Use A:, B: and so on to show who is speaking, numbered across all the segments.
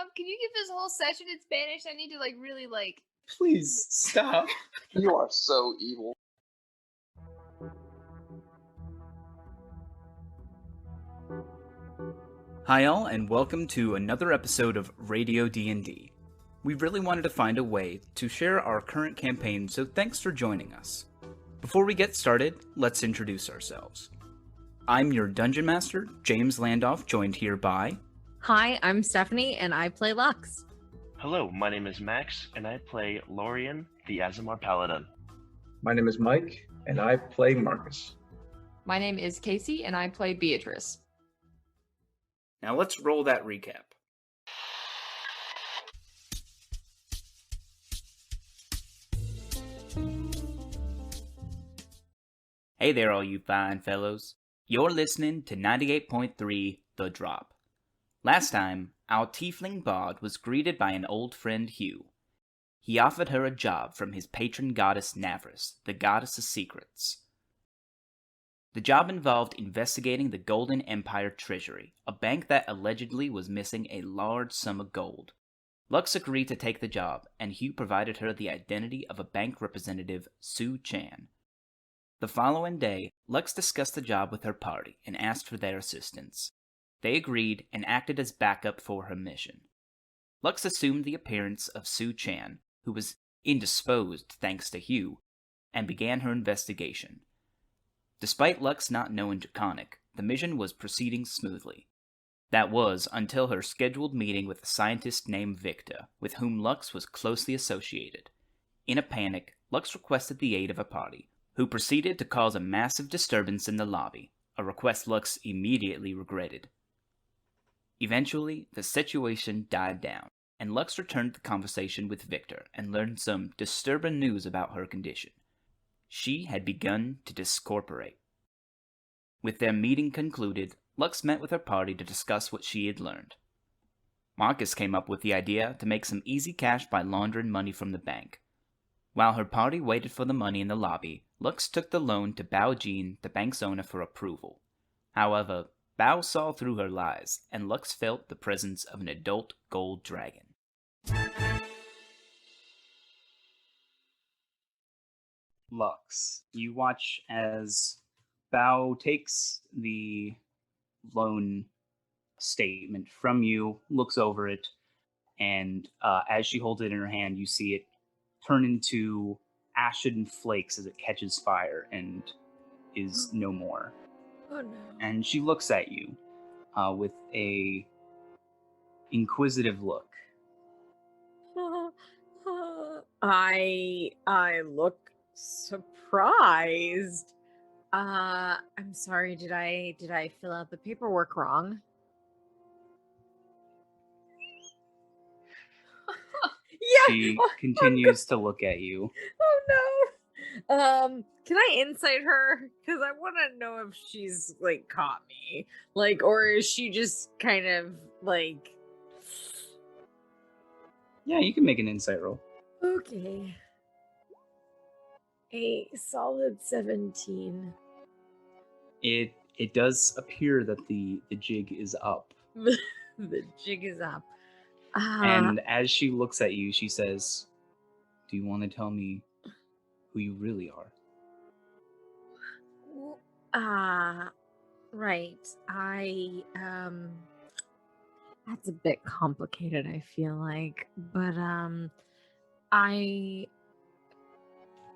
A: stop? Can you give this whole session in Spanish? I need to really
B: Please stop.
C: You are so evil.
B: Hi all, and welcome to another episode of Radio D&D. We really wanted to find a way to share our current campaign, so thanks for joining us. Before we get started, let's introduce ourselves. I'm your Dungeon Master, James Landoff, joined here by...
D: Hi, I'm Stephanie, and I play Lux.
E: Hello, my name is Max, and I play Lorian, the Azamar Paladin.
F: My name is Mike, and I play Marcus.
G: My name is Casey, and I play Beatrice.
B: Now let's roll that recap. Hey there, all you fine fellows. You're listening to 98.3 The Drop. Last time, our tiefling bard was greeted by an old friend, Hugh. He offered her a job from his patron goddess Navris, the goddess of secrets. The job involved investigating the Golden Empire Treasury, a bank that allegedly was missing a large sum of gold. Lux agreed to take the job, and Hugh provided her the identity of a bank representative, Sue Chan. The following day, Lux discussed the job with her party and asked for their assistance. They agreed and acted as backup for her mission. Lux assumed the appearance of Sue Chan, who was indisposed thanks to Hugh, and began her investigation. Despite Lux not knowing Draconic, the mission was proceeding smoothly. That was until her scheduled meeting with a scientist named Victor, with whom Lux was closely associated. In a panic, Lux requested the aid of a party, who proceeded to cause a massive disturbance in the lobby, a request Lux immediately regretted. Eventually, the situation died down, and Lux returned the conversation with Victor and learned some disturbing news about her condition. She had begun to discorporate. With their meeting concluded, Lux met with her party to discuss what she had learned. Marcus came up with the idea to make some easy cash by laundering money from the bank. While her party waited for the money in the lobby, Lux took the loan to Bao Jin, the bank's owner, for approval. However, Bao saw through her lies, and Lux felt the presence of an adult gold dragon. Lux, you watch as Bao takes the loan statement from you, looks over it, and as she holds it in her hand, you see it turn into ashen flakes as it catches fire and is no more.
D: Oh no.
B: And she looks at you with a inquisitive look.
D: I look surprised. I'm sorry, did I fill out the paperwork wrong? Yeah.
B: She continues to look at you.
D: Oh no. Can I insight her? Because I want to know if she's caught me, or is she just kind of
B: Yeah, you can make an insight roll.
D: Okay. A solid 17.
B: It does appear that the jig is up.
D: The jig is up.
B: And as she looks at you, she says, "Do you want to tell me who you really are?"
D: Right. That's a bit complicated, I feel like. But, I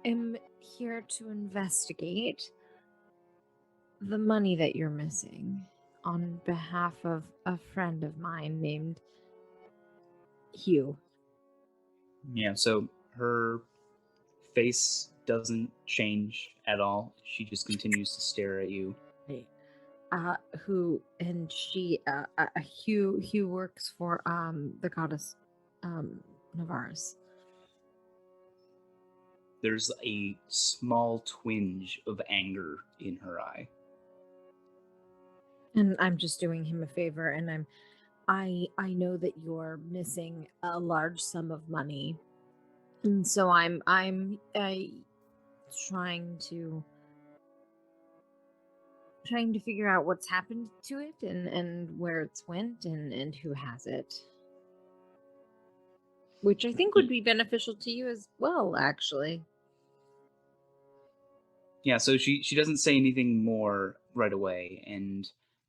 D: am here to investigate the money that you're missing on behalf of a friend of mine named Hugh.
B: Yeah, so her face doesn't change at all. She just continues to stare at you.
D: Right. Hugh works for the goddess Navaris.
B: There's a small twinge of anger in her eye.
D: And I'm just doing him a favor, and I know that you're missing a large sum of money, and so I'm trying to figure out what's happened to it and where it's went and who has it. which I think would be beneficial to you as well, actually.
B: Yeah, so she doesn't say anything more right away, and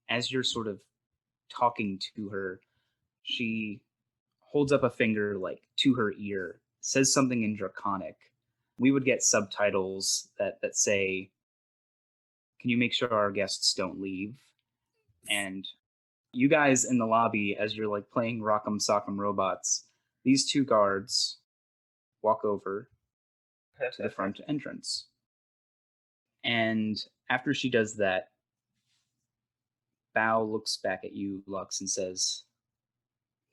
B: as you're sort of talking to her, she holds up a finger like to her ear, says something in Draconic. We would get subtitles that say, "Can you make sure our guests don't leave?" And you guys in the lobby, as you're like playing Rock'em Sock'em Robots, these two guards walk over to the front entrance. And after she does that, Bao looks back at you, Lux, and says,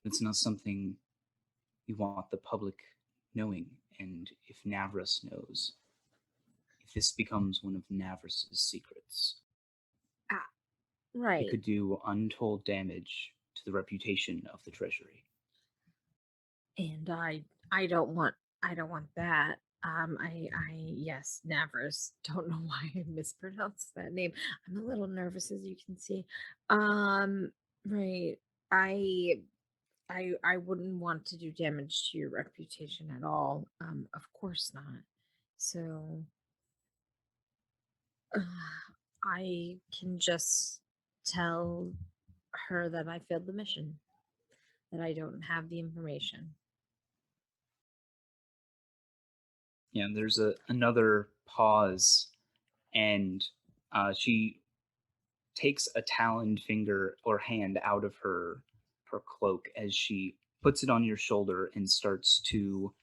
B: "It's not something we want the public knowing, and if Navras knows, if this becomes one of Navras's secrets,
D: Right.
B: it could do untold damage to the reputation of the Treasury."
D: And I don't want that. Yes, Navras. Don't know why I mispronounced that name. I'm a little nervous, as you can see. Right. I I wouldn't want to do damage to your reputation at all. Of course not. So I can just tell her that I failed the mission, that I don't have the information.
B: Yeah, there's another pause, and she takes a taloned finger or hand out of her cloak as she puts it on your shoulder and starts to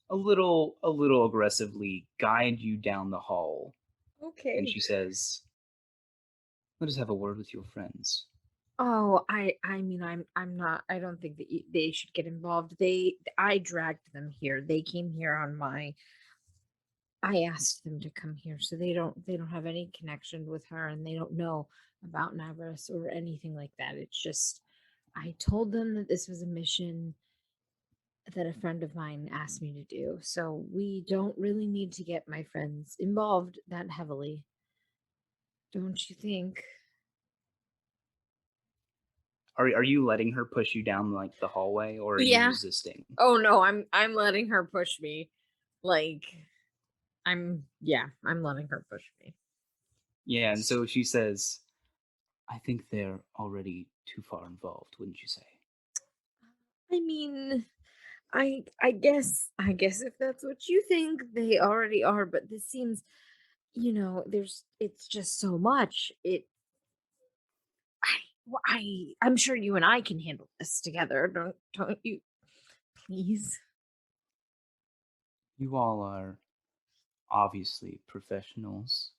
B: a little aggressively guide you down the hall. And
D: Okay.
B: she says, "Let us have a word with your friends."
D: Oh, I mean, I'm not. I don't think that they should get involved. I dragged them here. They came here on my. I asked them to come here, so they don't have any connection with her, and they don't know about Navras or anything like that. It's just I told them that this was a mission that a friend of mine asked me to do. So we don't really need to get my friends involved that heavily, don't you think?
B: Are you letting her push you down like the hallway, or are you
D: Yeah.
B: resisting?
D: Oh no, I'm letting her push me. Like I'm letting her push me.
B: Yeah, and so she says, "I think they're already too far involved, wouldn't you say?"
D: I mean, I guess if that's what you think, they already are, but this seems, it's just so much. I'm sure you and I can handle this together. Don't you please?
B: You all are obviously professionals.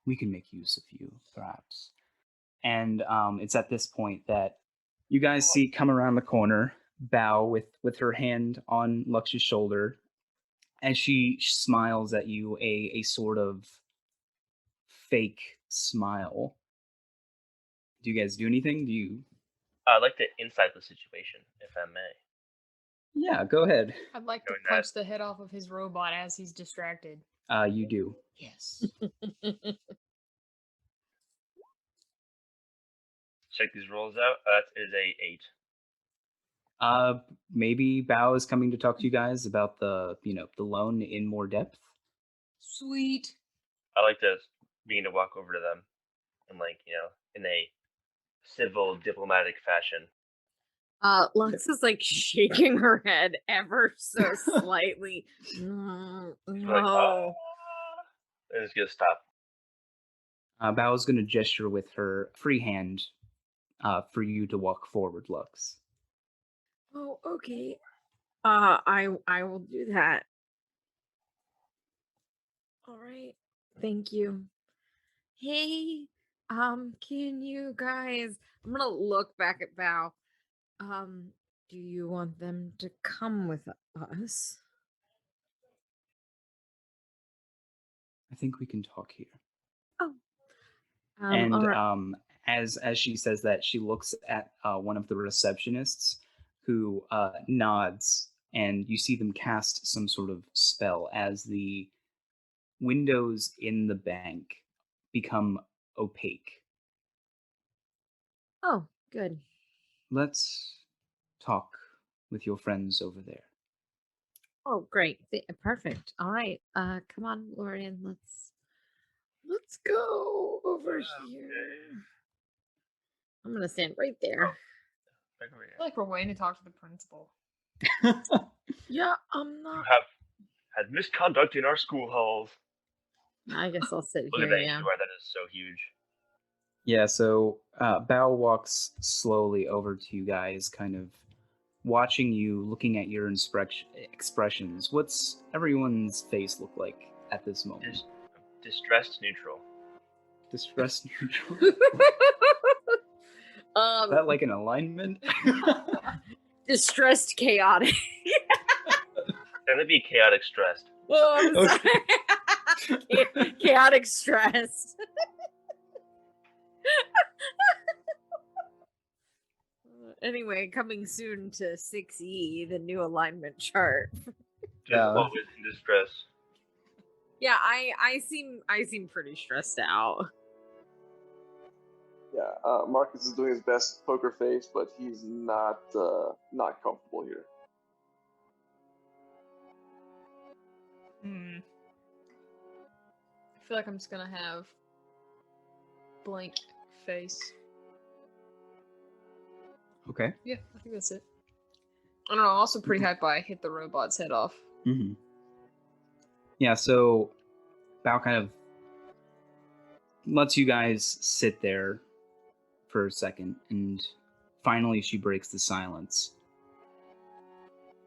B: We can make use of you, perhaps. And it's at this point that you guys see come around the corner, Bow with her hand on Lux's shoulder, as she smiles at you, a sort of fake smile. Do you guys do anything? Do you?
E: I'd like to insight the situation, if I may.
B: Yeah, go ahead.
A: I'd like to
E: Doing
A: punch the head off of his robot as he's distracted.
B: You do.
A: Yes.
E: Check these rolls out. That is a 8.
B: Maybe Bao is coming to talk to you guys about the loan in more depth.
A: Sweet.
E: I like to being to walk over to them and in a civil diplomatic fashion.
D: Lux is like shaking her head ever so slightly. No.
E: Like, "Ah!" And it's gonna stop.
B: Bao is going to gesture with her free hand for you to walk forward, Lux.
D: Oh, okay. I will do that. All right. Thank you. Hey, can you guys? I'm gonna look back at Bao. Do you want them to come with us?
B: I think we can talk here.
D: Oh.
B: And
D: All right.
B: as she says that, she looks at one of the receptionists, who nods, and you see them cast some sort of spell as the windows in the bank become opaque.
D: Oh, good.
B: Let's talk with your friends over there.
D: Oh, great. Perfect. All right. Come on, Lorian. Let's go over here. I'm gonna stand right there.
E: Back over here.
A: I feel like we're waiting to talk to the principal.
D: Yeah, I'm
E: You
D: not.
E: have had misconduct in our school halls.
D: I guess I'll sit
E: Look at
D: here.
E: that
D: Yeah.
E: door. That is so huge.
B: Yeah, so Bao walks slowly over to you guys, kind of watching you, looking at your expressions. What's everyone's face look like at this moment?
E: Distressed neutral.
B: Distressed neutral. Is
D: Um,
B: that like an alignment?
D: distressed, chaotic.
E: Then it'd be chaotic stressed.
D: Oh, I'm
B: Okay.
D: sorry. Chaotic stress. Anyway, coming soon to 6E, the new alignment chart.
E: Just
B: Yeah.
E: always in distress.
D: Yeah, I seem pretty stressed out.
C: Yeah, Marcus is doing his best poker face, but he's not comfortable here.
A: I feel like I'm just gonna have blank face.
B: Okay.
A: Yeah, I think that's it. I don't know. I'm also pretty hyped by hit the robot's head off.
B: Mm-hmm. Yeah, so Bao kind of lets you guys sit there for a second, and finally she breaks the silence.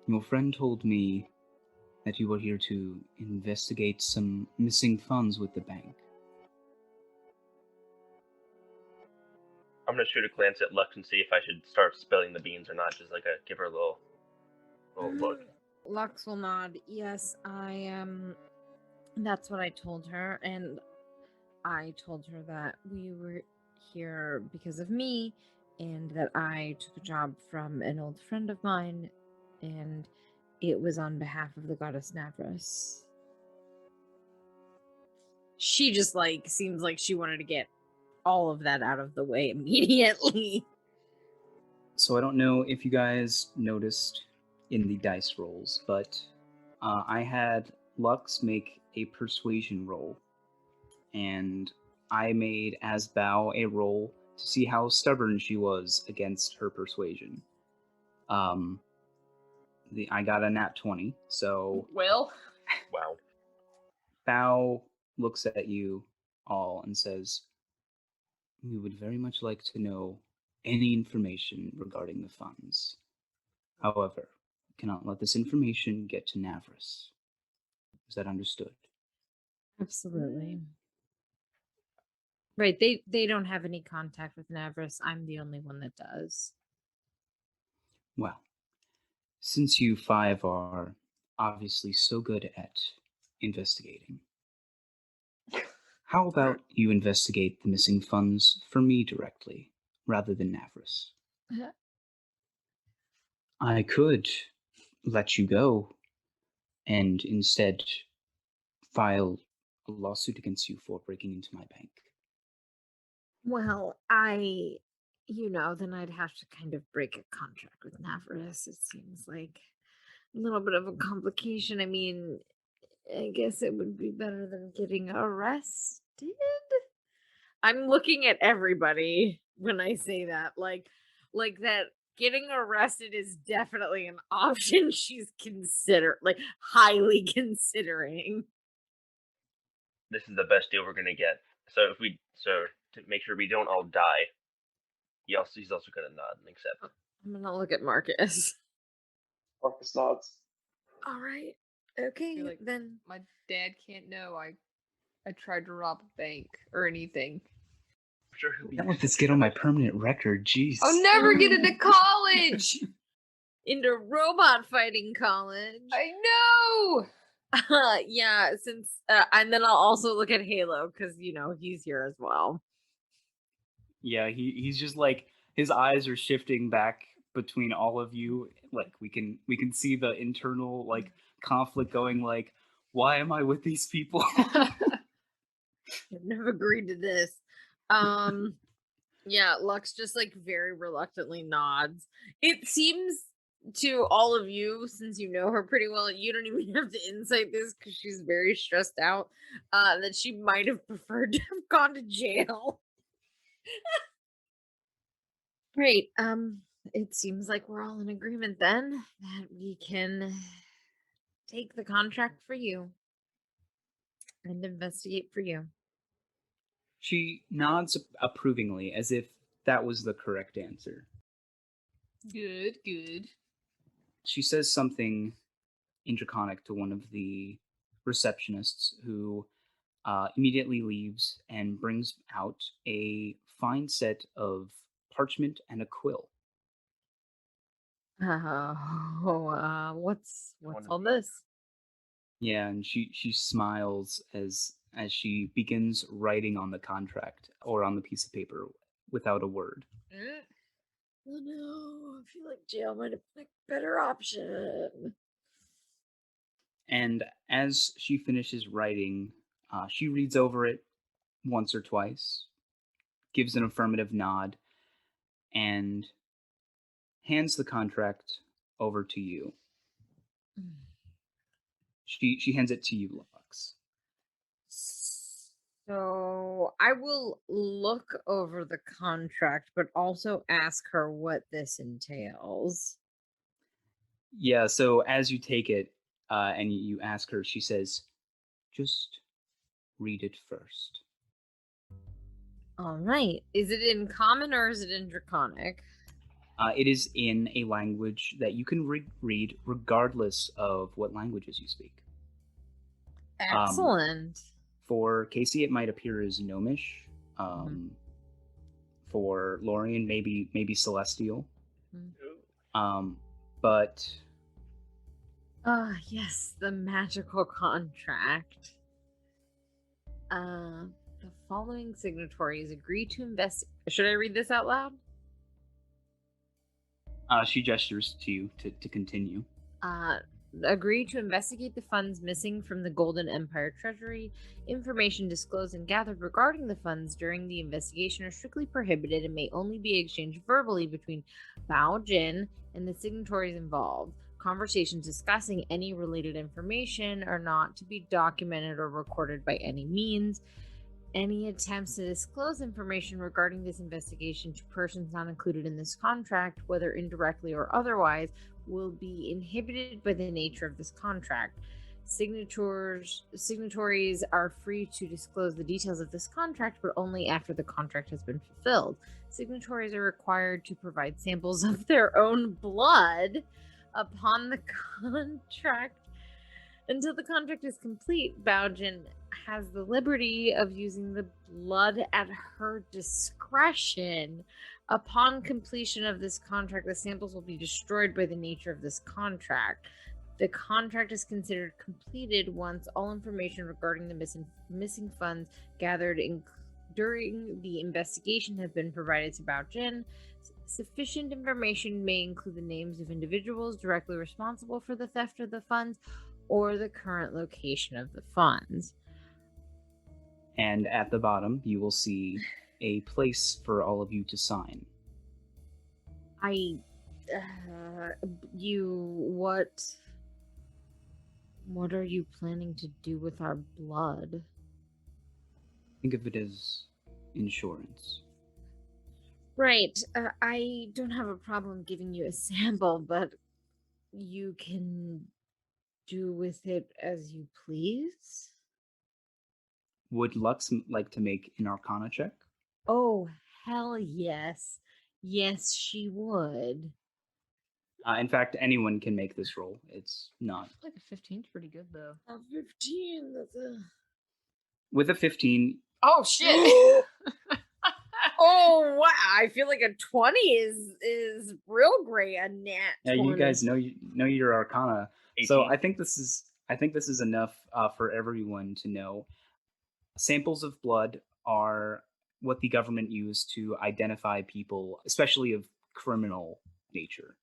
B: Your friend told me that you were here to investigate some missing funds with the bank.
E: I'm gonna shoot a glance at Lux and see if I should start spilling the beans or not. Just like give her a little look.
D: Lux will nod. Yes, I am. That's what I told her, and I told her that we were here because of me, and that I took a job from an old friend of mine, and it was on behalf of the goddess Navras. She just seems like she wanted to get all of that out of the way immediately.
B: So I don't know if you guys noticed in the dice rolls, but I had Lux make a persuasion roll, and I made as Bao a roll to see how stubborn she was against her persuasion. I got a nat 20, so
A: Well,
E: Wow.
B: Bao looks at you all and says, "We would very much like to know any information regarding the funds. However, we cannot let this information get to Navras. Is that understood?"
D: Absolutely. Right, they don't have any contact with Navras. I'm the only one that does.
B: Well, since you five are obviously so good at investigating, how about you investigate the missing funds for me directly, rather than Navras? I could let you go and instead file a lawsuit against you for breaking into my bank.
D: Well, then I'd have to kind of break a contract with Navras. It seems like a little bit of a complication. I mean, I guess it would be better than getting arrested. I'm looking at everybody when I say that. Like that getting arrested is definitely an option she's highly considering.
E: This is the best deal we're gonna get. So to make sure we don't all die, he's also gonna nod and accept.
D: I'm gonna look at Marcus.
C: Marcus nods.
D: All right. Okay,
A: feel like
D: then.
A: my dad can't know I tried to rob a bank or anything.
E: I'm sure he'll be.
B: Don't let this get on my permanent record, jeez.
A: I'll never get into college.
D: Into robot fighting college.
A: I know.
D: Yeah, since and then I'll also look at Halo because he's here as well.
B: Yeah, he's just like, his eyes are shifting back between all of you. Like we can see the internal like conflict going, like, why am I with these people?
D: I've never agreed to this. Yeah, Lux just very reluctantly nods. It seems to all of you, since you know her pretty well, you don't even have to insight this because she's very stressed out, that she might have preferred to have gone to jail. Great. It seems like we're all in agreement then that we can take the contract for you and investigate for you.
B: She nods approvingly as if that was the correct answer.
A: Good, good.
B: She says something in Draconic to one of the receptionists who immediately leaves and brings out a fine set of parchment and a quill.
D: What's
E: Wonderful.
D: all this?
B: Yeah, and she smiles as she begins writing on the contract or on the piece of paper without a word.
D: Oh no, I feel like jail might have been a better option.
B: And as she finishes writing, she reads over it once or twice, gives an affirmative nod, and hands the contract over to you. She hands it to you, Lux.
D: So I will look over the contract, but also ask her what this entails.
B: Yeah, so as you take it and you ask her, she says, just read it first.
D: All right. Is it in common or is it in Draconic?
B: It is in a language that you can read regardless of what languages you speak.
D: Excellent.
B: For Casey, it might appear as Gnomish. For Lorian, maybe Celestial. But
D: yes, the magical contract. The following signatories agree to invest. Should I read this out loud?
B: She gestures to you to continue.
D: Agree to investigate the funds missing from the Golden Empire Treasury. Information disclosed and gathered regarding the funds during the investigation are strictly prohibited and may only be exchanged verbally between Bao Jin and the signatories involved. Conversations discussing any related information are not to be documented or recorded by any means. Any attempts to disclose information regarding this investigation to persons not included in this contract, whether indirectly or otherwise, will be inhibited by the nature of this contract. Signatories are free to disclose the details of this contract, but only after the contract has been fulfilled. Signatories are required to provide samples of their own blood upon the contract. Until the contract is complete, Bao Jin has the liberty of using the blood at her discretion. Upon completion of this contract, the samples will be destroyed by the nature of this contract. The contract is considered completed once all information regarding the missing funds gathered during the investigation have been provided to Bao Jin. Sufficient information may include the names of individuals directly responsible for the theft of the funds or the current location of the funds.
B: And at the bottom, you will see a place for all of you to sign.
D: What are you planning to do with our blood?
B: Think of it as insurance.
D: Right. I don't have a problem giving you a sample, but you can do with it as you please.
B: Would Lux like to make an Arcana check?
D: Oh, hell yes. Yes, she would.
B: In fact, anyone can make this roll. It's not.
A: Like a 15 is pretty good though.
D: A 15. That's a...
B: With a 15.
A: Oh shit!
D: Oh wow! I feel like a 20 is real great. A nat 20.
B: Yeah, you guys know your Arcana.
E: 18.
B: So I think this is enough for everyone to know. Samples of blood are what the government used to identify people, especially of criminal nature.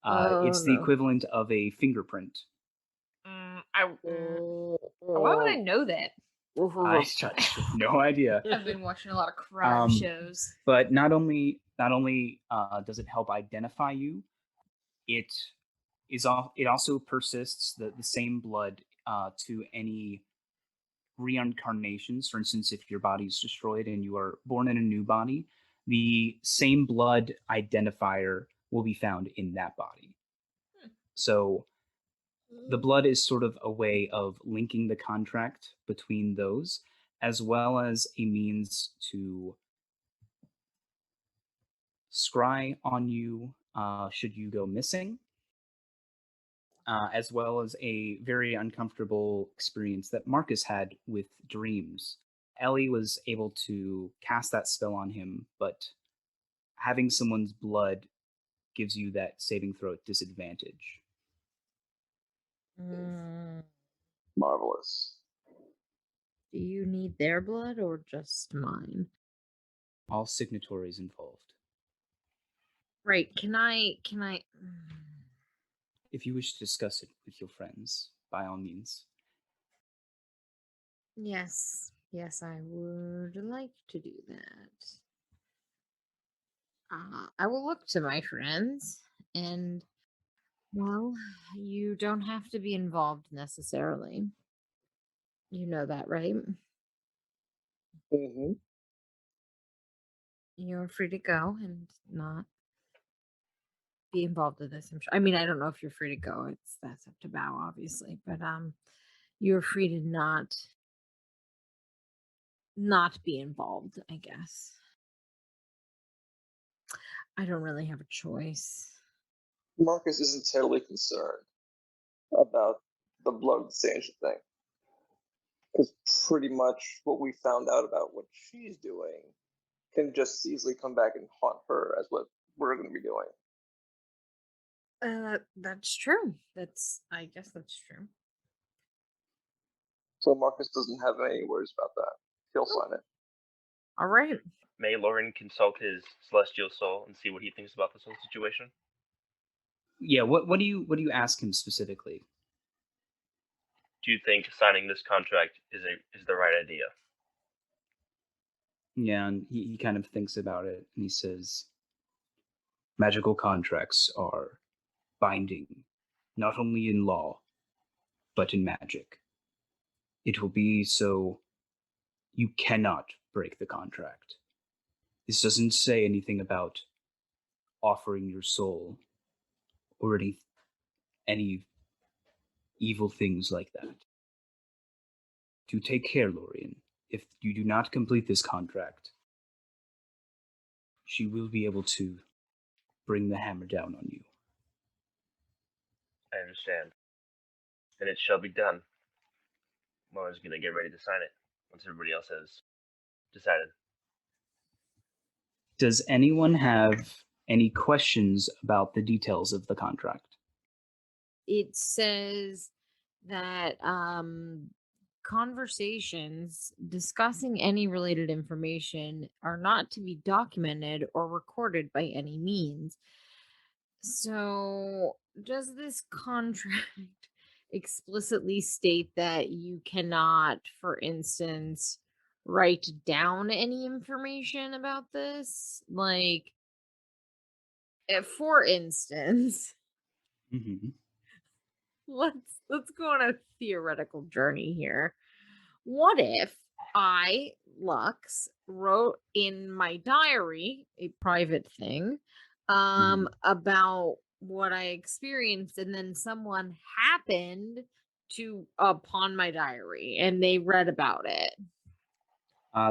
B: It's the equivalent of a fingerprint.
A: Why would I know that?
B: I have no idea.
A: I've been watching a lot of crime shows.
B: But not only does it help identify you, it also persists the same blood to any reincarnations. For instance, if your body is destroyed and you are born in a new body, the same blood identifier will be found in that body. So the blood is sort of a way of linking the contract between those, as well as a means to scry on you should you go missing, as well as a very uncomfortable experience that Marcus had with dreams. Ellie was able to cast that spell on him, but having someone's blood gives you that saving throw at disadvantage.
C: Marvelous.
D: Do you need their blood or just mine?
B: All signatories involved.
D: Right. Can I
B: If you wish to discuss it with your friends, by all means.
D: Yes. Yes, I would like to do that. I will look to my friends and well, you don't have to be involved necessarily. You know that, right?
C: Mm-hmm.
D: You're free to go and not be involved in this. I'm sure. I mean, I don't know if you're free to go. That's up to Bao, obviously, but you're free to not be involved, I guess. I don't really have a choice.
C: Marcus isn't terribly concerned about the blood exchange thing. Because pretty much what we found out about what she's doing can just easily come back and haunt her as what we're going to be doing.
D: That's true. I guess that's true.
C: So Marcus doesn't have any worries about that. He'll sign it.
D: All right.
E: May Lorian consult his celestial soul and see what he thinks about this whole situation?
B: Yeah, what do you ask him specifically?
E: Do you think signing this contract is the right idea?
B: Yeah, and he kind of thinks about it and he says, magical contracts are binding, not only in law, but in magic. It will be so you cannot break the contract. This doesn't say anything about offering your soul or any evil things like that. To take care, Lorian. If you do not complete this contract, she will be able to bring the hammer down on you.
E: I understand. Then it shall be done. Lorian's gonna get ready to sign it once everybody else has decided.
B: Does anyone have any questions about the details of the contract?
D: It says that conversations discussing any related information are not to be documented or recorded by any means. So, does this contract explicitly state that you cannot, for instance, write down any information about this? Like, for instance,
B: Mm-hmm.
D: let's go on a theoretical journey here. What if I, Lux, wrote in my diary, a private thing, about what I experienced, and then someone happened to upon my diary and they read about it?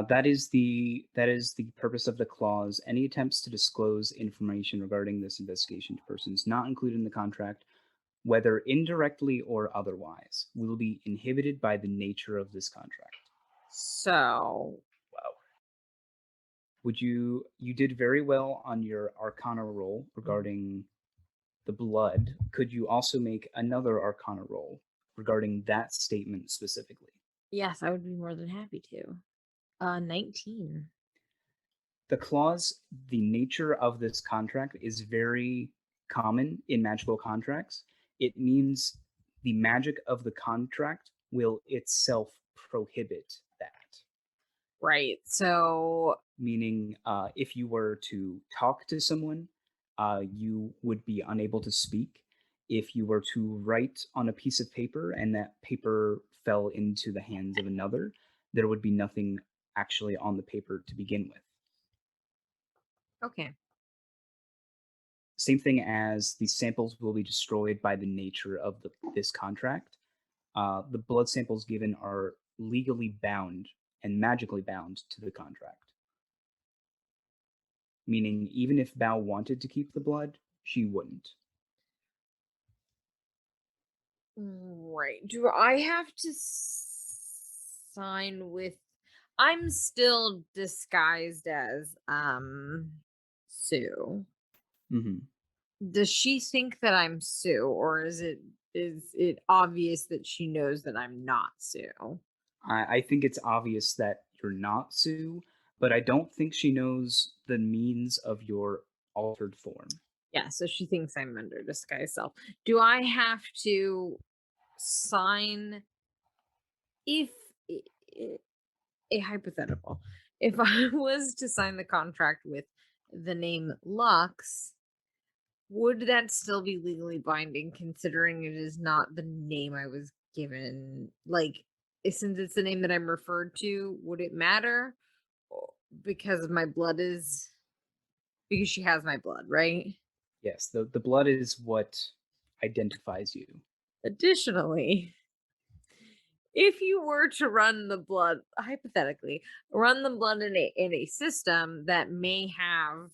B: That is the purpose of the clause. Any attempts to disclose information regarding this investigation to persons not included in the contract, whether indirectly or otherwise, will be inhibited by the nature of this contract.
D: So,
E: Wow.
B: You did very well on your Arcana roll regarding the blood. Could you also make another Arcana roll regarding that statement specifically?
D: yes, I would be more than happy to. 19.
B: The clause, the nature of this contract is very common in magical contracts. It means the magic of the contract will itself prohibit that.
D: Right. So,
B: Meaning, if you were to talk to someone,
H: you would be unable to speak. If you were to write on a piece of paper and that paper fell into the hands of another, there would be nothing actually on the paper to begin with.
D: Okay.
H: Same thing as the samples will be destroyed by the nature of this contract. The blood samples given are legally bound and magically bound to the contract. Meaning, even if Bao wanted to keep the blood, she wouldn't.
D: Right. Do I have to sign with? I'm still disguised as Sue.
H: Hmm.
D: Does she think that I'm Sue, or is it obvious that she knows that I'm not Sue?
H: I think it's obvious that you're not Sue, but I don't think she knows the means of your altered form.
D: Yeah, so she thinks I'm under disguise self. Do I have to sign if a hypothetical? If I was to sign the contract with the name Lux, would that still be legally binding considering it is not the name I was given? Like, since it's the name that I'm referred to, would it matter? Because my blood is. Because she has my blood, right?
H: Yes, the blood is what identifies you.
D: Additionally, if you were to run the blood, hypothetically, run the blood in a system that may have,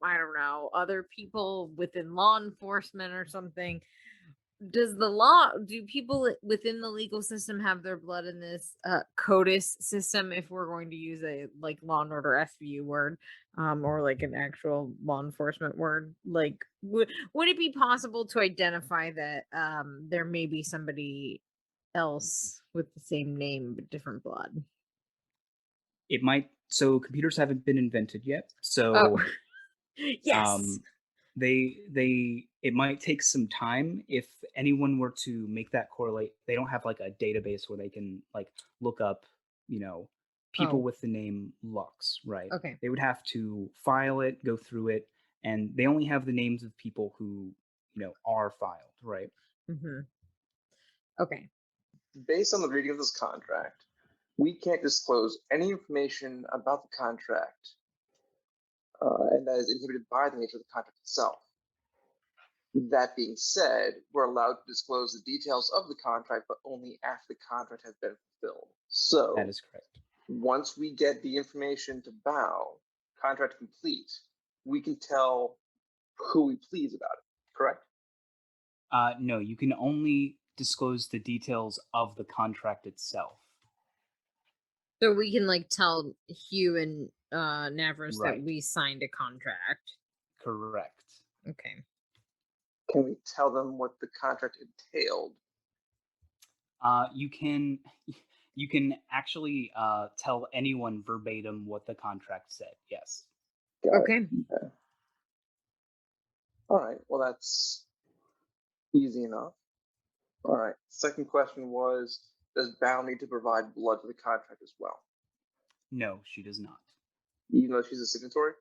D: I don't know, other people within law enforcement or something, do people within the legal system have their blood in this CODIS system, if we're going to use a like law and order SVU word, or like an actual law enforcement word? Like, would it be possible to identify that there may be somebody else with the same name but different blood?
H: It might. So computers haven't been invented yet.
D: Oh,
H: So
D: yes.
H: it might take some time. If anyone were to make that correlate, they don't have like a database where they can like look up, people
D: Oh,
H: with the name Lux, right?
D: okay.
H: They would have to file it, go through it, and they only have the names of people who, are filed, right?
D: Mm-hmm. Okay.
C: Based on the reading of this contract, we can't disclose any information about the contract, and that is inhibited by the nature of the contract itself. That being said, we're allowed to disclose the details of the contract, but only after the contract has been fulfilled. So,
H: That is correct.
C: once we get the information to Bao, contract complete, we can tell who we please about it, correct?
H: No, you can only disclose the details of the contract itself.
D: So we can like tell Hugh and Navros that
H: Right.
D: we signed a contract.
H: Correct.
D: Okay.
C: Can we tell them what the contract entailed?
H: You can actually tell anyone verbatim what the contract said. Yes.
C: Got it.
D: Okay.
C: Okay. All right. Well, that's easy enough. All right. Second question was, does Bao need to provide blood to the contract as well,
H: No, she does not.
C: even though she's a signatory?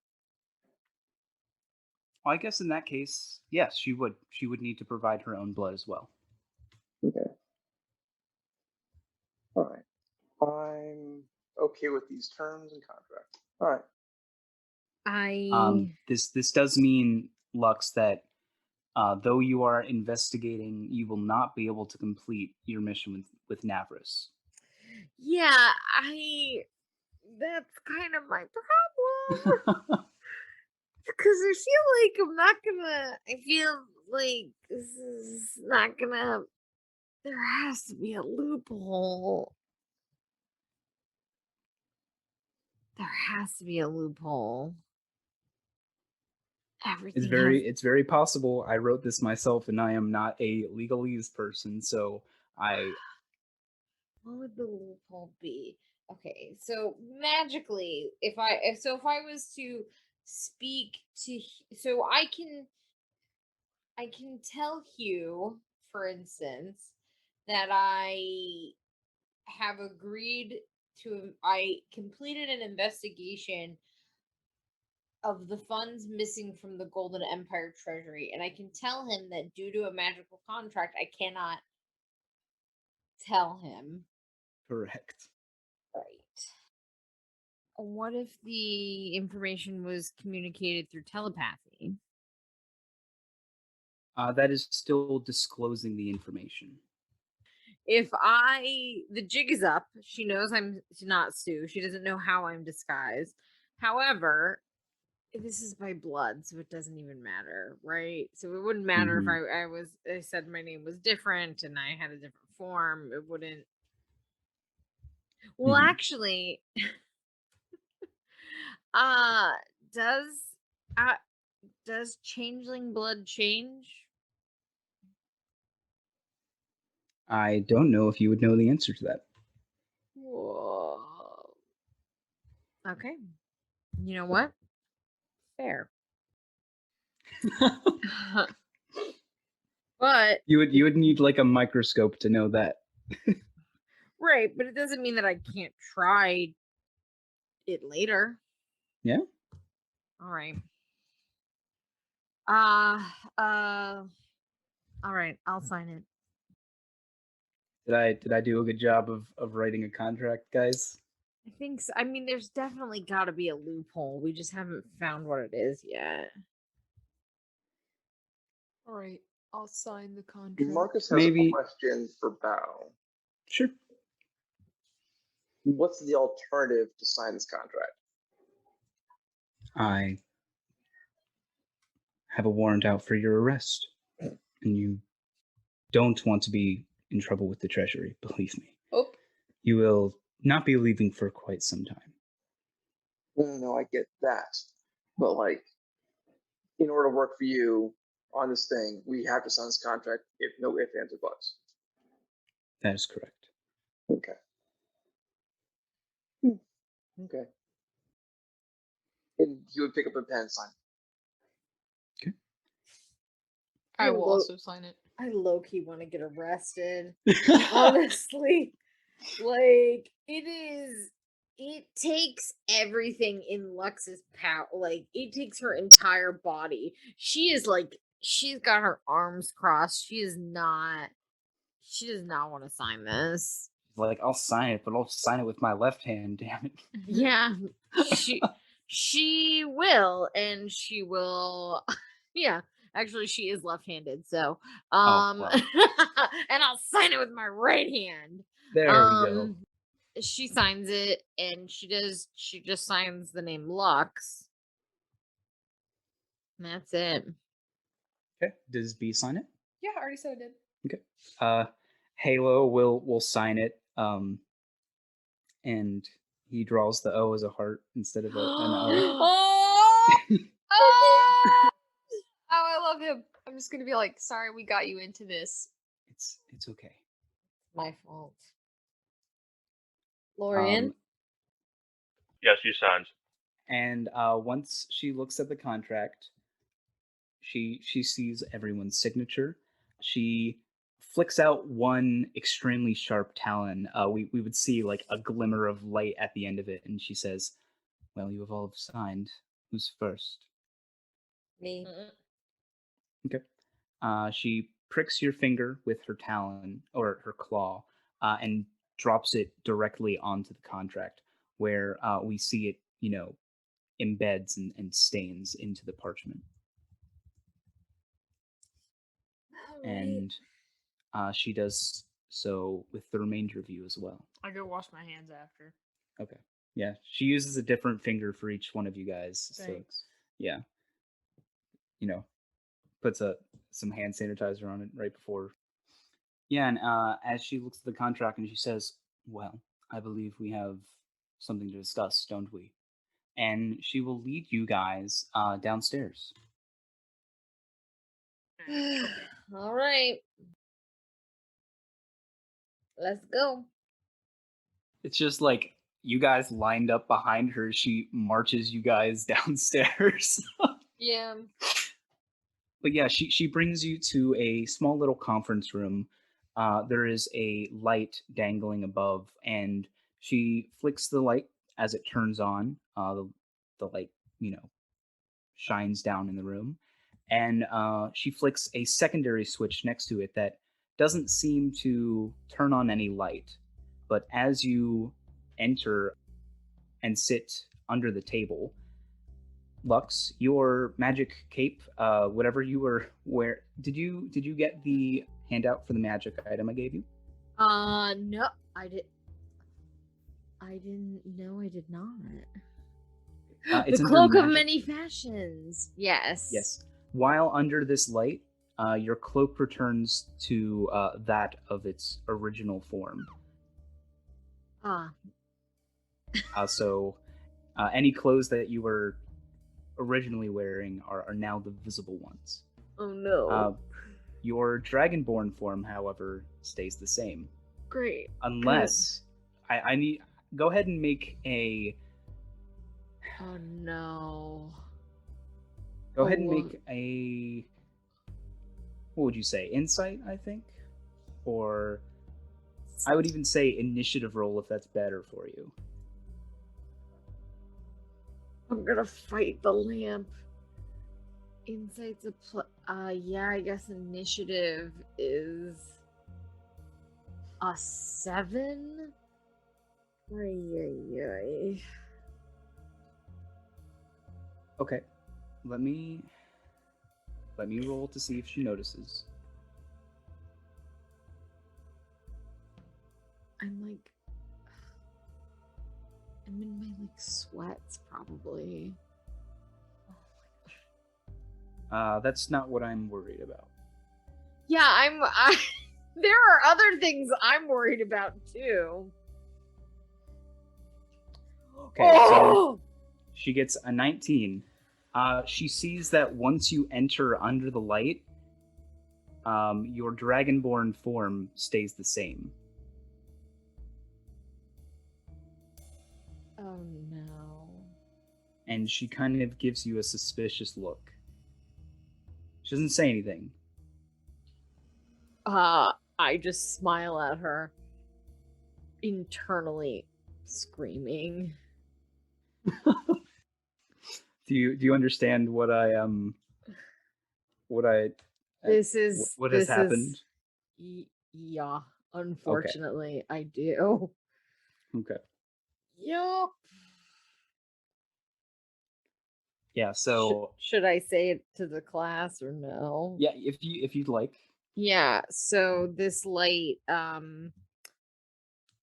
H: Well, I guess in that case, yes, she would. She would need to provide her own blood as well.
C: Okay. All right. I'm okay with these terms and contract. All right.
H: This does mean, Lux, that though you are investigating, you will not be able to complete your mission with Navros.
D: Yeah, that's kind of my problem. Because I feel like this is not gonna, there has to be a loophole. There has to be a loophole.
H: It's very possible. I wrote this myself, and I am not a legalese person, so
D: What would the loophole be? Okay, so magically, if I was to speak to, so I can tell Hugh, for instance, that I have agreed to, I completed an investigation of the funds missing from the Golden Empire treasury, and I can tell him that due to a magical contract, I cannot tell him.
H: Correct.
D: Right. What if the information was communicated through telepathy?
H: That is still disclosing the information.
D: If the jig is up, she knows I'm not Sue. She doesn't know how I'm disguised. However, this is by blood, so it doesn't even matter, right? So it wouldn't matter if I said my name was different and I had a different form. It wouldn't. Well, actually, does changeling blood change?
H: I don't know if you would know the answer to that.
D: Whoa. Okay. You know what? Fair. But
H: you would need like a microscope to know that.
D: Right, but it doesn't mean that I can't try it later.
H: Yeah.
D: All right. All right, I'll sign it.
H: Did I do a good job of writing a contract, guys?
D: I think so. I mean, there's definitely got to be a loophole. We just haven't found what it is yet.
A: All right, I'll sign the contract.
C: Marcus has
H: Maybe-
C: a question for Bao.
H: Sure.
C: What's the alternative to sign this contract?
H: I have a warrant out for your arrest, and you don't want to be in trouble with the Treasury, believe me.
A: Oh,
H: You will not be leaving for quite some time.
C: No, I get that. But, like, in order to work for you on this thing, we have to sign this contract if no ifs, ands, or buts.
H: That is correct.
C: Okay. Okay. And you would pick up a pen and sign.
A: I will
D: Lo-
A: also sign it.
D: I low-key want to get arrested. Honestly. Like, it takes everything in Lux's power. Like, it takes her entire body. She's got her arms crossed. She does not want to sign this.
H: Like, I'll sign it, but I'll sign it with my left hand, damn it.
D: Yeah. She will, and she will yeah. Actually, she is left-handed, so
H: well.
D: and I'll sign it with my right hand.
H: There we go.
D: She signs it, and she just signs the name Lux. And that's it.
H: Okay. Does B sign it?
A: Yeah, I already said I did.
H: Okay. Halo will sign it. And he draws the O as a heart instead of an O.
A: Oh, I love him. I'm just gonna be like, sorry, we got you into this.
H: It's okay.
D: My fault. Lorian?
E: Yes, you signed.
H: And once she looks at the contract, she sees everyone's signature. She flicks out one extremely sharp talon. We would see like a glimmer of light at the end of it, and she says, "Well, you have all signed. Who's first?"
D: Me.
H: Okay. She pricks your finger with her talon or her claw, and drops it directly onto the contract, where we see it, embeds and stains into the parchment. And she does so with the remainder of you as well.
A: I go wash my hands after.
H: Okay. Yeah, she uses a different finger for each one of you guys.
A: Thanks.
H: So, yeah. Puts some hand sanitizer on it right before. Yeah, and as she looks at the contract and she says, "Well, I believe we have something to discuss, don't we?" And she will lead you guys downstairs.
D: All right. Let's go.
H: It's just like you guys lined up behind her. She marches you guys downstairs.
A: Yeah.
H: But yeah, she brings you to a small little conference room. There is a light dangling above, and she flicks the light as it turns on. The light, shines down in the room, and she flicks a secondary switch next to it that doesn't seem to turn on any light. But as you enter and sit under the table, Lux, your magic cape, whatever you were wearing, did you get the handout for the magic item I gave you?
D: No, I did. I didn't. No, I did not.
H: It's
D: The
H: under
D: cloak of
H: magic.
D: many fashions. Yes.
H: Yes. While under this light, your cloak returns to that of its original form.
D: Ah.
H: So any clothes that you were originally wearing are now the visible ones.
D: Oh no.
H: Your dragonborn form, however, stays the same.
D: Great.
H: Unless I need go ahead and make a
D: Oh no.
H: go ahead and make a what would you say? Insight, I think? Or I would even say initiative roll if that's better for you.
D: I'm gonna fight the lamp. Insight's yeah, I guess initiative is a 7. Ay.
H: Okay. Let me roll to see if she notices.
D: I'm in my sweats probably.
H: That's not what I'm worried about.
D: Yeah, there are other things I'm worried about too.
H: Okay, so she gets a 19. She sees that once you enter under the light, your dragonborn form stays the same.
D: Oh no.
H: And she kind of gives you a suspicious look. She doesn't say anything.
D: I just smile at her, internally screaming.
H: Do you understand what has happened?
D: Yeah, unfortunately, okay. I do.
H: Okay.
D: Yup.
H: Yeah, so
D: should I say it to the class or no?
H: Yeah, if you'd like.
D: Yeah, so this light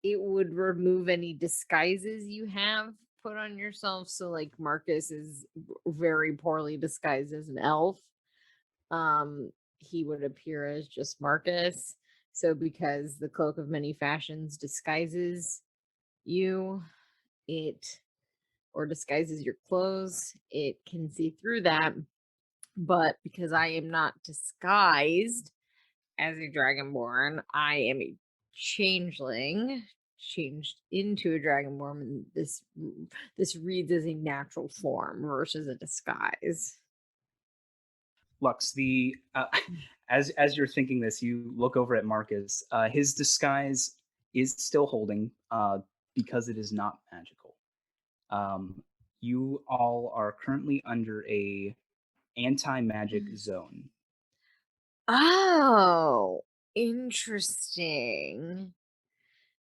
D: it would remove any disguises you have put on yourself. So like Marcus is very poorly disguised as an elf. He would appear as just Marcus. So because the cloak of many fashions disguises you, or disguises your clothes, it can see through that. But because I am not disguised as a dragonborn, I am a changeling, changed into a dragonborn, and this reads as a natural form versus a disguise.
H: Lux, as you're thinking this, you look over at Marcus. His disguise is still holding, because it is not magical. You all are currently under a anti-magic zone.
D: Oh, interesting.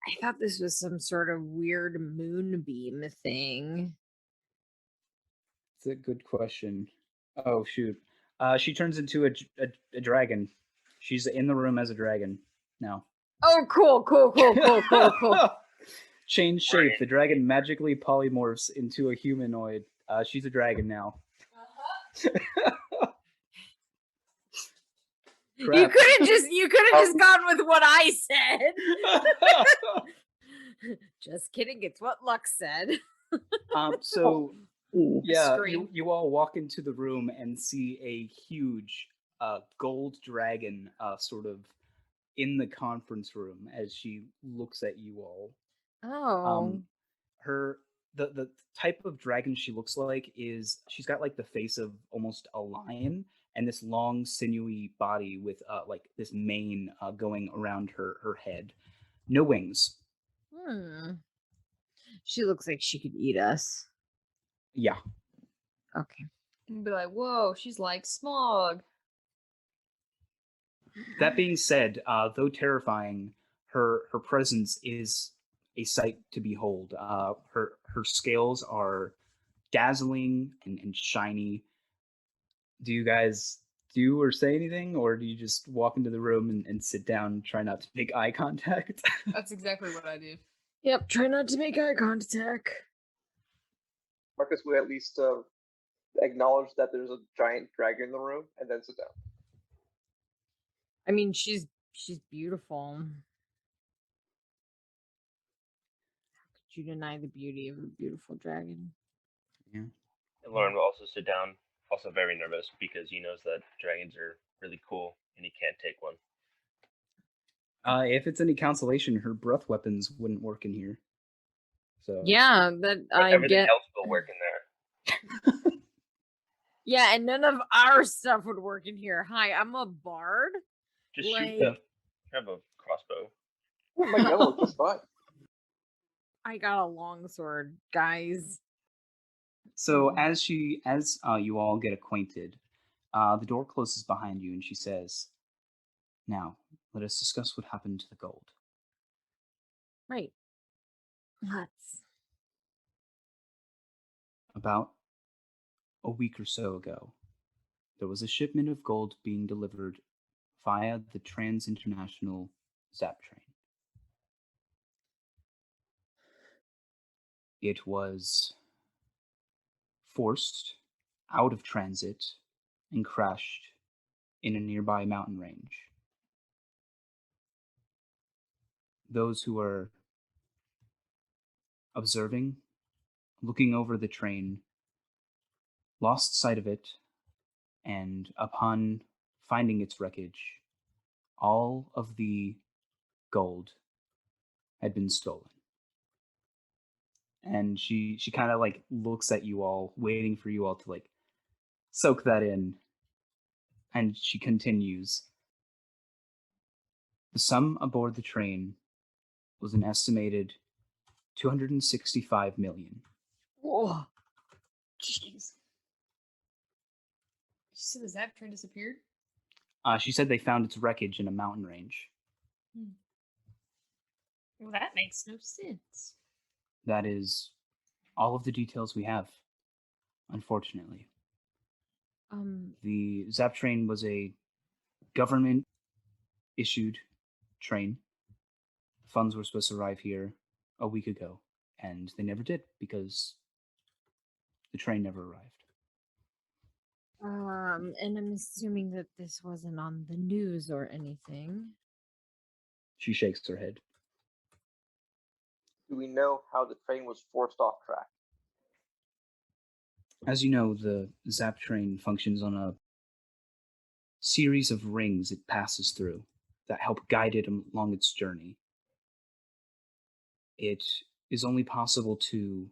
D: I thought this was some sort of weird moonbeam thing.
H: It's a good question. Oh shoot. She turns into a dragon. She's in the room as a dragon now.
D: Oh, cool.
H: Change shape. The dragon magically polymorphs into a humanoid. She's a dragon now.
D: You could have just gone with what I said. Just kidding. It's what Lux said.
H: So yeah, you all walk into the room and see a huge gold dragon sort of in the conference room as she looks at you all.
D: Oh.
H: The type of dragon she looks like is she's got like the face of almost a lion and this long sinewy body with like this mane going around her head. No wings.
D: She looks like she could eat us.
H: Yeah.
D: Okay.
A: And be like, whoa, she's like Smog.
H: That being said, though terrifying, her presence is a sight to behold. Her scales are dazzling and shiny. Do you guys do or say anything, or do you just walk into the room and sit down and try not to make eye contact?
A: That's exactly what I do.
D: Yep, try not to make eye contact.
C: Marcus would at least acknowledge that there's a giant dragon in the room and then sit down.
D: I mean, she's beautiful. How could you deny the beauty of a beautiful dragon?
H: Yeah.
E: And Lauren will also sit down, also very nervous because he knows that dragons are really cool and he can't take one.
H: If it's any consolation, her breath weapons wouldn't work in here. So
D: Yeah, that
E: But
D: I
E: everything
D: get.
E: else will work in there.
D: Yeah, and none of our stuff would work in here. Hi, I'm a bard.
E: Just
D: Like,
E: shoot them. Have a crossbow.
C: My gun works just fine.
D: I got a longsword, guys.
H: So as you all get acquainted, the door closes behind you, and she says, "Now let us discuss what happened to the gold."
D: Right. Let's.
H: About a week or so ago, there was a shipment of gold being delivered via the Trans-International Zap Train. It was forced out of transit and crashed in a nearby mountain range. Those who were observing, looking over the train, lost sight of it, and upon finding its wreckage, all of the gold had been stolen. And she kind of like looks at you all, waiting for you all to like soak that in. And she continues. The sum aboard the train was an estimated 265 million.
A: Whoa. Jeez. You said the Zap Train disappeared?
H: She said they found its wreckage in a mountain range.
A: Well, that makes no sense.
H: That is all of the details we have, unfortunately. The Zap Train was a government issued train. Funds were supposed to arrive here a week ago, and they never did because the train never arrived.
D: And I'm assuming that this wasn't on the news or anything.
H: She shakes her head.
C: Do we know how the train was forced off track?
H: As you know, the Zap Train functions on a series of rings it passes through that help guide it along its journey. It is only possible to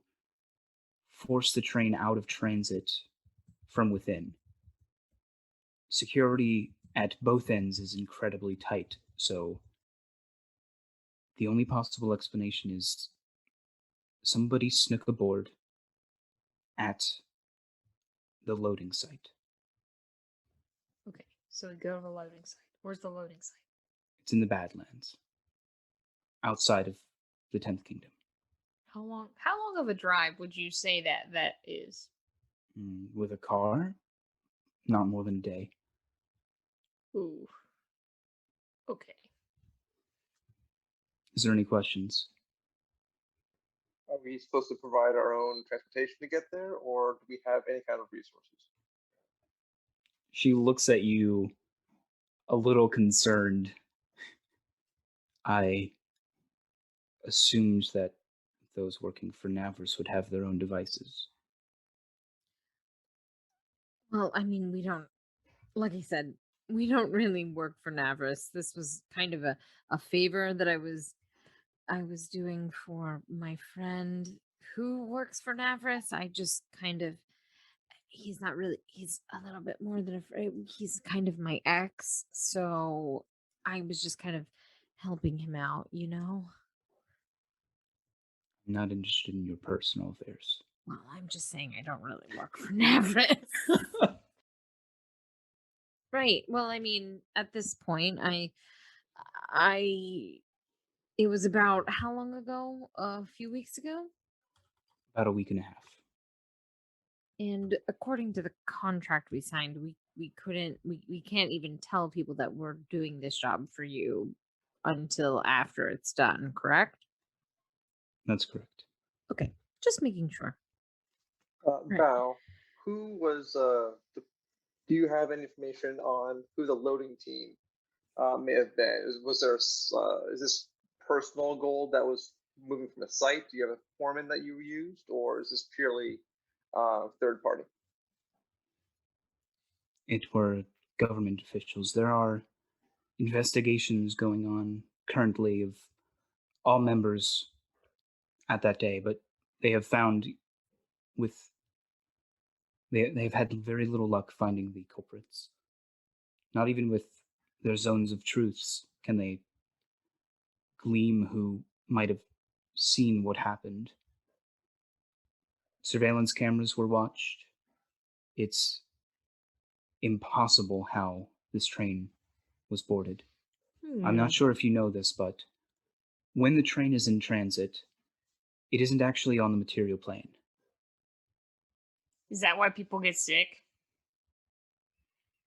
H: force the train out of transit from within. Security at both ends is incredibly tight, so the only possible explanation is somebody snuck aboard at the loading site.
A: Okay, so we go to the loading site. Where's the loading site?
H: It's in the Badlands, outside of the 10th Kingdom.
A: How long of a drive would you say that is?
H: With a car, not more than a day.
A: Ooh. Okay.
H: Is there any questions?
C: Are we supposed to provide our own transportation to get there, or do we have any kind of resources?
H: She looks at you a little concerned. I assumed that those working for Navris would have their own devices.
D: Well, I mean, we don't, like I said, we don't really work for Navris. This was kind of a favor that I was doing for my friend who works for Navris. I just kind of, he's not really, he's a little bit more than a friend. He's kind of my ex. So I was just kind of helping him out, you know?
H: I'm not interested in your personal affairs.
D: Well, I'm just saying I don't really work for Navris. Right. Well, I mean, at this point, it was about how long ago? A few weeks ago?
H: About a week and a half.
D: And according to the contract we signed, we can't even tell people that we're doing this job for you until after it's done, correct?
H: That's correct.
D: Okay. Just making sure. Right.
C: Bao, who was do you have any information on who the loading team may have been? Was there is this personal gold that was moving from a site? Do you have a foreman that you used, or is this purely third party?
H: It were government officials. There are investigations going on currently of all members at that day, but they have found they've had very little luck finding the culprits. Not even with their zones of truths can they gleam who might have seen what happened. Surveillance cameras were watched. It's impossible how this train was boarded. I'm not sure if you know this, but when the train is in transit, it isn't actually on the material plane.
G: Is that why people get sick?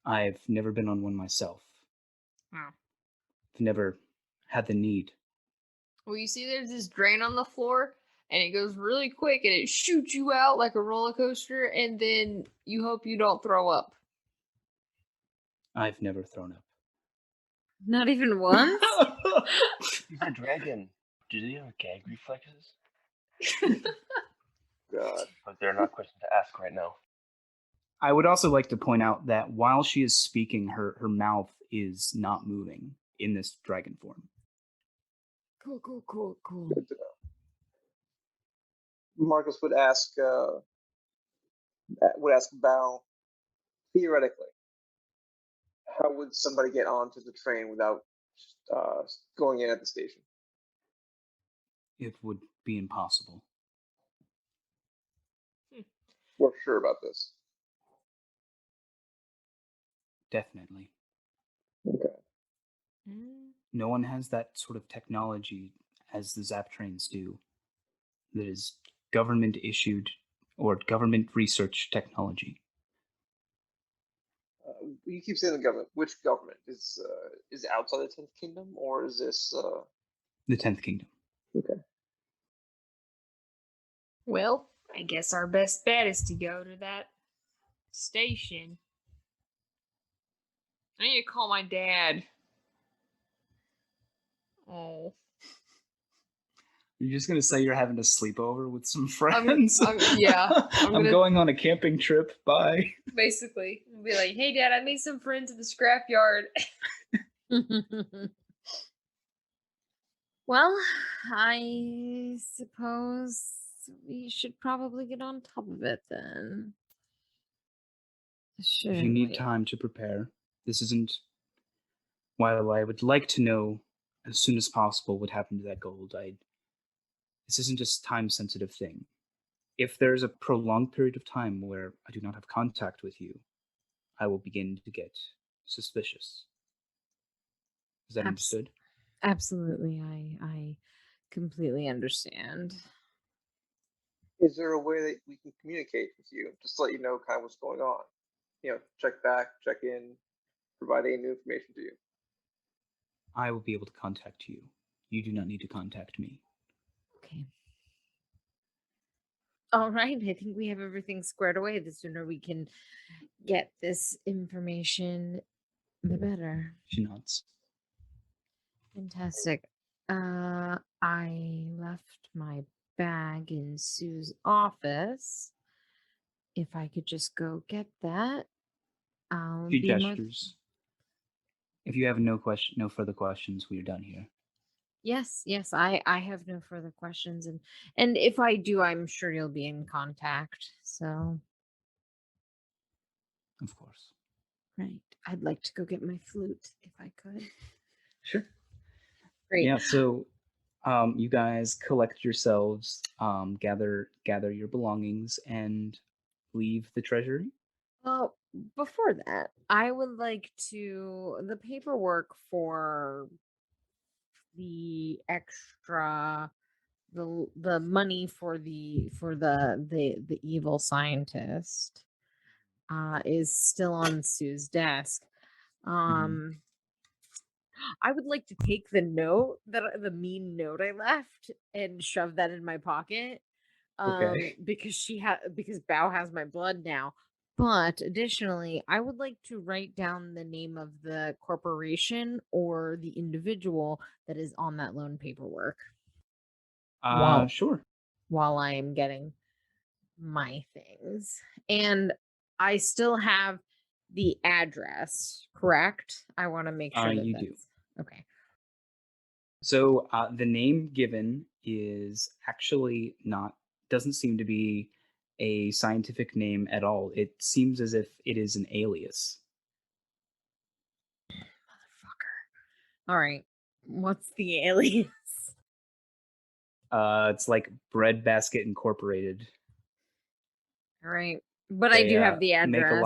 H: I've never been on one myself.
G: Oh.
H: I've never had the need.
A: Well, you see, there's this drain on the floor, and it goes really quick, and it shoots you out like a roller coaster, and then you hope you don't throw up.
H: I've never thrown up.
D: Not even once?
E: He's a dragon. Do they have gag reflexes?
C: God.
E: But they're not questions to ask right now.
H: I would also like to point out that while she is speaking, her mouth is not moving in this dragon form.
A: Cool.
C: Good to know. Marcus would ask Bao, theoretically, how would somebody get onto the train without going in at the station?
H: It would be impossible.
C: We're sure about this.
H: Definitely.
C: Okay.
H: No one has that sort of technology as the Zap trains do. That is government issued or government research technology.
C: You keep saying the government. Which government is outside the 10th Kingdom, or is this
H: The 10th Kingdom.
C: okay?
G: Well, I guess our best bet is to go to that station. I need to call my dad. Oh.
H: You're just gonna say you're having a sleepover with some friends?
A: Yeah.
H: I'm going on a camping trip. Bye.
A: Basically, we'll be like, "Hey, Dad, I made some friends at the scrapyard."
D: Well, I suppose we should probably get on top of it then.
H: If you need time to prepare, this isn't. While I would like to know as soon as possible what happened to that gold, this isn't just a time-sensitive thing. If there's a prolonged period of time where I do not have contact with you, I will begin to get suspicious. Is that understood?
D: Absolutely, I completely understand.
C: Is there a way that we can communicate with you, just to let you know kind of what's going on? Check back, check in, provide any new information to you.
H: I will be able to contact you. You do not need to contact me.
D: Okay. All right, I think we have everything squared away. The sooner we can get this information, the better.
H: She nods.
D: Fantastic. I left my bag in Sue's office. If I could just go get that, I'll
H: She
D: be
H: gestures. If you have no further questions, we are done here.
D: Yes, I have no further questions, and if I do, I'm sure you'll be in contact. So,
H: Of course.
D: right, I'd like to go get my flute if I could.
H: Sure.
D: Great.
H: Yeah, so You guys collect yourselves, gather your belongings, and leave the treasury.
D: Well, before that, I would like the paperwork for the extra the money for the evil scientist is still on Sue's desk. I would like to take the mean note I left and shove that in my pocket.
H: Okay.
D: Because Bao has my blood now. But additionally, I would like to write down the name of the corporation or the individual that is on that loan paperwork
H: Sure.
D: while I am getting my things. And I still have the address, correct? I want to make sure that
H: You do.
D: that's okay.
H: So the name given is actually doesn't seem to be a scientific name at all. It seems as if it is an alias.
D: Motherfucker. All right. What's the alias?
H: It's like Bread Basket Incorporated.
D: All right. But I do have the address.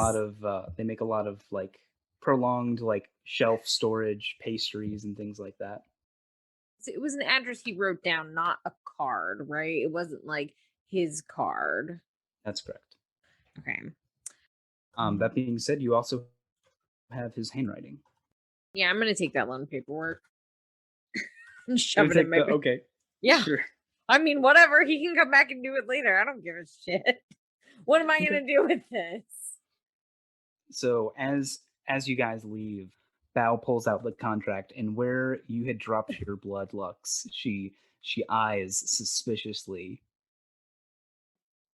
H: They make a lot of like prolonged like shelf storage pastries and things like that.
D: So it was an address he wrote down, not a card, right? It wasn't like his card.
H: That's correct.
D: Okay.
H: That being said, you also have his handwriting.
D: Yeah, I'm gonna take that loan paperwork. And shove it in my
H: okay.
D: Yeah.
H: Sure.
D: I mean, whatever. He can come back and do it later. I don't give a shit. What am I gonna do with this?
H: So as you guys leave, Bao pulls out the contract, and where you had dropped your blood, Lux, she eyes suspiciously.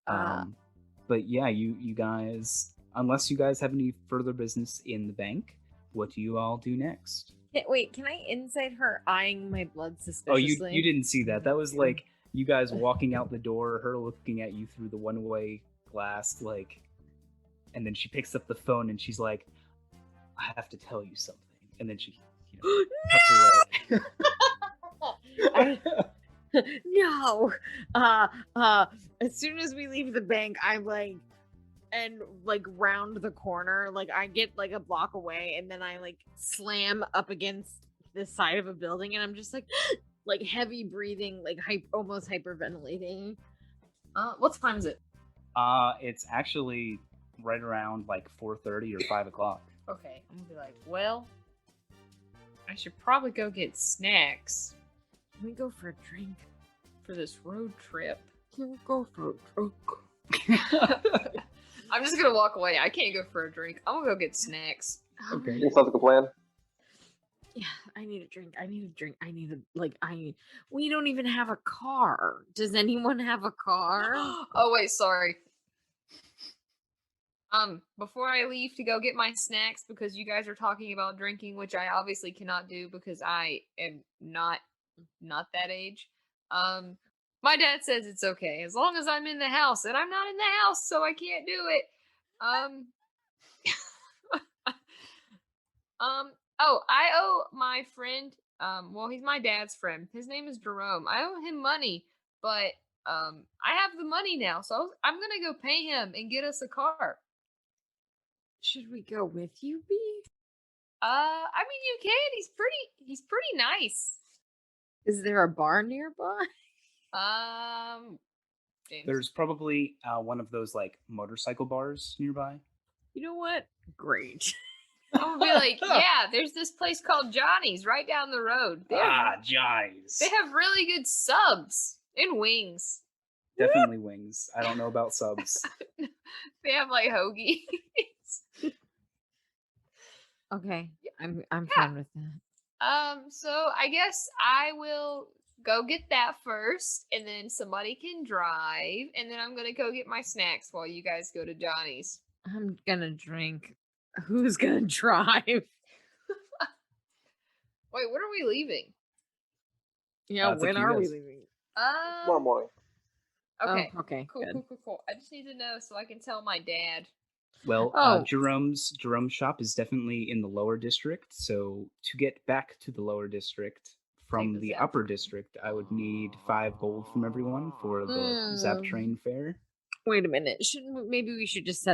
H: But yeah, you guys, unless you guys have any further business in the bank, what do you all do next?
D: Wait, can I insight her eyeing my blood suspiciously?
H: Oh, you didn't see that. That was like you guys walking out the door, her looking at you through the one-way glass, like, and then she picks up the phone and she's like, I have to tell you something. And then she cuts away.
D: No. As soon as we leave the bank, I'm like, and like round the corner, like I get like a block away, and then I like slam up against the side of a building, and I'm just like heavy breathing, like almost hyperventilating. What time is it?
H: It's actually right around like 4:30 or 5 o'clock.
A: Okay, I'm gonna be like, well, I should probably go get snacks.
D: Can we go for a drink
A: for this road trip?
D: Can we go for a drink?
A: I'm just gonna walk away. I can't go for a drink. I'm gonna go get snacks.
H: Okay.
C: Sounds like a plan.
D: Yeah, I need a drink. We don't even have a car. Does anyone have a car?
A: Oh wait, sorry. Before I leave to go get my snacks, because you guys are talking about drinking, which I obviously cannot do because I am not that age. My dad says it's okay as long as I'm in the house, and I'm not in the house, so I can't do it. Oh, I owe my friend, well, he's my dad's friend. His name is Jerome. I owe him money, but I have the money now, so I'm gonna go pay him and get us a car.
D: Should we go with you, B?
A: I mean, you can. He's pretty nice.
D: Is there a bar nearby?
A: James.
H: There's probably one of those like motorcycle bars nearby.
D: You know what? Great.
A: I'm gonna be like, yeah, there's this place called Johnny's right down the road.
H: Johnny's.
A: They have really good subs and wings.
H: Definitely wings. I don't know about subs.
A: They have like hoagies.
D: Okay, I'm fine with that.
A: So I guess I will go get that first, and then somebody can drive, and then I'm gonna go get my snacks while you guys go to Johnny's.
D: I'm gonna drink. Who's gonna drive?
A: Wait, when are we leaving?
D: Yeah, when are we leaving?
C: Tomorrow morning.
A: Okay.
D: Oh, okay.
A: Cool. I just need to know so I can tell my dad.
H: Well, Jerome's shop is definitely in the lower district. So to get back to the lower district from
A: the
H: the
A: Zap
H: upper district, I would need 5 gold from everyone for the Zap Train fare.
D: Wait a minute. Maybe we should just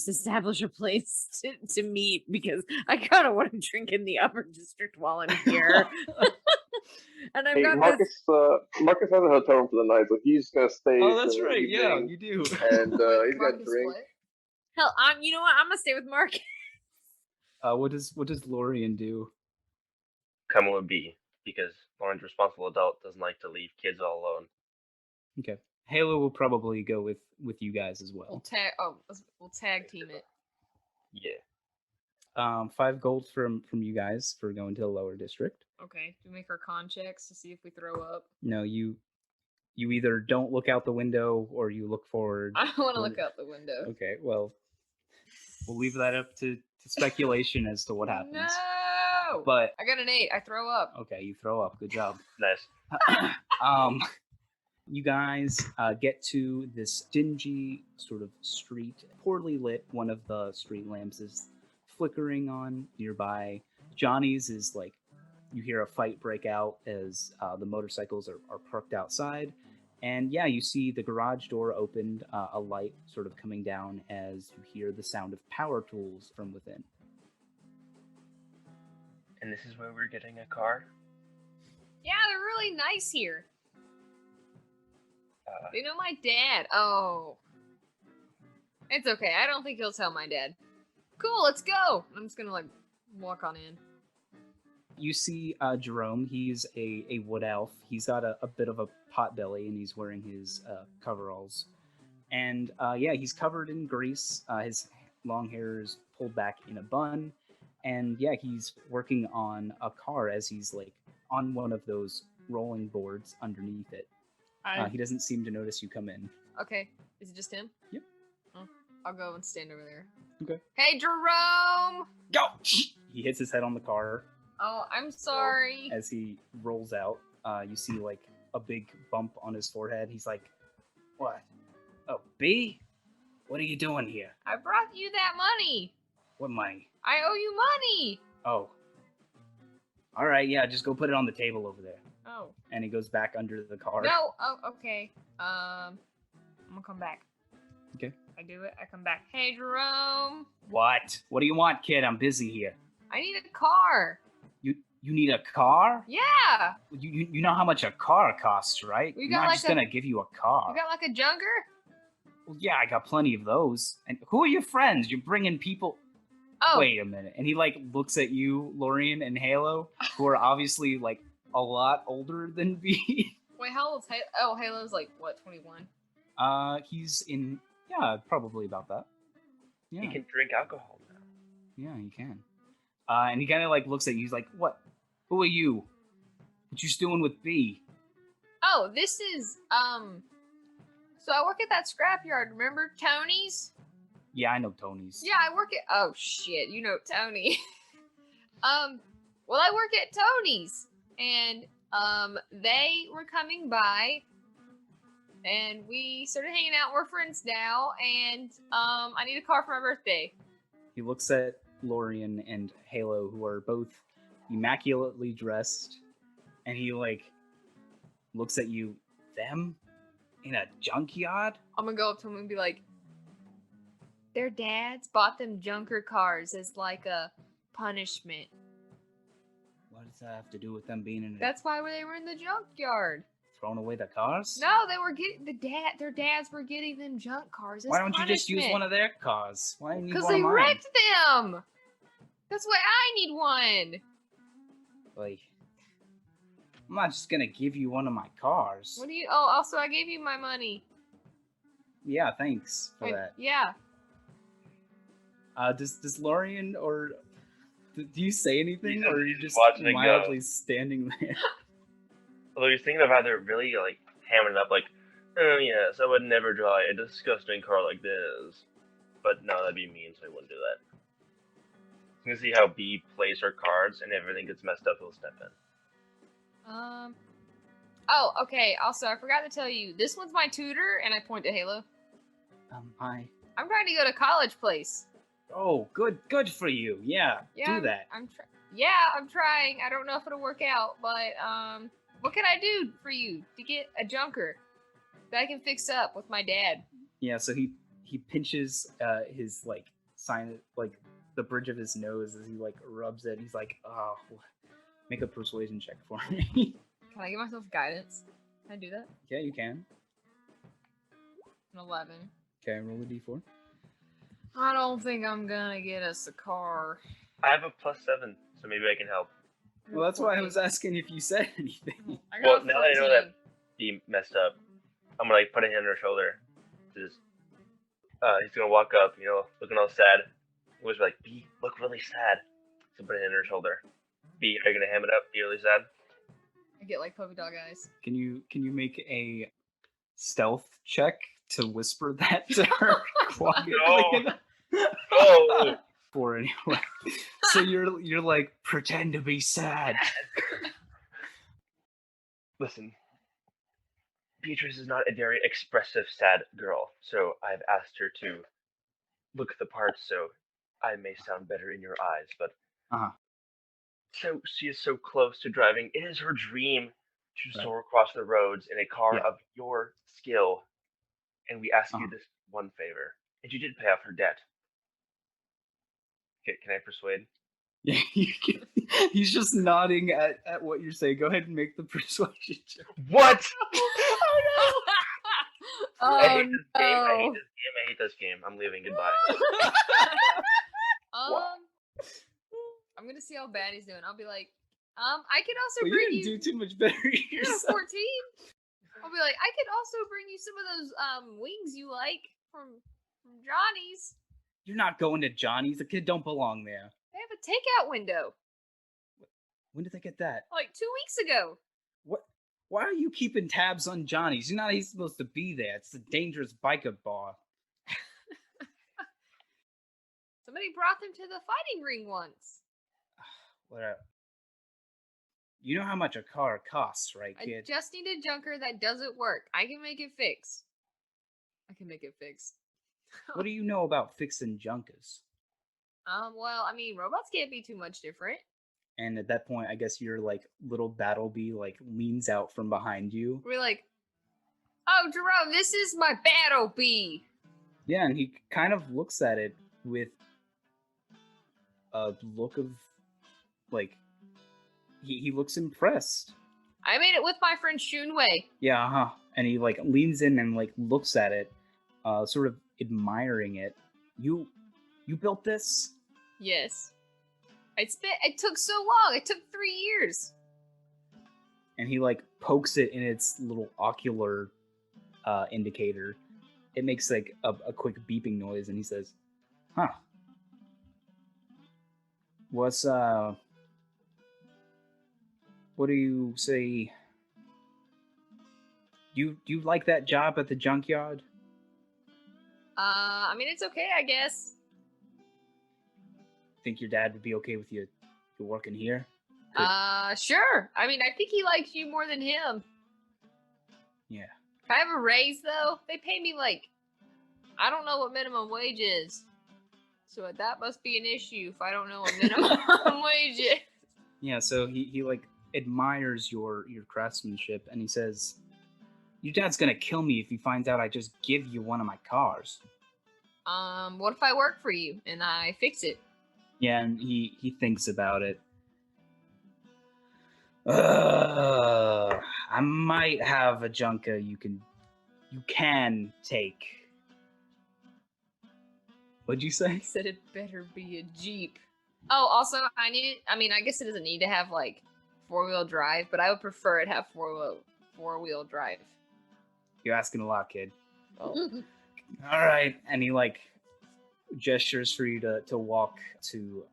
D: establish a place to meet because I kind of want to drink in the upper district while I'm here. And I've
C: Hey,
D: got
C: Marcus. Marcus has a hotel room for the night, so he's gonna stay.
H: Oh, that's
C: for the
H: right. Yeah,
C: evening,
H: you do.
C: And he's got a
A: Marcus
C: drink.
A: what?
D: hell. You know what? I'm gonna stay with Mark.
H: What does Lorian do?
E: Come with B, because Lauren's responsible adult doesn't like to leave kids all alone.
H: Okay. Halo will probably go with you guys as
A: We'll
H: well.
A: we'll tag team it.
E: Yeah.
H: 5 gold from you guys for going to the lower district.
A: Okay. Do we make our con checks to see if we throw up?
H: No, you either don't look out the window or you look forward.
A: I don't want to look out the window.
H: Okay, well, we'll leave that up to speculation as to what happens.
A: No.
H: But
A: I got an 8. I throw up.
H: okay, you throw up. Good job.
E: Nice.
H: You guys get to this dingy sort of street, poorly lit. One of the street lamps is flickering on nearby. Johnny's is like, you hear a fight break out as the motorcycles are parked outside. And yeah, you see the garage door opened, a light sort of coming down as you hear the sound of power tools from within.
E: And this is where we're getting a car?
A: Yeah, they're really nice here. They know my dad. Oh. It's okay. I don't think he'll tell my dad. Cool, let's go. I'm just gonna, like, walk on in.
H: You see Jerome. He's a wood elf. He's got a bit of a pot belly, and he's wearing his coveralls. And yeah, he's covered in grease. His long hair is pulled back in a bun. And yeah, he's working on a car as he's like on one of those rolling boards underneath it. He doesn't seem to notice you come in.
A: Okay. Is it just him?
H: Yep.
A: Oh, I'll go and stand over there.
H: Okay.
A: Hey, Jerome!
H: Go! He hits his head on the car.
A: Oh, I'm sorry.
H: As he rolls out, you see like a big bump on his forehead. He's like, "What? Oh, B? What are you doing here?
A: I brought you that money.
H: What money?
A: I owe you money.
H: Oh. All right, yeah, just go put it on the table over there."
A: Oh.
H: And he goes back under the car.
A: No. Oh, okay. I'm gonna come back.
H: Okay.
A: I do it. I come back. Hey, Jerome.
H: What? What do you want, kid? I'm busy here.
A: I need a car.
H: You need a car?
A: Yeah.
H: You know how much a car costs, right?
A: We
H: I'm
A: got
H: not
A: like
H: just gonna give you a car.
A: You got like a junker?
H: Well, yeah, I got plenty of those. And who are your friends? You're bringing people.
A: Oh.
H: Wait a minute. And he like looks at you, Lorian and Halo, who are obviously like a lot older than B.
A: Wait, how old's Halo? Oh, Halo's like what, 21?
H: He's in probably about that. Yeah.
E: He can drink alcohol now.
H: Yeah, he can. And he kind of like looks at you. He's like, "What? Who are you? What you doing with B?"
A: Oh, this is so I work at that scrapyard, remember Tony's?
H: Yeah, I know Tony's.
A: Yeah, I work at oh shit, you know Tony. Well I work at Tony's and they were coming by and we started hanging out. We're friends now and I need a car for my birthday.
H: He looks at Lorian and Halo, who are both immaculately dressed, and he like looks at you. Them in a junkyard?
A: I'm gonna go up to him and be like, their dads bought them junker cars as like a punishment.
H: What does that have to do with them being in?
A: That's why they were in the junkyard.
H: Throwing away the cars?
A: No, they were getting their dads were getting them junk cars. As
H: Why don't you just use
A: punishment.
H: one of their cars? Why do you need
A: Because
H: one
A: they
H: of mine?
A: wrecked them. That's why I need one.
H: Like, I'm not just gonna give you one of my cars.
A: What do you? Oh, also I gave you my money.
H: Yeah, thanks for that.
A: Yeah.
H: Does Lorian or do you say anything, or are you
E: He's
H: just
E: watching it go.
H: mildly standing there?
E: Although he's thinking of either really like hamming it up, like, "Oh yes, I would never drive a disgusting car like this." But no, that'd be mean, so I wouldn't do that. You can see how B plays her cards, and if everything gets messed up, he'll step in.
A: Oh, okay. Also, I forgot to tell you, this one's my tutor, and I point to Halo.
H: Hi.
A: I'm trying to go to college place.
H: Oh, good for you. Yeah,
A: Yeah,
H: do that.
A: Yeah, I'm trying. I don't know if it'll work out, but what can I do for you to get a junker that I can fix up with my dad?
H: Yeah, so he pinches his like sign like the bridge of his nose as he like rubs it. He's like, "Oh, make a persuasion check for me."
A: Can I give myself guidance? Can I do that?
H: Yeah, you can.
A: An 11.
H: Okay, roll a d4.
A: I don't think I'm gonna get us a car.
E: I have a +7, so maybe I can help.
H: Well, that's why I was asking if you said anything.
A: I
E: Well,
A: got
E: now that I know that
A: 14.
E: he messed up, I'm gonna like put a hand on her shoulder. Just, he's gonna walk up, looking all sad. He was like, "B, look really sad." So put a hand on her shoulder. B, are you gonna ham it up? Be really sad?
A: I get like puppy dog eyes.
H: Can you make a stealth check to whisper that to her quietly?
E: Oh,
H: For anyway. So you're like, pretend to be sad.
E: listen. Beatrice is not a very expressive, sad girl, so I've asked her to look the part so I may sound better in your eyes, but
H: Uh-huh.
E: so she is so close to driving. It is her dream to
H: Right.
E: soar across the roads in a car
H: Yeah.
E: of your skill, and we ask you
H: Uh-huh.
E: this one favor, and you did pay off her debt. Okay, can I persuade?
H: Yeah, he's just nodding at what you're saying. Go ahead and make the persuasion check.
E: What?
A: Oh
E: I hate this game. I hate
A: no.
E: this game. I hate this game. I'm leaving. Goodbye.
A: I'm gonna see how bad he's doing. I'll be like, I could also
H: Well, you
A: bring
H: didn't
A: you.
H: do too much better
A: You're a
H: yourself.
A: 14. I'll be like, I could also bring you some of those wings you like from Johnny's.
H: You're not going to Johnny's. The kid don't belong there.
A: They have a takeout window.
H: When did they get that?
A: Like 2 weeks ago.
H: What? Why are you keeping tabs on Johnny's? You're not even supposed to be there. It's a dangerous biker bar.
A: Somebody brought them to the fighting ring once.
H: Whatever. You know how much a car costs, right,
A: I
H: kid?
A: just need a junker that doesn't work. I can make it fix. I can make it fix.
H: What do you know about fixing junkers?
A: Well, I mean, robots can't be too much different.
H: And at that point, I guess your like little Battlebee like leans out from behind you.
A: We're like, oh, Jerome, this is my battle bee.
H: Yeah, and he kind of looks at it with a look of like he looks impressed.
A: I made it with my friend Shunwei.
H: Yeah, uh-huh. And he like leans in and like looks at it, sort of admiring it. You built this?
A: Yes. It took so long. It took 3 years.
H: And he like pokes it in its little ocular indicator. It makes like a quick beeping noise, and he says, "Huh? What's what do you say? Do you like that job at the junkyard?"
A: I mean, it's okay, I guess.
H: Think your dad would be okay with you working here?
A: Sure. I mean, I think he likes you more than him.
H: Yeah.
A: Can I have a raise, though? They pay me, like, I don't know what minimum wage is. So that must be an issue if I don't know what minimum wage is.
H: Yeah, so he like admires your craftsmanship, and he says, "Your dad's gonna kill me if he finds out I just give you one of my cars."
A: What if I work for you and I fix it?
H: Yeah, and he thinks about it. I might have a junker you can take. What'd you say?
A: I said it better be a Jeep. Oh, also, I guess it doesn't need to have, like, 4-wheel drive, but I would prefer it have four-wheel drive.
H: You're asking a lot, kid.
A: Oh.
H: All right, and he like gestures for you to walk to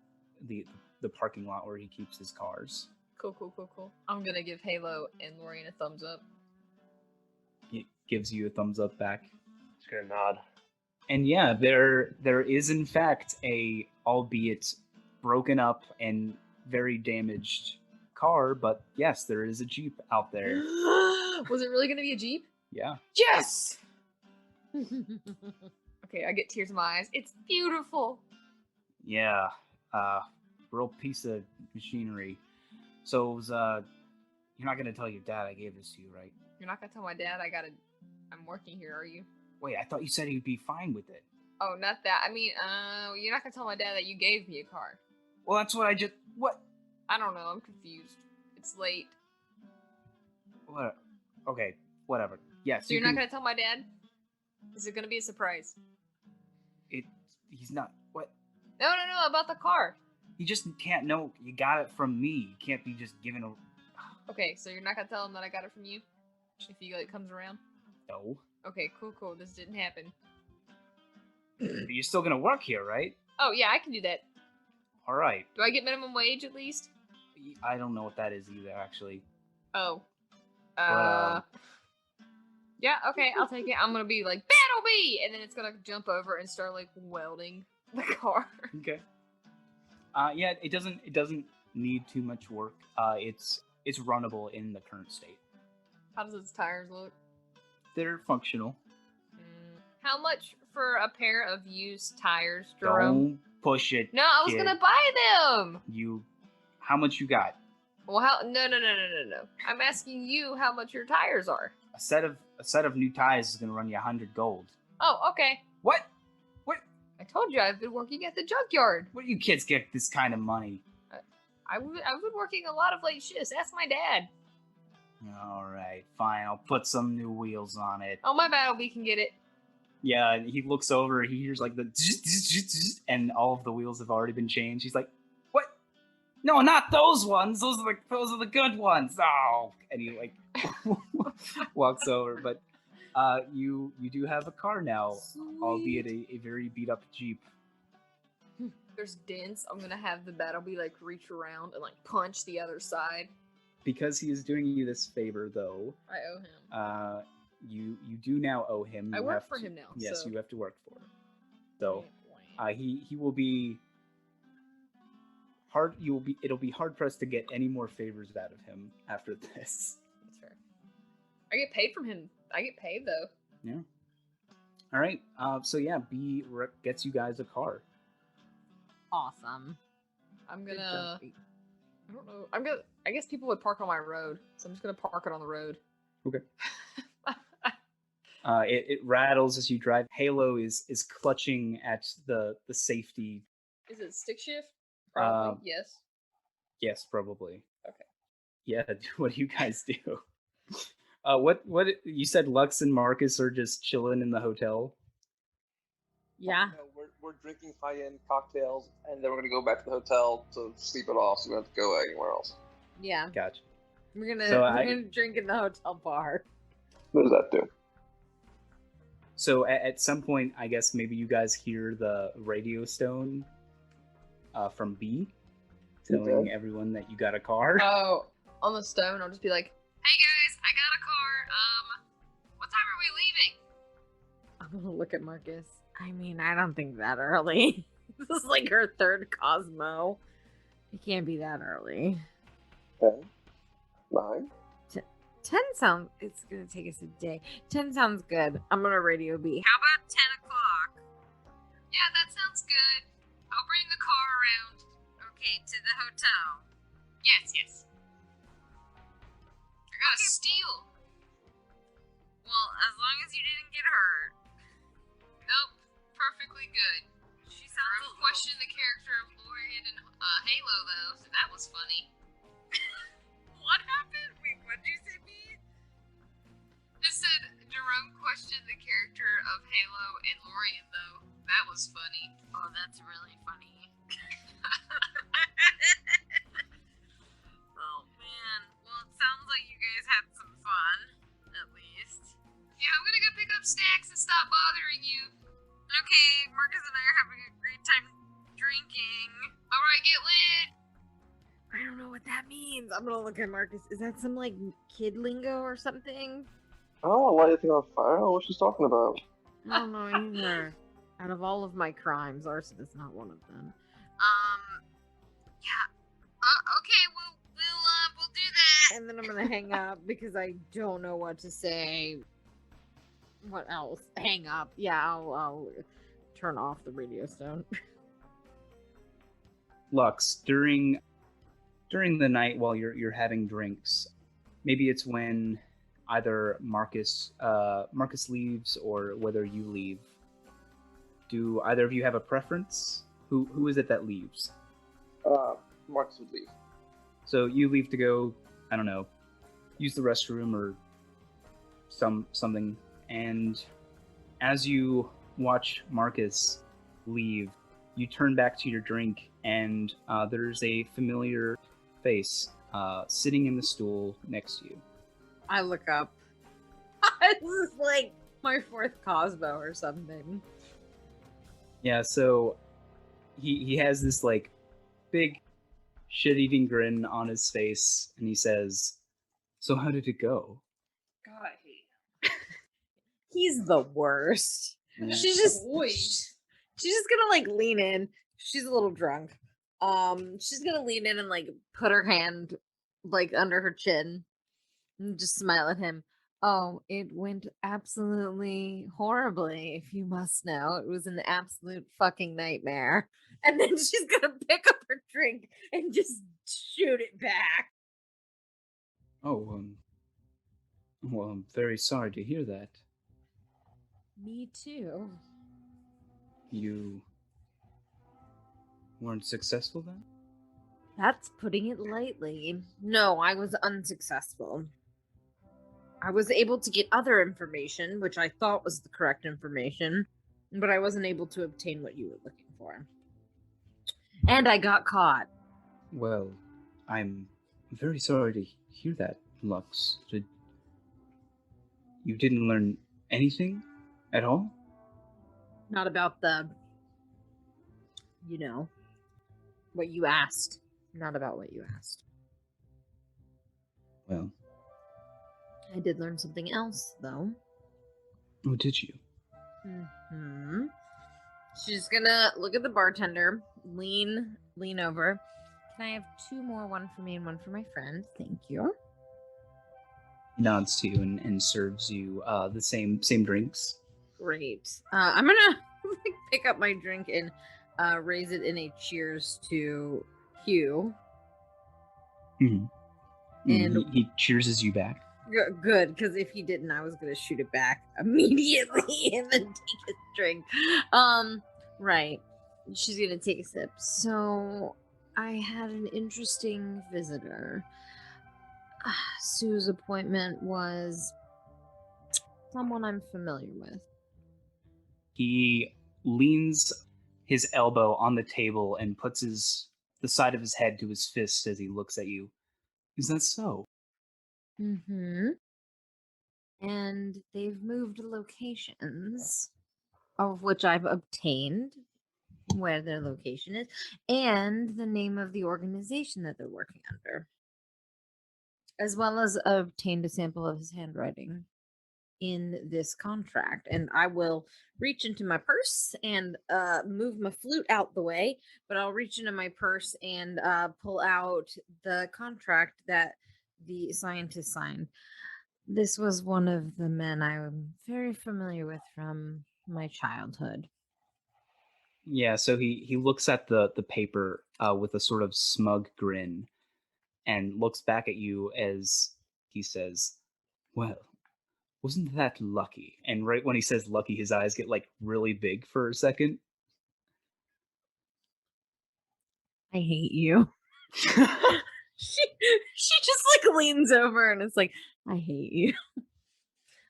H: the parking lot where he keeps his cars.
A: Cool. I'm gonna give Halo and Lorian a thumbs up.
H: He gives you a thumbs up back.
E: Just gonna nod.
H: And yeah, there is in fact a, albeit broken up and very damaged car, but yes, there is a Jeep out there.
A: Was it really gonna be a Jeep?
H: Yeah.
A: Yes! Okay, I get tears in my eyes. It's beautiful.
H: Yeah. real piece of machinery. So it was, you're not gonna tell your dad I gave this to you, right?
A: You're not gonna tell my dad I'm working here, are you?
H: Wait, I thought you said he'd be fine with it.
A: Oh, not that. I mean, you're not gonna tell my dad that you gave me a car.
H: Well, that's what I just... What?
A: I don't know. I'm confused. It's late.
H: What? Okay, whatever. Yes.
A: So you're not gonna tell my dad? Is it gonna be a surprise?
H: He's not... What?
A: No, about the car.
H: He just can't know you got it from me. You can't be just giving a...
A: Okay, so you're not gonna tell him that I got it from you? If he comes around?
H: No.
A: Okay, cool. This didn't happen.
H: You're still gonna work here, right?
A: Oh, yeah, I can do that.
H: All right.
A: Do I get minimum wage at least?
H: I don't know what that is either, actually.
A: Oh.
H: But,
A: Yeah, okay, I'll take it. I'm gonna be like, Battle Bee! And then it's gonna jump over and start, like, welding the car.
H: Okay. Yeah, it doesn't need too much work. It's runnable in the current state.
A: How does its tires look?
H: They're functional.
A: How much for a pair of used tires, Jerome?
H: Don't push it.
A: No, I was
H: kid.
A: gonna buy them!
H: How much you got?
A: Well, No. I'm asking you how much your tires are.
H: A set of new tires is gonna run you 100 gold.
A: Oh, okay.
H: What?
A: I told you I've been working at the junkyard.
H: Where do you kids get this kind of money?
A: I've been working a lot of late shifts. Ask my dad.
H: All right, fine. I'll put some new wheels on it.
A: Oh, my Battle Bee can get it.
H: Yeah, he looks over. He hears like the and all of the wheels have already been changed. He's like, "What? No, not those ones. Those are the good ones." Oh, and he like walks over. But you do have a car now,
A: Sweet.
H: albeit a very beat up Jeep.
A: There's dents. I'm gonna have the Battle Bee like reach around and like punch the other side.
H: Because he is doing you this favor, though,
A: I owe him.
H: You do now owe him.
A: I
H: You
A: work
H: have
A: for
H: to-
A: him now.
H: Yes,
A: so.
H: you have to work for him. So he will be hard. It'll be hard pressed to get any more favors out of him after this.
A: That's fair. I get paid from him. I get paid though.
H: Yeah. All right. So yeah, B gets you guys a car.
D: Awesome.
A: I'm
D: Good
A: gonna.
D: job, Pete.
A: I don't know. I guess people would park on my road, so I'm just gonna park it on the road.
H: Okay. It rattles as you drive. Halo is clutching at the safety.
A: Is it stick shift? Probably.
H: Um,
A: Yes.
H: Yes, probably.
A: Okay.
H: Yeah. What do you guys do? What you said? Lux and Marcus are just chilling in the hotel.
D: Yeah.
C: No, we're drinking high-end cocktails, and then we're gonna go back to the hotel to sleep it off, so we don't have to go anywhere else.
D: Yeah.
H: Gotcha.
D: We're gonna
H: So
D: drink in the hotel bar.
C: What does that do?
H: So at some point, I guess maybe you guys hear the radio stone from B telling
C: Okay.
H: everyone that you got a car.
A: Oh, on the stone, I'll just be like, "Hey guys, I got a car. What time are we leaving?"
D: I'm gonna look at Marcus. I mean, I don't think that early. This is like her third Cosmo. It can't be that early.
C: 10, 9.
D: 10 sounds... It's gonna take us a day. 10 sounds good. I'm gonna radio B. How about 10 o'clock?
A: Yeah, that sounds good. I'll bring the car around.
D: Okay, to the hotel.
A: Yes. I got a steal.
D: Well, as long as you didn't get hurt.
A: Nope, perfectly good.
D: She sounds
A: Jerome questioned the character of Lorian and Halo, though, so that was funny.
D: What happened? Wait, what did you say, B?
A: Just said Jerome questioned the character of Halo and Lorian, though. That was funny.
D: Oh, that's really funny. Oh, man. Well, it sounds like you guys had some fun, at least.
A: Yeah, I'm gonna go pick up snacks and stop bothering you.
D: Okay, Marcus and I are having a great time drinking.
A: Alright, get lit.
D: I don't know what that means. I'm gonna look at Marcus. Is that some, like, kid lingo or something?
C: Oh, light anything on fire? What's she talking about?
D: I don't know either. Out of all of my crimes, arson is not one of them. Yeah. Okay, we'll do that. And then I'm gonna hang up because I don't know what to say. What else? Hang up. Yeah, I'll turn off the radio stone.
H: Lux, during the night while you're having drinks, maybe it's when either Marcus leaves or whether you leave. Do either of you have a preference? Who is it that leaves?
C: Marcus would leave.
H: So you leave to go, I don't know, use the restroom or something, and as you watch Marcus leave, you turn back to your drink, and there's a familiar face sitting in the stool next to you.
D: I look up. This is like my fourth Cosmo or something.
H: Yeah, so he has this like big shit-eating grin on his face, and he says, "So how did it go?"
A: God, I hate
D: He's the worst.
H: Yeah.
D: She's just gonna like lean in. She's a little drunk. She's gonna lean in and like put her hand like under her chin and just smile at him. Oh, it went absolutely horribly, if you must know. It was an absolute fucking nightmare. And then she's gonna pick up her drink and just shoot it back.
H: Oh, well, I'm very sorry to hear that.
D: Me too.
H: You weren't successful then?
D: That's putting it lightly. No, I was unsuccessful. I was able to get other information, which I thought was the correct information, but I wasn't able to obtain what you were looking for. And I got caught.
H: Well, I'm very sorry to hear that, Lux. You didn't learn anything at all?
D: Not about what you asked. Not about what you asked.
H: Well,
D: I did learn something else, though.
H: oh, did you?
D: Hmm. She's gonna look at the bartender, lean over. Can I have 2 more, one for me and one for my friend? Thank you.
H: He nods to you and serves you the same drinks.
D: Great. I'm gonna pick up my drink and raise it in a cheers to Hugh.
H: Mm-hmm.
D: And
H: he cheerses you back.
D: Good, because if he didn't, I was gonna shoot it back immediately and then take his drink. Right. She's gonna take a sip. So I had an interesting visitor. Sue's appointment was someone I'm familiar with.
H: He leans his elbow on the table and puts the side of his head to his fist as he looks at you. Is that so?
D: Mm-hmm. And they've moved locations, of which I've obtained where their location is, and the name of the organization that they're working under, as well as obtained a sample of his handwriting in this contract. And I will reach into my purse and move my flute out the way, but I'll reach into my purse and pull out the contract that the scientist signed. This was one of the men I'm very familiar with from my childhood.
H: Yeah, so he looks at the paper with a sort of smug grin and looks back at you as he says, "Well, wasn't that lucky?" And right when he says lucky, his eyes get like really big for a second.
D: I hate you. she just like leans over and it's like, I hate you.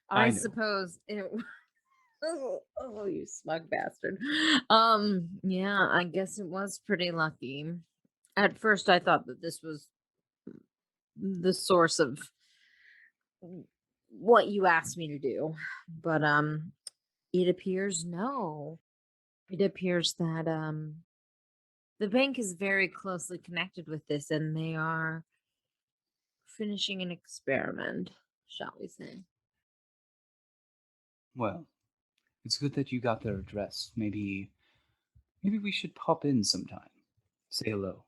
D: I
H: know.
D: suppose it. Oh, you smug bastard. Yeah, I guess it was pretty lucky. At first, I thought that this was the source of what you asked me to do, but it appears no. It appears that the bank is very closely connected with this, and they are finishing an experiment, shall we say?
H: Well, it's good that you got their address. Maybe we should pop in sometime. Say hello.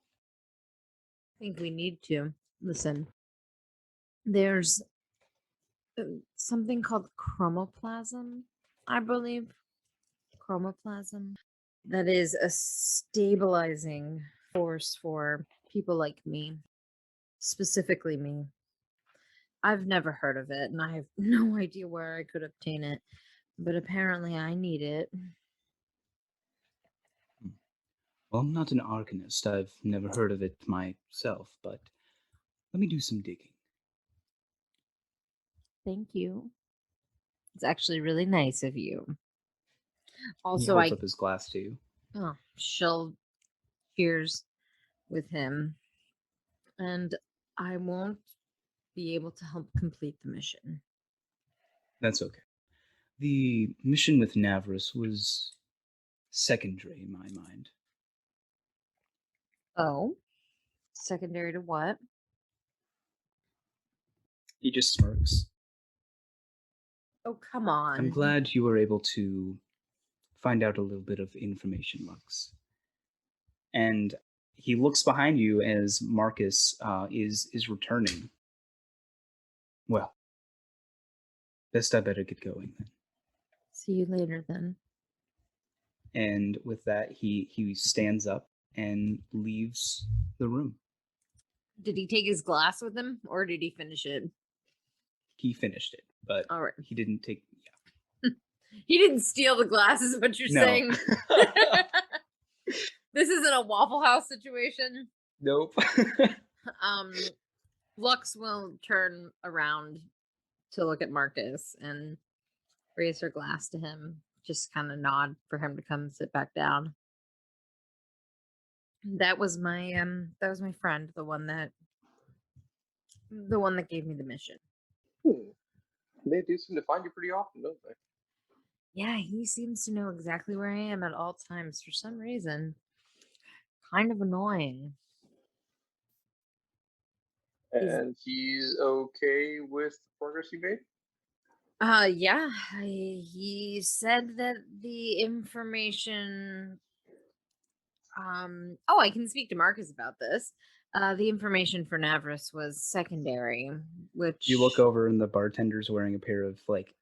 D: I think we need to. Listen, there's something called chromoplasm, I believe. Chromoplasm. That is a stabilizing force for people like me, specifically me. I've never heard of it, and I have no idea where I could obtain it, but apparently I need it.
H: Well, I'm not an arcanist. I've never heard of it myself, but let me do some digging.
D: Thank you. It's actually really nice of you.
H: He
D: Also,
H: holds up his glass to you.
D: she'll cheers with him, and I won't be able to help complete the mission.
H: That's okay. The mission with Navras was secondary in my mind.
D: Oh, secondary to what?
H: He just smirks.
D: Oh, come on.
H: I'm glad you were able to find out a little bit of information, Lux. And he looks behind you as Marcus is returning. Well, best I better get going then.
D: See you later then.
H: And with that, he stands up and leaves the room.
D: Did he take his glass with him, or did he finish it?
H: He finished it, but
D: All right.
H: he didn't take.
D: He didn't steal the glasses, is what you're
H: No.
D: saying. This isn't a Waffle House situation.
H: Nope.
D: Lux will turn around to look at Marcus and raise her glass to him. Just kind of nod for him to come sit back down. That was my friend, the one that gave me the mission.
C: They do seem to find you pretty often, don't they?
D: Yeah, he seems to know exactly where I am at all times for some reason. Kind of annoying.
C: And he's okay with the progress you made?
D: Yeah, he said that the information. Oh, I can speak to Marcus about this. The information for Navras was secondary, which
H: You look over and the bartender's wearing a pair of like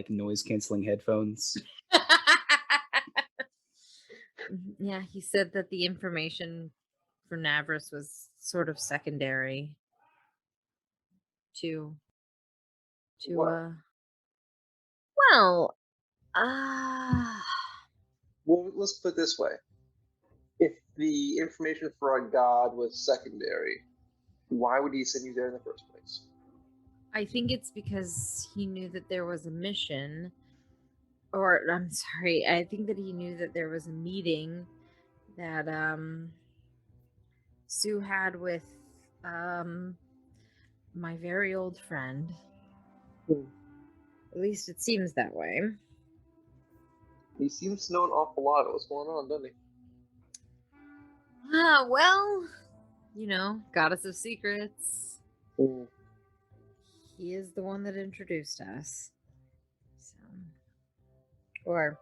H: noise canceling headphones.
D: Yeah, he said that the information for Navras was sort of secondary to
C: What?
D: well,
C: Well, let's put it this way. If the information for a god was secondary, why would he send you there in the first place?
D: I think it's because he knew that there was a mission, or I'm sorry, I think that he knew that there was a meeting that Sue had with my very old friend. At least it seems that way.
C: He seems to know an awful lot of what's going on, doesn't he?
D: Well, goddess of secrets.
C: Mm.
D: He is the one that introduced us. So, or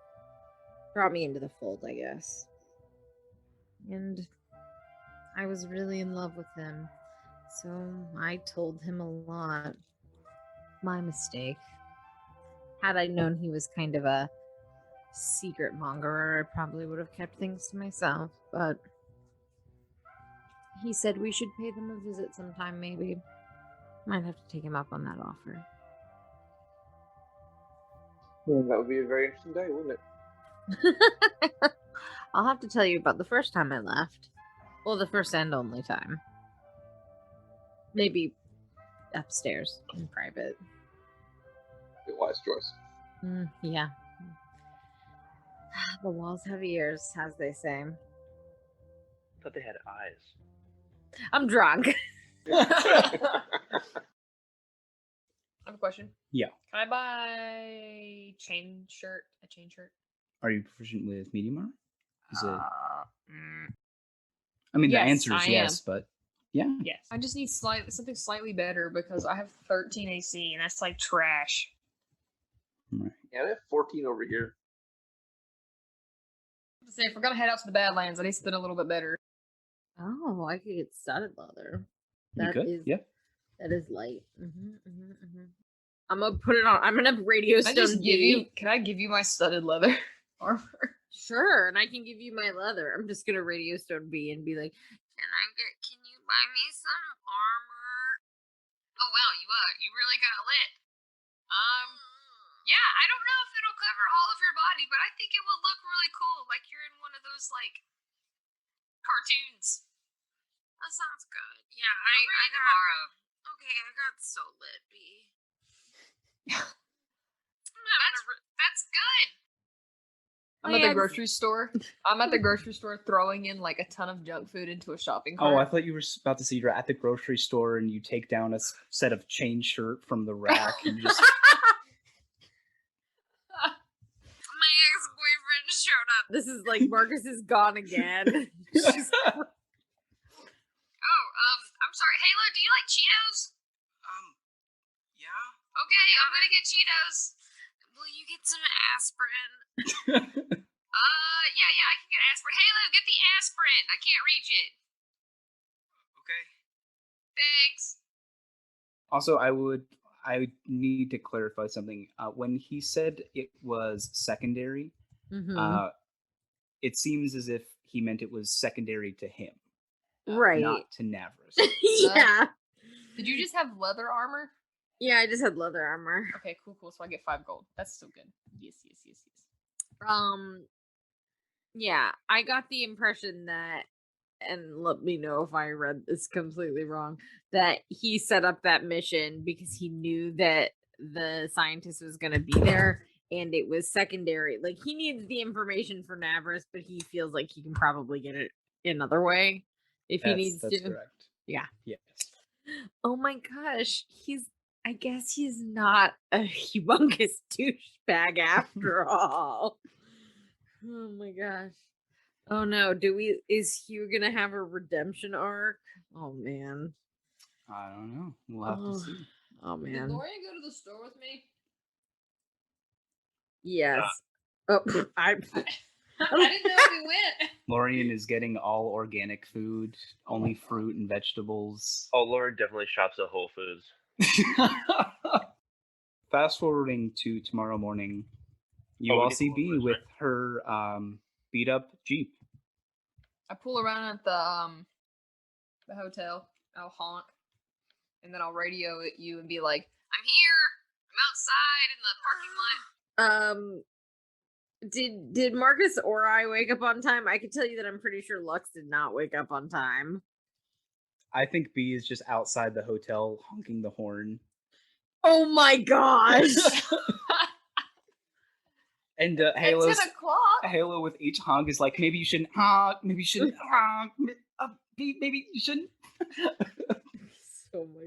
D: brought me into the fold, I guess. And I was really in love with him. So I told him a lot. My mistake. Had I known he was kind of a secret mongerer, I probably would have kept things to myself. But he said we should pay them a visit sometime, maybe. Might have to take him up on that offer.
C: That would be a very interesting day, wouldn't it?
D: I'll have to tell you about the first time I left. Well, the first and only time. Maybe upstairs in private.
C: A wise choice.
D: Yeah. The walls have ears, as they say.
E: I thought they had eyes.
D: I'm drunk.
A: I have a question.
H: Yeah.
A: Can I buy a chain shirt?
H: Are you proficient with medium armor? Is it?
A: Mm,
H: I mean,
A: yes,
H: the answer is
A: I
H: yes, but yeah.
A: yes. I just need something slightly better because I have 13 AC and that's like trash.
H: Right.
C: Yeah, I have 14 over here.
A: Say if we're gonna head out to the Badlands, I need something a little bit better.
D: Oh, I could get studded leather.
H: You could?
D: Is
H: Yeah.
D: That is light. I'm gonna put it on. I'm gonna radio
A: Can I just
D: stone
A: give
D: D.
A: you? Can I give you my studded leather armor?
D: Sure, and I can give you my leather. I'm just gonna radio Stone B and be like, can you buy me some armor?
A: Oh wow, you really got lit. Yeah, I don't know if it'll cover all of your body, but I think it would look really cool, like you're in one of those like cartoons.
D: That sounds good. Yeah,
A: I got tomorrow.
D: Okay, I got so lit, B.
A: That's good. I'm at the grocery store. I'm at the grocery store throwing in like a ton of junk food into a shopping cart.
H: Oh, I thought you were about to say you're at the grocery store and you take down a set of chain shirt from the rack and you just.
D: My ex-boyfriend showed up. This is like Marcus is gone again.
A: I'm sorry. Halo, do you like Cheetos?
I: Yeah.
A: Okay, I'm gonna get Cheetos.
D: Will you get some aspirin?
A: Yeah, I can get aspirin. Halo, get the aspirin. I can't reach it.
I: Okay.
A: Thanks.
H: Also, I need to clarify something. When he said it was secondary, it seems as if he meant it was secondary to him.
D: Right.
H: Not to Navras.
D: Yeah.
A: Did you just have leather armor?
D: Yeah, I just had leather armor.
A: Okay, cool. So I get 5 gold. That's still good. Yes.
D: Yeah, I got the impression that, and let me know if I read this completely wrong, that he set up that mission because he knew that the scientist was going to be there and it was secondary. Like, he needs the information for Navras, but he feels like he can probably get it another way if he needs to.
H: That's correct.
D: Yeah.
H: Yes.
D: Oh my gosh, I guess he's not a humongous douchebag after all. Oh my gosh. Oh no, is Hugh gonna have a redemption arc? Oh man.
H: I don't know. We'll have to see.
D: Oh man.
A: Did Lorian go to the store with me?
D: Yes. Oh,
A: I didn't know we went.
H: Lorian is getting all organic food, only fruit and vegetables.
E: Oh, Laura definitely shops at Whole Foods.
H: Fast forwarding to tomorrow morning, you all see B with her beat up Jeep.
A: I pull around at the hotel. I'll honk, and then I'll radio at you and be like, "I'm here. I'm outside in the parking lot."
D: Did Marcus or I wake up on time? I can tell you that I'm pretty sure Lux did not wake up on time.
H: I think B is just outside the hotel honking the horn.
D: Oh my gosh!
H: And
A: At 10 o'clock.
H: Halo with each honk is like, maybe you shouldn't honk, maybe you shouldn't honk, maybe you shouldn't.
D: Oh my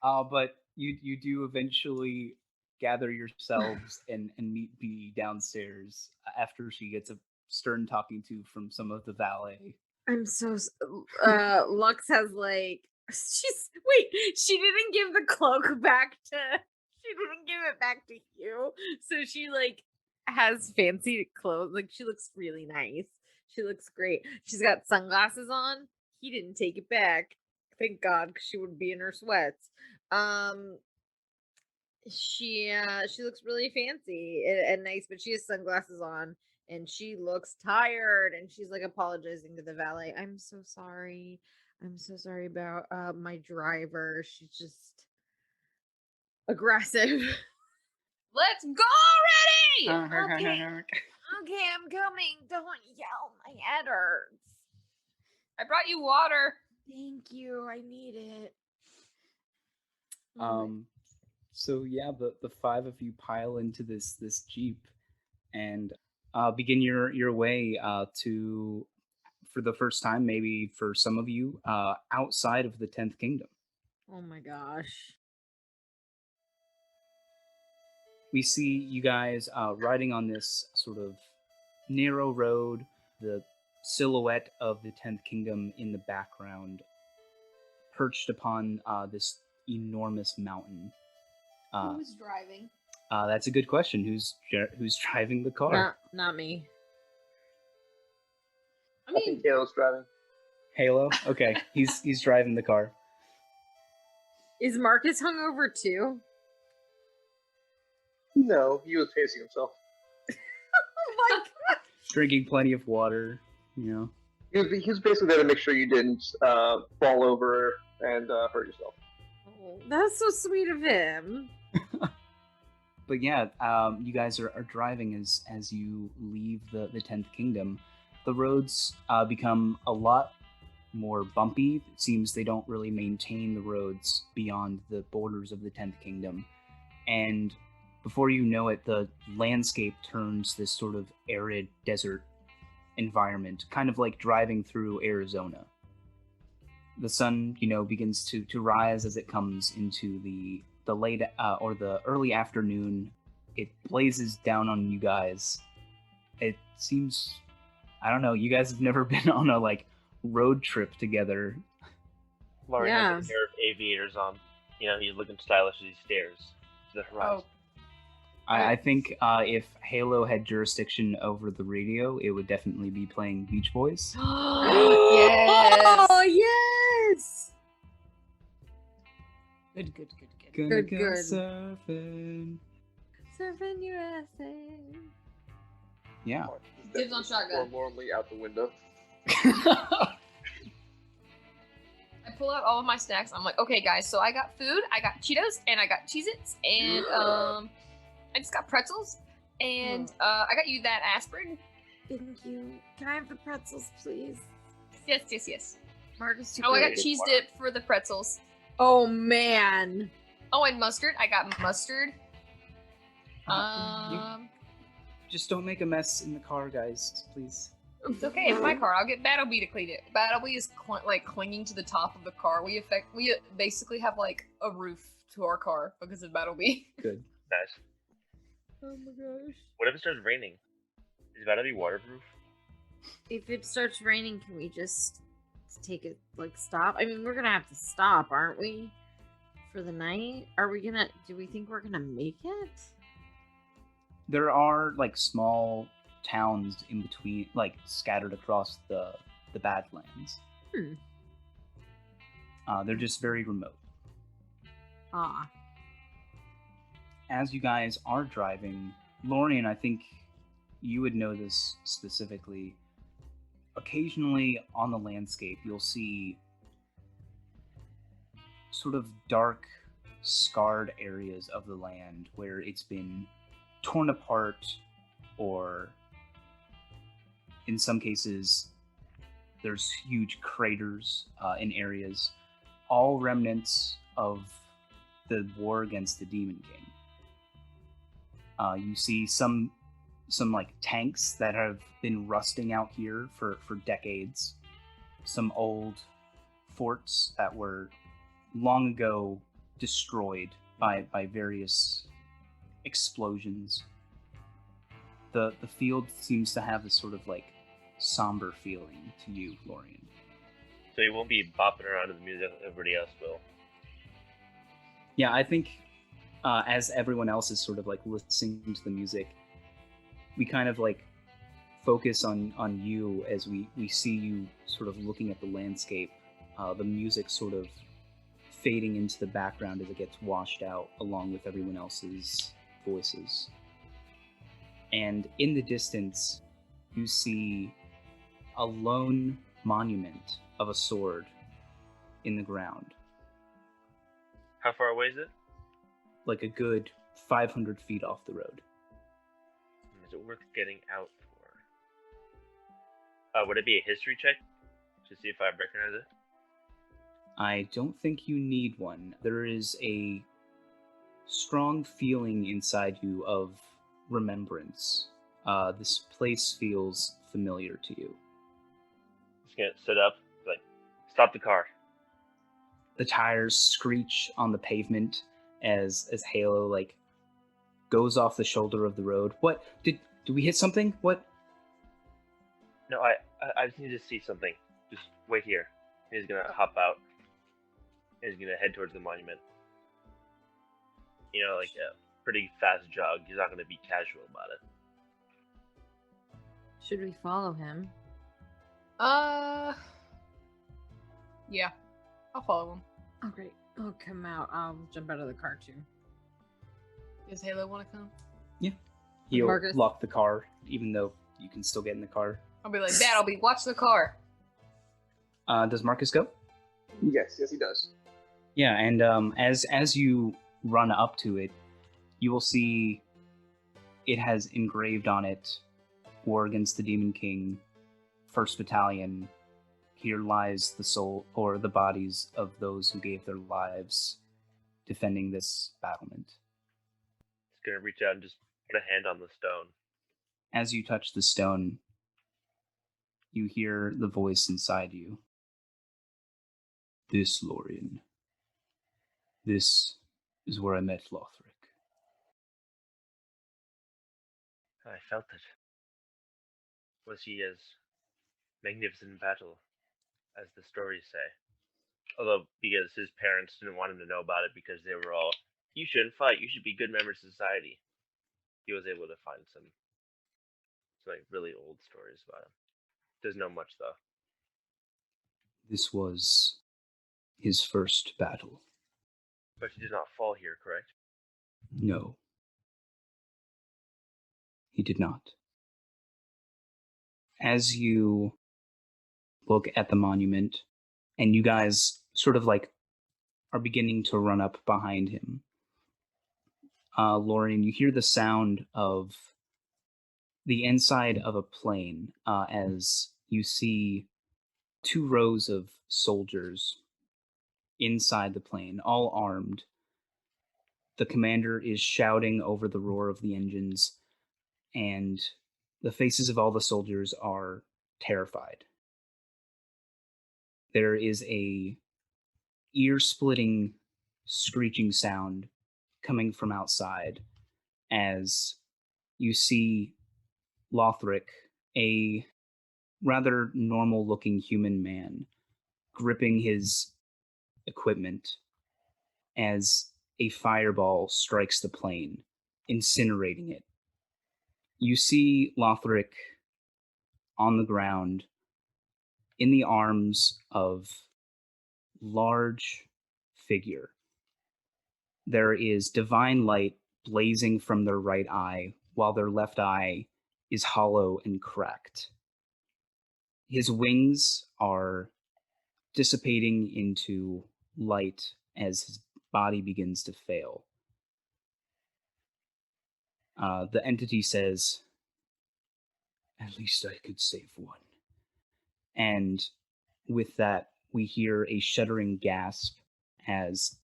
D: gosh.
H: But you do eventually gather yourselves and meet B downstairs after she gets a stern talking to from some of the valet.
D: I'm so Lux has like she didn't give the cloak back to she didn't give it back to Hugh. So she like has fancy clothes. Like she looks really nice. She looks great. She's got sunglasses on. He didn't take it back. Thank God, because she would be in her sweats. She looks really fancy and nice, but she has sunglasses on and she looks tired and she's like apologizing to the valet. I'm so sorry about my driver. She's just aggressive.
A: Let's go already.
D: Okay, I'm coming. Don't yell. My head hurts.
A: I brought you water.
D: Thank you. I need it.
H: So yeah, the 5 of you pile into this Jeep and begin your way to, for the first time, maybe for some of you, outside of the 10th Kingdom.
D: Oh my gosh.
H: We see you guys riding on this sort of narrow road, the silhouette of the 10th Kingdom in the background, perched upon this enormous mountain.
A: Who's driving?
H: That's a good question. Who's driving the car?
D: Not me.
C: I think Halo's driving.
H: Halo? Okay, he's driving the car.
D: Is Marcus hungover too?
C: No, he was pacing himself.
D: Oh my god!
H: Drinking plenty of water, you know.
C: He was basically there to make sure you didn't fall over and hurt yourself.
D: Oh, that's so sweet of him.
H: But yeah, you guys are driving as you leave the 10th Kingdom. The roads become a lot more bumpy. It seems they don't really maintain the roads beyond the borders of the 10th Kingdom. And before you know it, the landscape turns this sort of arid desert environment, kind of like driving through Arizona. The sun, begins to rise as it comes into the late or the early afternoon. It blazes down on you guys. It seems, I don't know, you guys have never been on a road trip together.
E: Lorian has a pair of aviators on. He's looking stylish as he stares to the horizon.
H: I think if Halo had jurisdiction over the radio, it would definitely be playing Beach Boys.
A: Yes.
D: Oh, yes!
A: Good.
H: Gonna
D: Good.
H: surfing.
D: Surfing USA.
H: Yeah.
A: Dibs on shotgun.
C: Forlornly out the window.
A: I pull out all of my snacks. I'm like, okay, guys, so I got food, I got Cheetos, and I got Cheez-Its, and I just got pretzels, and I got you that aspirin.
D: Thank you. Can I have the pretzels, please?
A: Yes.
D: Marcus,
A: Oh, I got cheese dip for the pretzels.
D: Oh, man.
A: Oh, and mustard. I got mustard.
H: Just don't make a mess in the car, guys, please.
A: It's okay. It's my car. I'll get Battlebee to clean it. Battlebee is clinging to the top of the car. We basically have a roof to our car because of Battlebee.
H: Good.
E: Nice.
D: Oh my gosh.
E: What if it starts raining? Is Battlebee waterproof?
D: If it starts raining, can we just take it, stop? I mean, we're gonna have to stop, aren't we? For the night? Do we think we're gonna make it?
H: There are small towns in between, scattered across the Badlands. They're just very remote.
D: Ah.
H: As you guys are driving, Lorian, I think you would know this specifically. Occasionally on the landscape, you'll see sort of dark, scarred areas of the land where it's been torn apart, or in some cases, there's huge craters in areas, all remnants of the war against the Demon King. You see some tanks that have been rusting out here for decades. Some old forts that were long ago destroyed by various explosions. The field seems to have this sort of somber feeling to you, Lorian.
E: So you won't be bopping around to the music everybody else will.
H: Yeah, I think as everyone else is sort of listening to the music, we kind of focus on you as we see you sort of looking at the landscape, the music sort of fading into the background as it gets washed out along with everyone else's voices. And in the distance, you see a lone monument of a sword in the ground.
E: How far away is it?
H: A good 500 feet off the road.
E: Is it worth getting out for? Would it be a history check to see if I recognize it?
H: I don't think you need one. There is a strong feeling inside you of remembrance. This place feels familiar to you.
E: Just gonna sit up, stop the car.
H: The tires screech on the pavement as Halo goes off the shoulder of the road. What did we hit something? What?
E: No, I just need to see something. Just wait here. He's gonna hop out. He's gonna head towards the monument. A pretty fast jog. He's not gonna be casual about it.
D: Should we follow him?
A: Yeah. I'll follow him.
D: Oh, great. I'll come out. I'll jump out of the car, too.
A: Does Halo want to come?
H: Yeah. He'll
A: Marcus?
H: lock the car, even though you can still get in the car.
A: I'll be like, Battleby, watch the car.
H: Does Marcus go?
C: Yes, he does.
H: Yeah, and as you run up to it, you will see it has engraved on it, "War against the Demon King, 1st Battalion. Here lies the soul or the bodies of those who gave their lives defending this battlement."
E: It's gonna reach out and just put a hand on the stone.
H: As you touch the stone, you hear the voice inside you. "This, Lorian. This is where I met Lothric."
E: I felt it. Was he as magnificent in battle as the stories say? Although, because his parents didn't want him to know about it because they were all, you shouldn't fight, you should be good members of society. He was able to find some like really old stories about him. Doesn't know much though.
H: This was his first battle.
E: But he did not fall here, correct?
H: No. He did not. As you look at the monument, and you guys sort of like are beginning to run up behind him, Lorian, you hear the sound of the inside of a plane as you see 2 rows of soldiers inside the plane, all armed. The commander is shouting over the roar of the engines, and the faces of all the soldiers are terrified. There is a ear-splitting screeching sound coming from outside as you see Lothric, a rather normal-looking human man, gripping his equipment as a fireball strikes the plane, incinerating it. You see Lothric on the ground in the arms of large figure. There is divine light blazing from their right eye, while their left eye is hollow and cracked. His wings are dissipating into light as his body begins to fail. The entity says, "At least I could save one." And with that, we hear a shuddering gasp as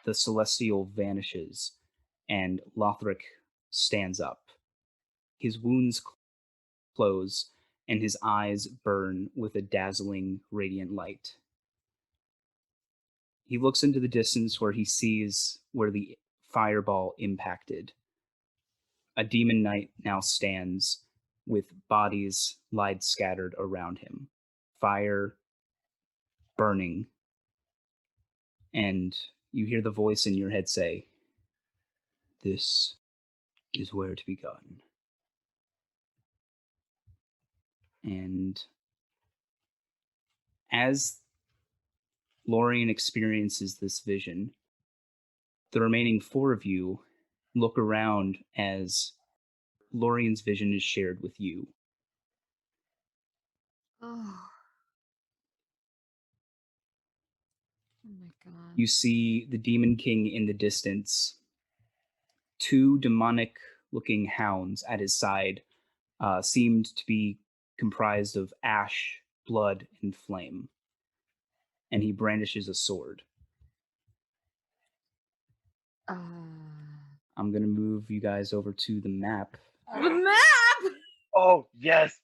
H: the celestial vanishes and Lothric stands up. His wounds close and his eyes burn with a dazzling, radiant light. He looks into the distance where he sees where the fireball impacted. A demon knight now stands with bodies lied scattered around him. Fire burning. And you hear the voice in your head say, "This is where to begun." And as Lorian experiences this vision, the remaining 4 of you look around as Lorian's vision is shared with you.
D: Oh. Oh my god.
H: You see the Demon King in the distance, 2 demonic-looking hounds at his side, seemed to be comprised of ash, blood, and flame. And he brandishes a sword. I'm going to move you guys over to the map.
A: The map!
E: Oh, yes!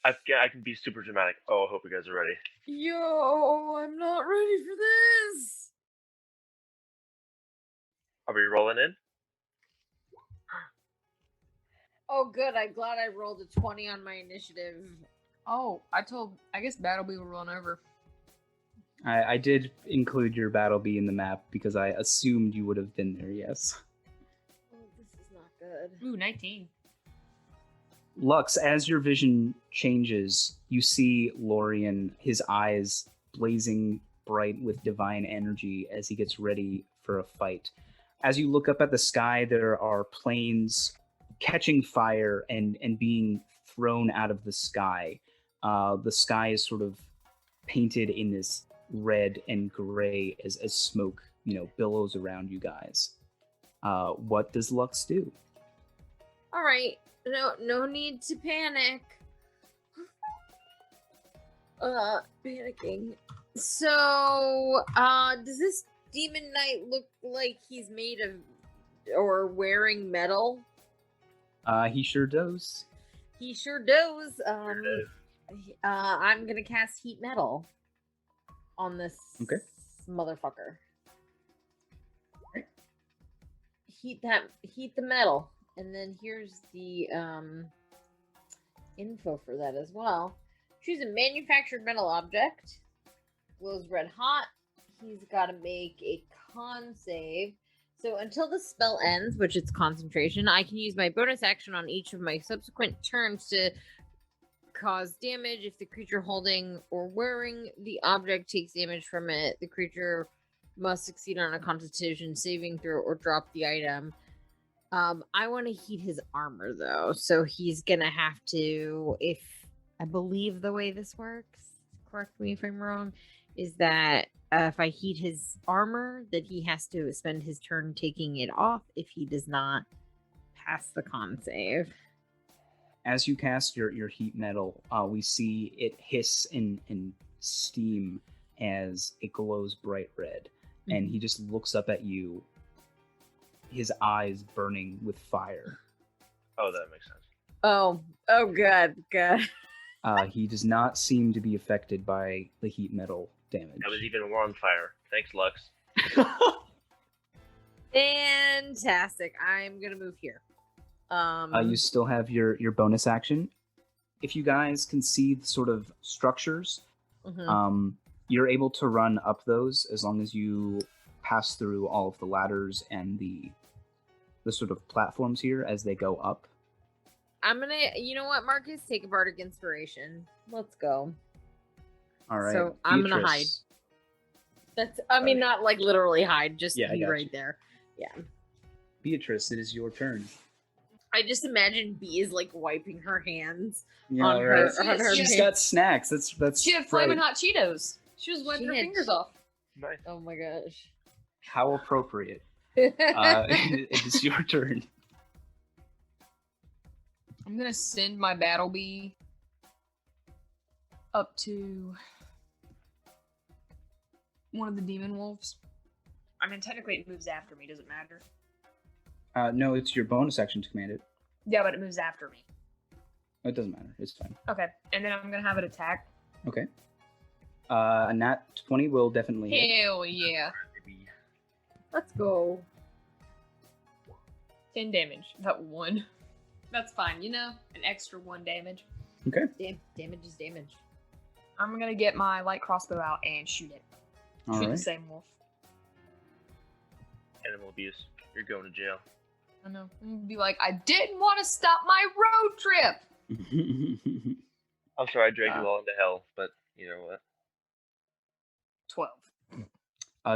E: I can be super dramatic. Oh, I hope you guys are ready.
A: Yo, I'm not ready for this.
E: Are we rolling in?
A: Oh, good. I'm glad I rolled a 20 on my initiative. Oh, I guess Battleby will run over.
H: I did include your Battleby in the map because I assumed you would have been there, yes.
D: Oh, this is not good.
A: Ooh, 19.
H: Lux, as your vision changes, you see Lorian, his eyes blazing bright with divine energy as he gets ready for a fight. As you look up at the sky, there are planes catching fire and being thrown out of the sky. The sky is sort of painted in this red and gray as smoke, billows around you guys. What does Lux do?
D: All right. No need to panic. Panicking. So, does this demon knight look like he's made of or wearing metal?
H: He sure does.
D: He sure does. I'm gonna cast heat metal on this motherfucker. Heat the metal. And then here's the info for that as well. Choose a manufactured metal object. Glows red hot. He's got to make a con save. So until the spell ends, which it's concentration, I can use my bonus action on each of my subsequent turns to cause damage. If the creature holding or wearing the object takes damage from it, the creature must succeed on a constitution saving throw or drop the item. I want to heat his armor though, so he's gonna have to, if I believe the way this works, correct me if I'm wrong, is that if I heat his armor, that he has to spend his turn taking it off if he does not pass the con save.
H: As you cast your heat metal, we see it hiss and steam as it glows bright red. Mm-hmm. And he just looks up at you, his eyes burning with fire.
E: Oh, that makes sense.
D: Oh, good.
H: He does not seem to be affected by the heat metal damage.
E: That was even more on fire. Thanks, Lux.
D: Fantastic. I'm gonna move here.
H: You still have your bonus action. If you guys can see the sort of structures, you're able to run up those as long as you pass through all of the ladders and the sort of platforms here as they go up.
D: I'm gonna, you know what, Marcus? Take a bardic inspiration. Let's go.
H: All right.
D: So I'm gonna hide. Not like literally hide, just be right there. Yeah.
H: Beatrice, it is your turn.
D: I just imagine B is like wiping her hands
H: on her. She's got snacks. That's.
A: She had flaming hot Cheetos. She was wiping her fingers off.
E: Nice.
D: Oh my gosh.
H: How appropriate. It is your turn.
A: I'm gonna send my battle bee up to one of the demon wolves. I mean, technically it moves after me. Does it matter?
H: No, it's your bonus action to command it.
A: Yeah, but it moves after me.
H: It doesn't matter. It's fine.
A: Okay, and then I'm gonna have it attack.
H: Okay. A nat 20 will definitely hit.
A: Hell yeah.
D: Let's go.
A: 10 damage. That one. That's fine, an extra 1 damage.
H: Okay.
D: Damage is damage.
A: I'm gonna get my light crossbow out and shoot it. Shoot the same wolf.
E: Animal abuse. You're going to jail.
A: I know. I'm gonna be like, I didn't want to stop my road trip!
E: I'm sorry I dragged you all into hell, but you know what?
A: 12.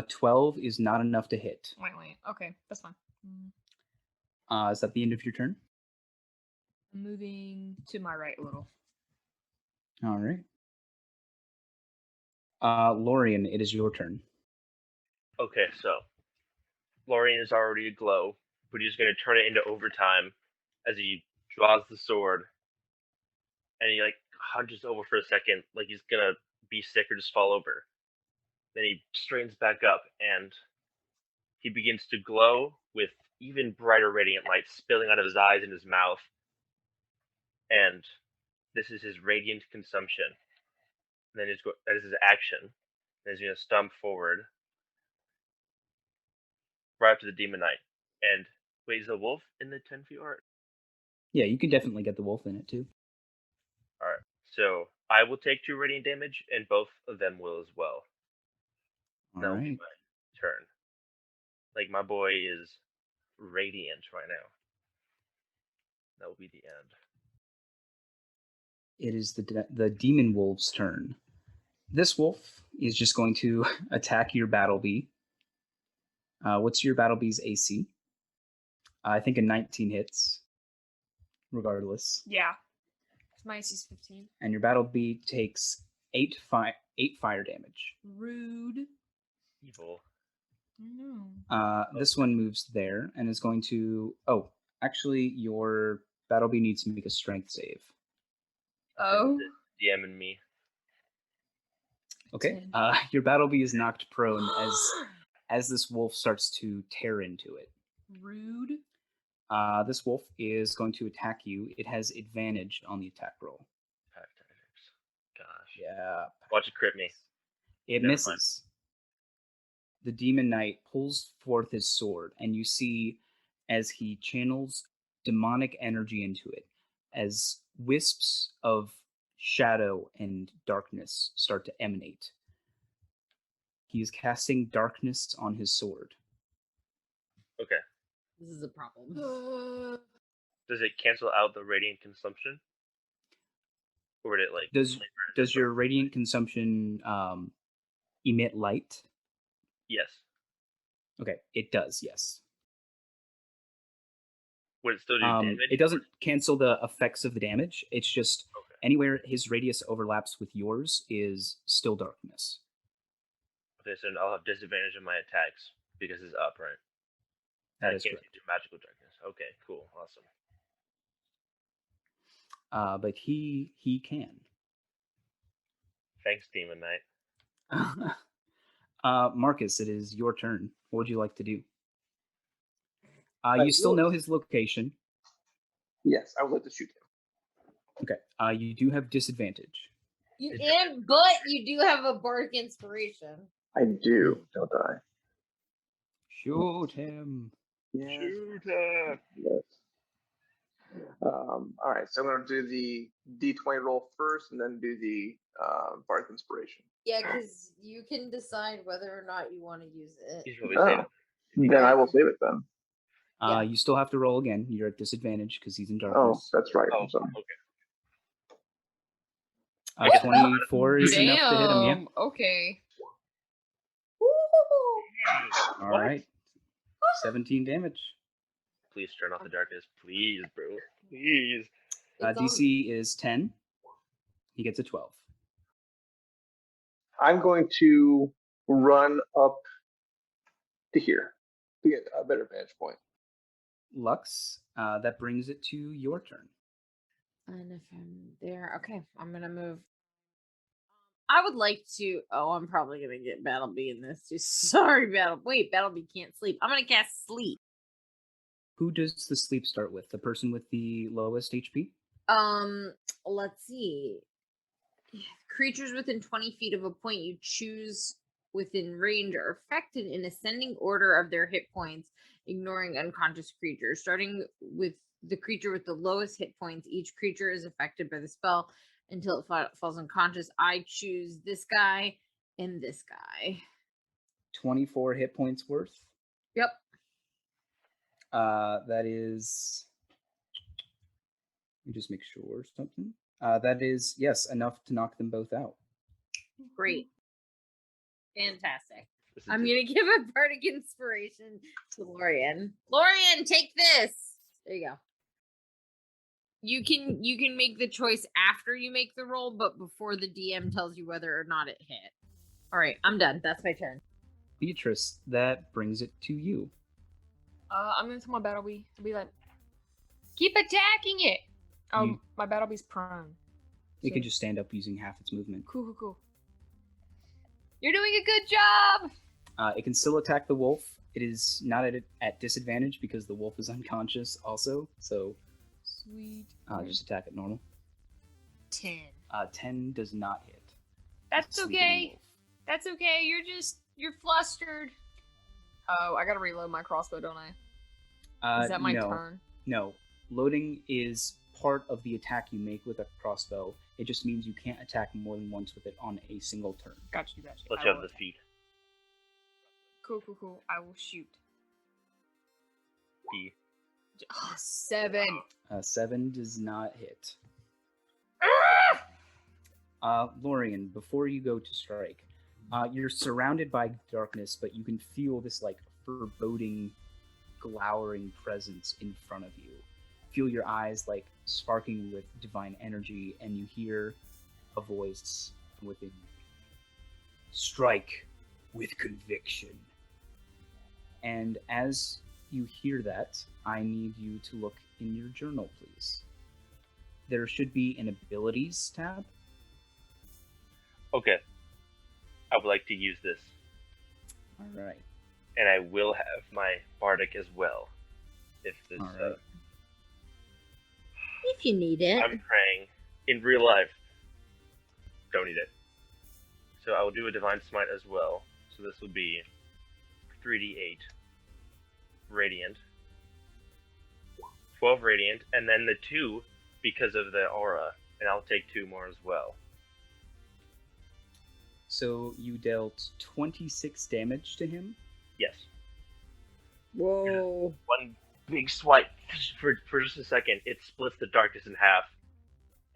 H: 12 is not enough to hit.
A: Wait. Okay, that's fine.
H: Is that the end of your turn?
A: I'm moving to my right a little.
H: All right. Lorian, it is your turn.
E: Okay, so Lorian is already aglow, but he's going to turn it into overtime as he draws the sword, and he hunches over for a second, like he's going to be sick or just fall over. Then he straightens back up, and he begins to glow with even brighter radiant light spilling out of his eyes and his mouth. And this is his radiant consumption. And then that is his action. And he's going to stomp forward right up to the demon knight. And wait, is the wolf in the 10 feet art?
H: Yeah, you can definitely get the wolf in it too.
E: Alright, so I will take 2 radiant damage, and both of them will as well. That'll be my turn. Like, my boy is radiant right now. That will be the end.
H: It is the demon wolf's turn. This wolf is just going to attack your battle bee. What's your battle bee's AC? I think a 19 hits. regardless.
A: Yeah. My AC's 15.
H: And your battle bee takes 8 fire damage.
A: Rude.
E: Evil.
A: No.
H: This one moves there and is going to. Oh, actually, your battle bee needs to make a strength save.
A: Oh.
E: DM and me.
H: Okay. Your battle bee is knocked prone as this wolf starts to tear into it.
A: Rude.
H: This wolf is going to attack you. It has advantage on the attack roll.
E: Pack tactics. Gosh.
H: Yeah.
E: Watch it crit me.
H: It
E: Never
H: misses. The demon knight pulls forth his sword, and you see as he channels demonic energy into it, as wisps of shadow and darkness start to emanate. He is casting darkness on his sword.
E: Okay.
D: This is a problem.
E: Does it cancel out the radiant consumption? Or would it like
H: Does your radiant consumption emit light?
E: Yes.
H: Okay, it does, yes.
E: Would it still do damage?
H: It doesn't cancel the effects of the damage. It's just
E: Okay.
H: anywhere his radius overlaps with yours is still darkness.
E: Okay, so I'll have disadvantage on my attacks because it's up, right?
H: That
E: I
H: is
E: can't
H: correct.
E: do magical darkness. Okay, cool, awesome.
H: But he can.
E: Thanks, Demon Knight.
H: Marcus, it is your turn. What would you like to do? You
C: Right,
H: still know
C: yours.
H: his location.
C: Yes, I would like to shoot him.
H: Okay. You do have disadvantage.
D: But you do have a bardic inspiration.
C: I do, don't I?
H: Shoot him.
C: Yes.
E: Shooter!
C: Yes. All right, so I'm going to do the D20 roll first, and then do the Bardic Inspiration.
D: Yeah, because you can decide whether or not you want to use it.
E: He's really
C: Oh,
E: saying
C: then I will save it then.
D: Yeah.
H: You still have to roll again. You're at disadvantage because he's in
C: Oh,
H: darkness.
C: that's right.
E: Oh,
C: I'm sorry.
E: okay.
H: 24 is enough to hit him, yeah?
A: Damn. Okay.
H: All
E: What?
H: right. 17 damage.
E: Please turn off the darkness. Please, bro. Please.
D: It's on-
H: DC is 10. He gets a 12.
C: I'm going to run up to here to get a better vantage point.
H: Lux, that brings it to your turn.
D: And if I'm there, okay, I'm gonna move. I would like to. Oh, I'm probably gonna get Battlebee in this too. Sorry, Battlebee can't sleep. I'm gonna cast Sleep.
H: Who does the sleep start with? The person with the lowest HP?
D: Let's see. Creatures within 20 feet of a point you choose within range are affected in ascending order of their hit points, ignoring unconscious creatures. Starting with the creature with the lowest hit points, each creature is affected by the spell until it falls unconscious. I choose this guy and this guy.
H: 24 hit points worth.
D: Yep.
H: That is. Let me just make sure something. That is, yes, enough to knock them both out.
D: Great. Fantastic.
E: This is
D: I'm
E: just-
D: gonna give a bardic inspiration to Lorian. Lorian, take this. There you go.
A: You can make the choice after you make the roll, but before the DM tells you whether or not it hit.
D: All right, I'm done. That's my turn.
H: Beatrice, that brings it to you.
A: I'm gonna tell my Battlebee to be like, keep attacking it.
H: You-
A: My Battlebee's prone.
H: It
A: So-
H: can just stand up using half its movement.
A: Cool. You're doing a good job.
H: It can still attack the wolf. It is not at disadvantage because the wolf is unconscious also. So
A: Sweet.
H: just attack it normal.
A: 10.
H: 10 does not hit.
A: That's
H: Sleeping
A: okay.
H: wolf.
A: That's okay. You're flustered. Oh, I gotta reload my crossbow, don't I? Is that my
H: no,
A: turn?
H: No. Loading is part of the attack you make with a crossbow. It just means you can't attack more than once with it on a single turn.
A: Gotcha.
E: Let's
A: I
E: have
A: will
E: the
A: attack.
E: feet.
A: Cool. I will shoot.
E: P.
A: 7.
H: 7 does not hit. Lorian, before you go to strike, you're surrounded by darkness, but you can feel this like foreboding, glowering presence in front of you. Feel your eyes like sparking with divine energy, and you hear a voice within you. Strike with conviction. And as you hear that, I need you to look in your journal, please. There should be an abilities tab.
E: Okay. I would like to use this.
H: All right.
E: And I will have my bardic as well. If this.
H: All right.
D: If you need it.
E: I'm praying in real life. Don't need it. So I will do a divine smite as well. So this will be 3d8 radiant, 12 radiant, and then the 2 because of the aura, and I'll take 2 more as well.
H: So you dealt 26 damage to him.
E: Yes.
D: Whoa.
E: One big swipe for just a second, it splits the darkness in half,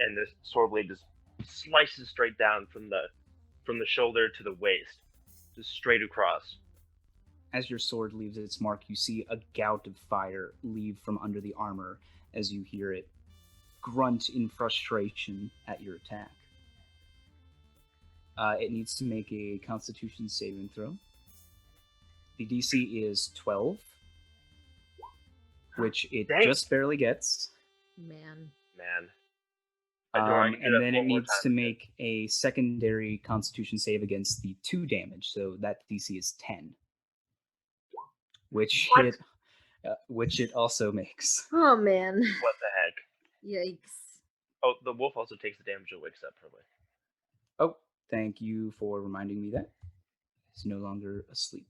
E: and the sword blade just slices straight down from the shoulder to the waist, just straight across.
H: As your sword leaves its mark, you see a gout of fire leave from under the armor as you hear it grunt in frustration at your attack. It needs to make a Constitution saving throw. The DC is 12, which it
E: Dang.
H: just barely gets.
D: Man.
H: And then it needs to make a secondary Constitution save against the 2 damage, so that DC is 10. Which it also makes.
D: Oh, man.
E: What the heck?
D: Yikes.
E: Oh, the wolf also takes the damage it wakes up, probably.
H: Oh, thank you for reminding me that. It's no longer asleep.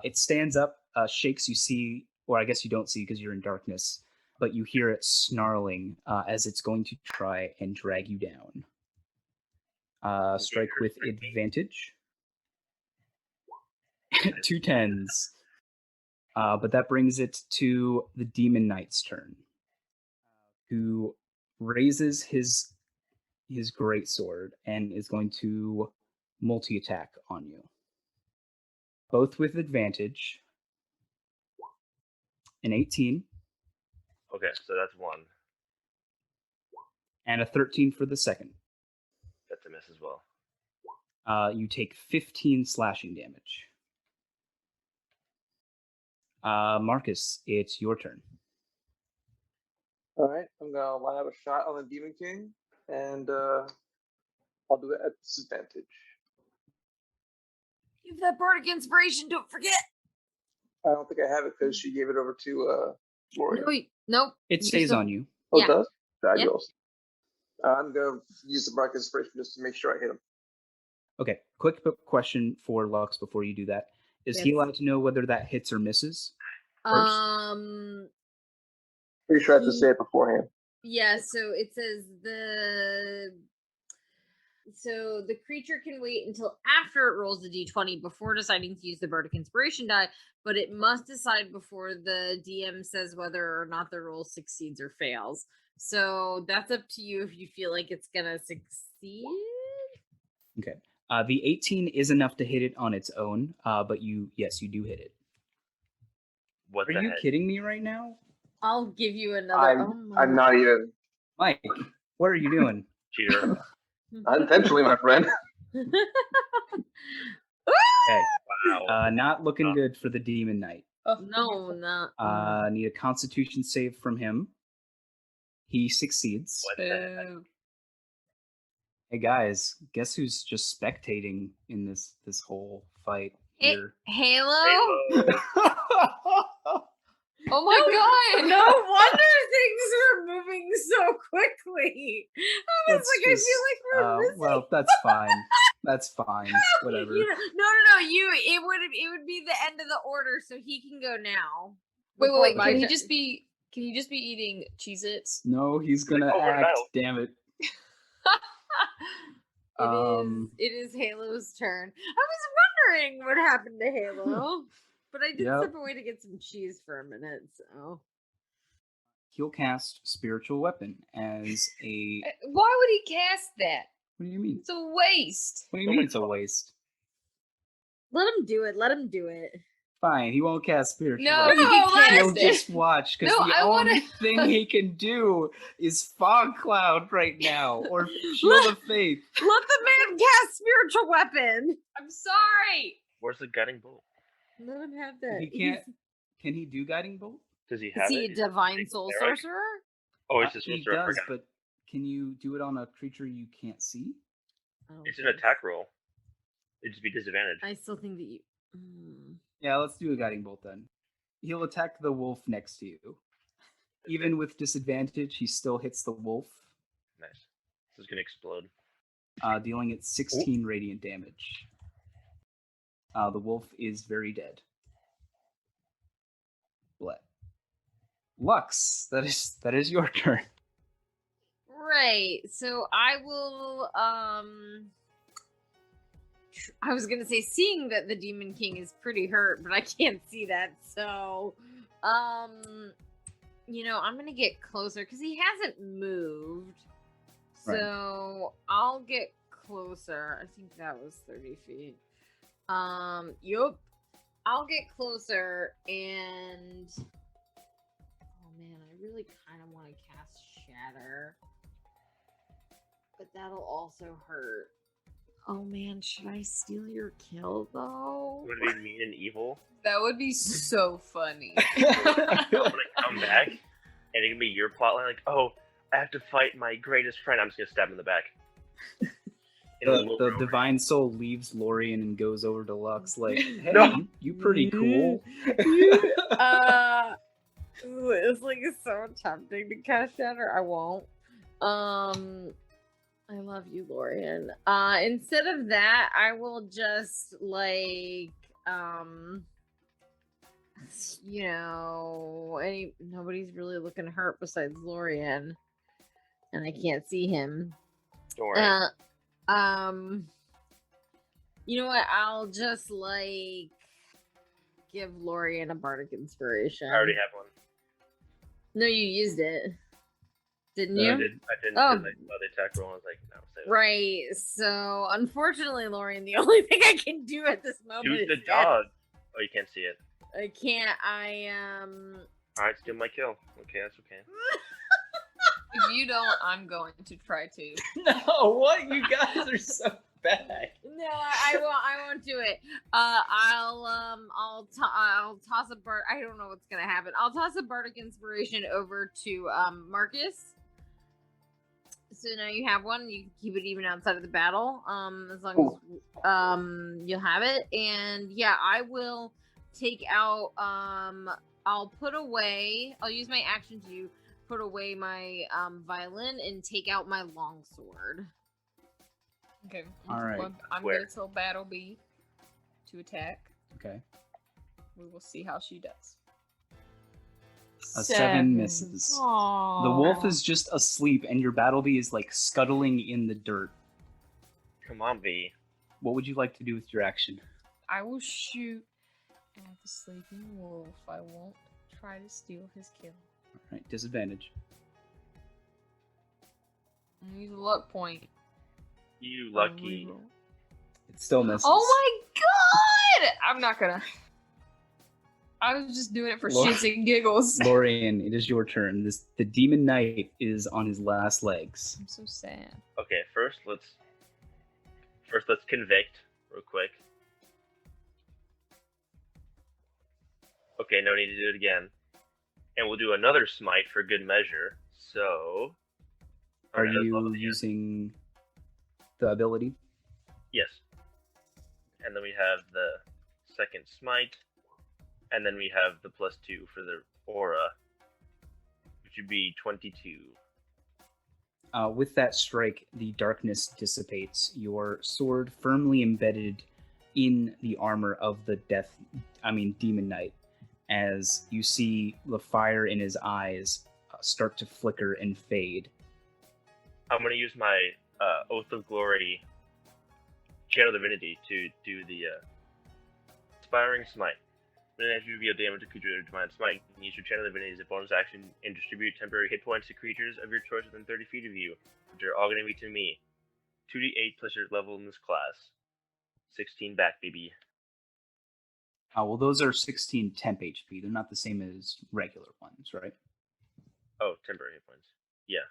H: It stands up, shakes, you see, or I guess you don't see because you're in darkness, but you hear it snarling as it's going to try and drag you down. Strike with advantage. 2 10s. But that brings it to the Demon Knight's turn, who raises his greatsword and is going to multi-attack on you. Both with advantage. An 18.
E: Okay, so that's 1.
H: And a 13 for the second.
E: That's a miss as well.
H: You take 15 slashing damage. Marcus, it's your turn.
C: All right, I'm gonna line up a shot on the Demon King, and I'll do it at disadvantage.
D: Give that bardic inspiration, don't forget.
C: I don't think I have it because she gave it over to Lorian.
D: Nope.
H: It stays on you.
C: Oh,
D: Yeah.
C: it does? Fabulous. I'm gonna use the bardic inspiration just to make sure I hit him.
H: Okay, quick question for Lux before you do that. Is he allowed to know whether that hits or misses? First?
C: Pretty sure I have to say it beforehand.
D: Yeah, so it says the creature can wait until after it rolls the d20 before deciding to use the bardic inspiration die, but it must decide before the DM says whether or not the roll succeeds or fails. So that's up to you if you feel like it's gonna succeed.
H: Okay. The 18 is enough to hit it on its own, but you do hit it.
E: What
H: Are
E: the
H: you
E: heck?
H: kidding me right now?
D: I'll give you another.
C: I'm not even.
H: Mike, what are you doing?
E: Cheater.
C: Unintentionally, my friend.
H: Okay.
E: Wow.
H: Not looking good for the Demon Knight.
D: No, not.
H: Need a Constitution save from him. He succeeds.
E: What the heck?
H: Hey guys, guess who's just spectating in this whole fight here?
D: Halo?
A: Oh my god!
D: No wonder things are moving so quickly. I was I feel like we're missing.
H: Well, that's fine. That's fine. Whatever.
D: No. It would be the end of the order, so he can go now.
A: Wait.
D: Before
A: Can
D: my
A: he
D: turn.
A: just be eating Cheez-Its?
H: No, he's gonna
E: Oh,
H: act.
E: no.
H: Damn it.
D: It is Halo's turn. I was wondering what happened to Halo, but I did step away to get some cheese for a minute. So
H: He'll cast Spiritual Weapon as a.
A: Why would he cast that?
H: What do you mean?
A: It's a waste.
H: What do you mean it's a waste?
D: let him do it.
H: Fine, he won't cast spiritual
A: No,
H: weapon.
A: he
D: let
H: He'll
D: us
A: cast
H: just
A: it.
H: watch, because
A: No,
H: the
A: I wanna-
H: only thing he can do is fog cloud right now, or shield of faith.
D: Let the man cast spiritual weapon.
A: I'm sorry.
E: Where's the guiding bolt?
D: Let him have that.
H: He can't. Can he do guiding bolt?
E: Does he
D: Is
E: have
D: he
E: it?
D: a divine
E: Is he
D: soul
E: cleric?
D: sorcerer?
E: Oh, it's just
H: He
E: sorcerer. I
H: does,
E: forgot.
H: but can you do it on a creature you can't see?
D: I don't
E: It's an
D: think
E: attack roll. It'd just be disadvantage.
D: I still think that you. Mm.
H: Yeah, let's do a guiding bolt then. He'll attack the wolf next to you. Even with disadvantage, he still hits the wolf,
E: Nice. This is gonna explode.
H: dealing it 16 radiant damage. The wolf is very dead. Lux, that is your turn.
D: Right. So I will. I was gonna say, seeing that the Demon King is pretty hurt, but I can't see that. So, I'm gonna get closer because he hasn't moved.
H: Right.
D: So I'll get closer. I think that was 30 feet. Yup. I'll get closer and. Oh man, I really kind of want to cast Shatter. But that'll also hurt. Oh man, should I steal your kill though?
E: Would it be mean and evil?
A: That would be so funny.
E: I'm gonna come back, and it can be your plotline. Like, oh, I have to fight my greatest friend. I'm just gonna stab him in the back.
H: The divine soul leaves Lorian and goes over to Lux like, hey,
E: No.
H: you pretty cool.
D: It's like so tempting to cast Shatter. I won't. I love you, Lorian. Instead of that, I will just nobody's really looking hurt besides Lorian, and I can't see him.
E: Don't worry.
D: You know what? I'll just give Lorian a bardic inspiration.
E: I already have one.
D: No, you used it, didn't
E: No,
D: you?
E: I didn't.
D: Oh.
E: Because I saw the attack roll. And I was like, no, save it.
D: Right. So, unfortunately, Lorian, the only thing I can do at this moment
E: Use
D: is
E: the dog. Oh, you can't see it.
D: I can't.
E: Alright, steal my kill. Okay, that's okay.
A: If you don't, I'm going to try to.
H: No, what? You guys are so bad.
D: No, I won't do it. I'll toss a bird. I don't know what's gonna happen. I'll toss a bardic inspiration over to Marcus. So now you have one. You can keep it even outside of the battle. As long as you'll have it. And yeah, I will take out. I'll put away. I'll use my action to put away my violin and take out my longsword.
A: Okay.
H: All right.
A: Well, I'm
E: Where?
A: going to tell Battleby to attack.
H: Okay.
A: We will see how she does.
H: A 7 misses.
A: Aww.
H: The wolf is just asleep, and your Battleby is like scuttling in the dirt.
E: Come on, V.
H: What would you like to do with your action?
A: I will shoot at the sleeping wolf. I won't try to steal his kill.
H: All right, disadvantage.
A: I'm gonna use a luck point.
E: You
A: I'll
E: lucky.
A: reroll.
H: It still misses.
A: Oh my god! I'm not gonna. I was just doing it for
H: Lord.
A: shits and giggles.
H: Lorian, it is your turn. The demon knight is on his last legs.
A: I'm so sad.
E: Okay, first let's convict real quick. Okay, no need to do it again. And we'll do another smite for good measure. So
H: Are
E: okay, let's
H: you
E: level it again.
H: using the ability?
E: Yes. And then we have the second smite. And then we have the +2 for the aura, which would be 22.
H: With that strike, the darkness dissipates. Your sword firmly embedded in the armor of the demon knight, as you see the fire in his eyes start to flicker and fade.
E: I'm going to use my Oath of Glory Channel Divinity to do the Inspiring Smite. When you deal damage to creature or divine smite, you can use your Channel Divinity as a bonus action and distribute temporary hit points to creatures of your choice within 30 feet of you, which are all going to be to me. 2d8 plus your level in this class. 16 back, baby.
H: Well, those are 16 temp HP. They're not the same as regular ones, right?
E: Oh, temporary hit points. Yeah.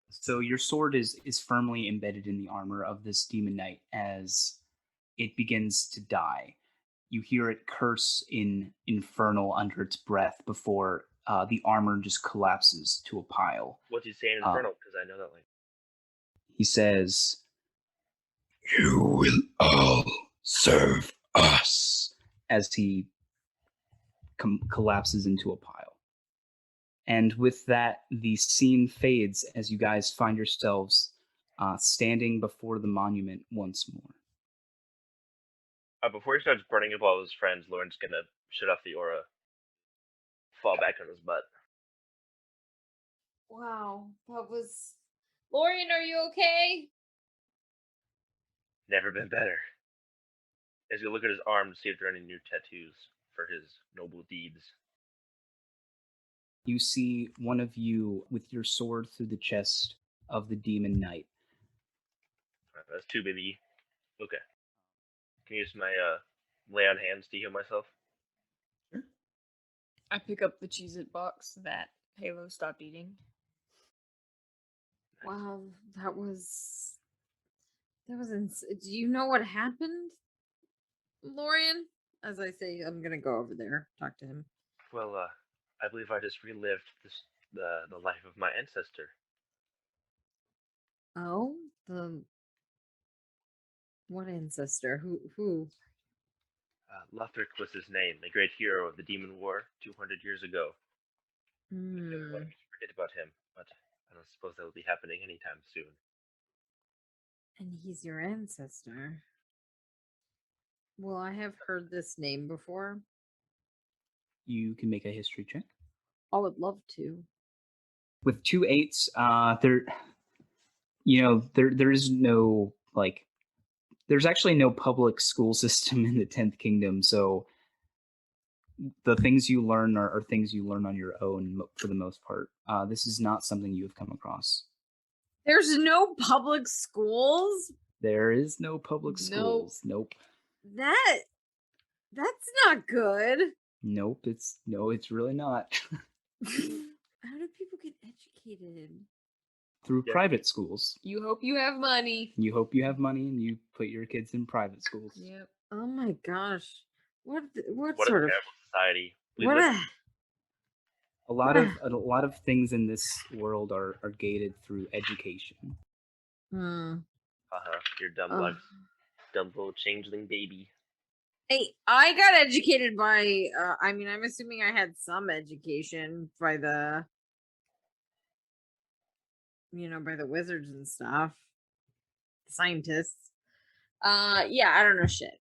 H: So your sword is firmly embedded in the armor of this demon knight as it begins to die. You hear it curse in infernal under its breath before the armor just collapses to a pile.
E: What's he saying in Infernal? Because I know that language.
H: He says, "You will all serve us," as he collapses into a pile. And with that, the scene fades as you guys find yourselves standing before the monument once more.
E: Before he starts burning up all his friends, Lauren's gonna shut off the aura, fall back on his butt.
A: Wow, that was. Lorian, are you okay?
E: Never been better. As you look at his arm to see if there are any new tattoos for his noble deeds.
H: You see one of you with your sword through the chest of the demon knight.
E: That's two, baby. Okay. Can you use my lay on hands to heal myself?
A: I pick up the Cheez-It box that Halo stopped eating. Wow, that was. Do you know what happened, Lorian? As I say, I'm gonna go over there, talk to him.
E: Well, I believe I just relived the life of my ancestor.
A: Oh, what ancestor? Who?
E: Lothric was his name, a great hero of the Demon War 200 years ago.
A: Hmm.
E: I wanted me to forget about him, but I don't suppose that will be happening anytime soon.
A: And he's your ancestor. Well, I have heard this name before.
H: You can make a history check.
A: I would love to.
H: With 2 8s, there is no there's actually no public school system in the 10th Kingdom, so the things you learn are things you learn on your own for the most part. This is not something you have come across.
A: There's no public schools?
H: There is no public schools. Nope.
A: That's not good.
H: Nope, it's really not.
A: How do people get educated?
H: Through private schools.
A: You hope you have money.
H: You hope you have money and you put your kids in private schools.
A: Yep. Oh my gosh. What
E: What
A: sort
E: a
A: of
E: terrible society.
H: A lot of things in this world are gated through education.
E: Your dumb luck. Dumb little changeling baby.
A: Hey, I got educated by I'm assuming I had some education by the by the wizards and stuff. Scientists. Yeah, I don't know shit.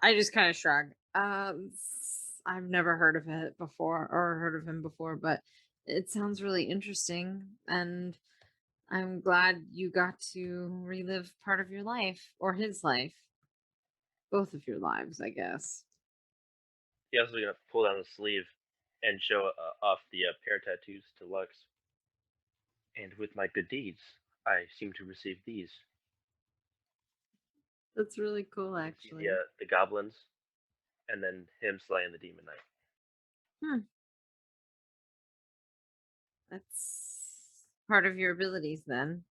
A: I just kind of shrug. I've never heard of it before or heard of him before, but it sounds really interesting, and I'm glad you got to relive part of your life or his life. Both of your lives, I guess.
E: He also gonna pull down the sleeve and show off the pair tattoos to Lux. And with my good deeds, I seem to receive these.
A: That's really cool, actually.
E: The goblins, and then him slaying the demon knight.
A: That's part of your abilities, then.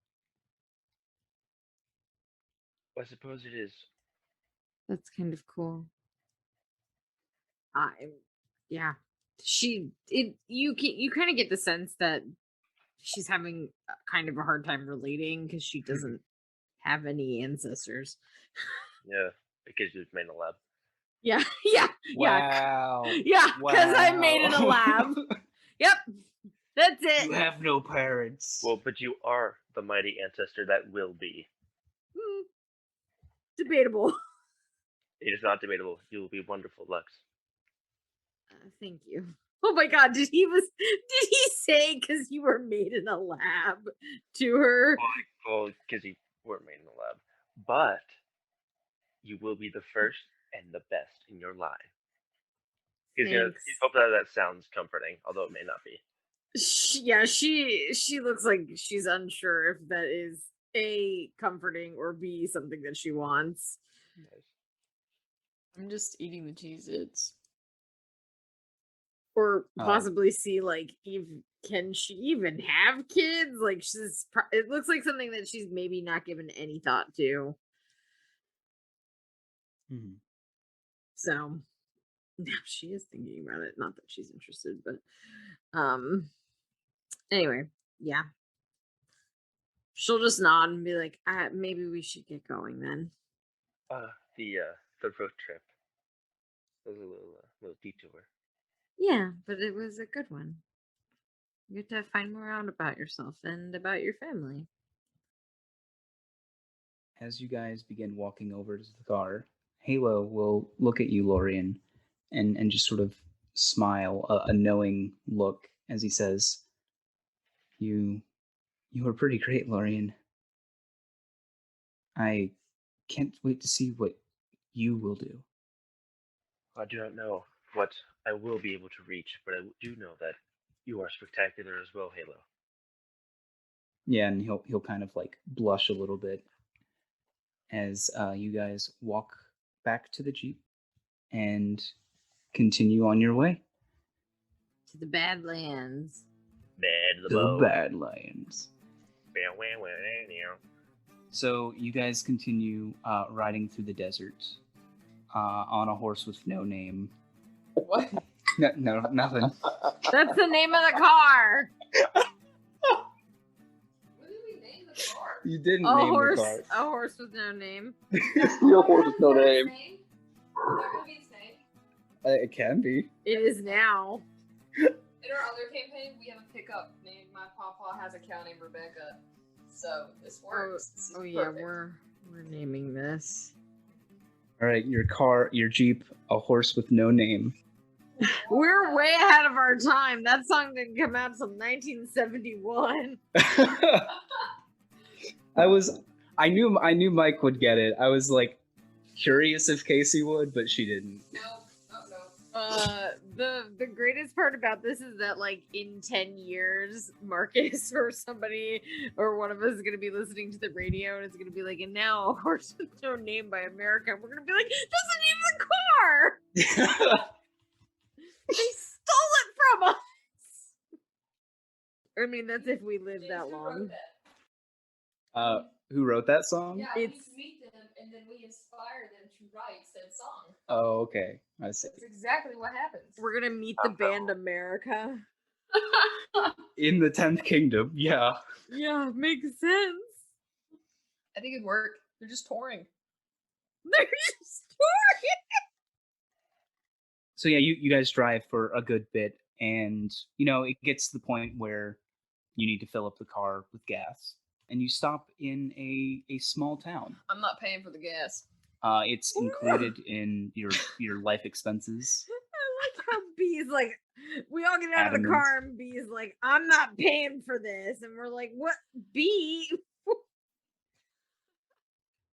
E: I suppose it is.
A: That's kind of cool. Yeah. You kind of get the sense that she's having kind of a hard time relating because she doesn't have any ancestors.
E: Yeah, because she was made in a lab.
A: Yeah.
H: Wow.
A: Yeah, because I'm made in a lab. Yep. That's it.
H: You have no parents.
E: Well, but you are the mighty ancestor that will be.
A: Debatable.
E: It is not debatable. You will be wonderful, Lux.
A: Thank you. Oh my god, did he say because you were made in a lab to her?
E: Well, because you weren't made in a lab. But you will be the first and the best in your line. He's hope that sounds comforting, although it may not be.
A: She looks like she's unsure if that is A, comforting, or B, something that she wants.
E: Nice.
A: I'm just eating the Cheez-Its.
D: Or possibly see, like, can she even have kids? Like, it looks like something that she's maybe not given any thought to.
H: Mhm.
D: So, now she is thinking about it. Not that she's interested, but, anyway, yeah. She'll just nod and be like, maybe we should get going then.
E: The road trip. It was a little detour.
D: Yeah, but it was a good one. You get to find more out about yourself and about your family.
H: As you guys begin walking over to the car, Halo will look at you, Lorian, and just sort of smile, a knowing look as he says, You were pretty great, Lorian. I can't wait to see what you will do.
E: I do not know what I will be able to reach, but I do know that you are spectacular as well, Halo.
H: Yeah, and he'll kind of like blush a little bit as you guys walk back to the Jeep and continue on your way.
D: To the Badlands.
H: The Badlands. So you guys continue riding through the desert on a horse with no name.
A: What?
H: No, nothing.
D: That's the name of the car.
A: What did we name the car?
H: You didn't
D: A
H: name
D: horse.
H: the car.
D: A horse with no name.
C: Your horse with no name.
A: Is that gonna be his name?
H: It can be.
D: It is now.
A: In our other campaign, we have a pickup named My Pawpaw Has a Cow Named Rebecca. So this works. This is
D: Yeah,
A: perfect.
D: we're naming this.
H: All right, your Jeep, a horse with no name.
D: We're way ahead of our time. That song didn't come out until 1971.
H: I knew Mike would get it. I was like curious if Casey would, but she didn't.
A: No.
D: The greatest part about this is that, like, in 10 years, Marcus or somebody or one of us is gonna be listening to the radio and it's gonna be like, and now A Horse with No Name by America. We're gonna be like, that's the name of the car. They stole it from us. I mean, that's if we live that long.
H: Who wrote that song?
A: Yeah, we used to meet them, and then we inspired them to write said song.
H: Oh, okay. I see.
A: That's exactly what happens.
D: We're gonna meet the band America.
H: In the 10th Kingdom, yeah.
D: Yeah, makes sense.
A: I think it'd work. They're just touring.
D: They're just touring.
H: So yeah, you guys drive for a good bit, and it gets to the point where you need to fill up the car with gas, and you stop in a small town.
A: I'm not paying for the gas.
H: It's included in your life expenses.
D: I like how B is like, we all get out of the car and B is like, I'm not paying for this. And we're like, what? B?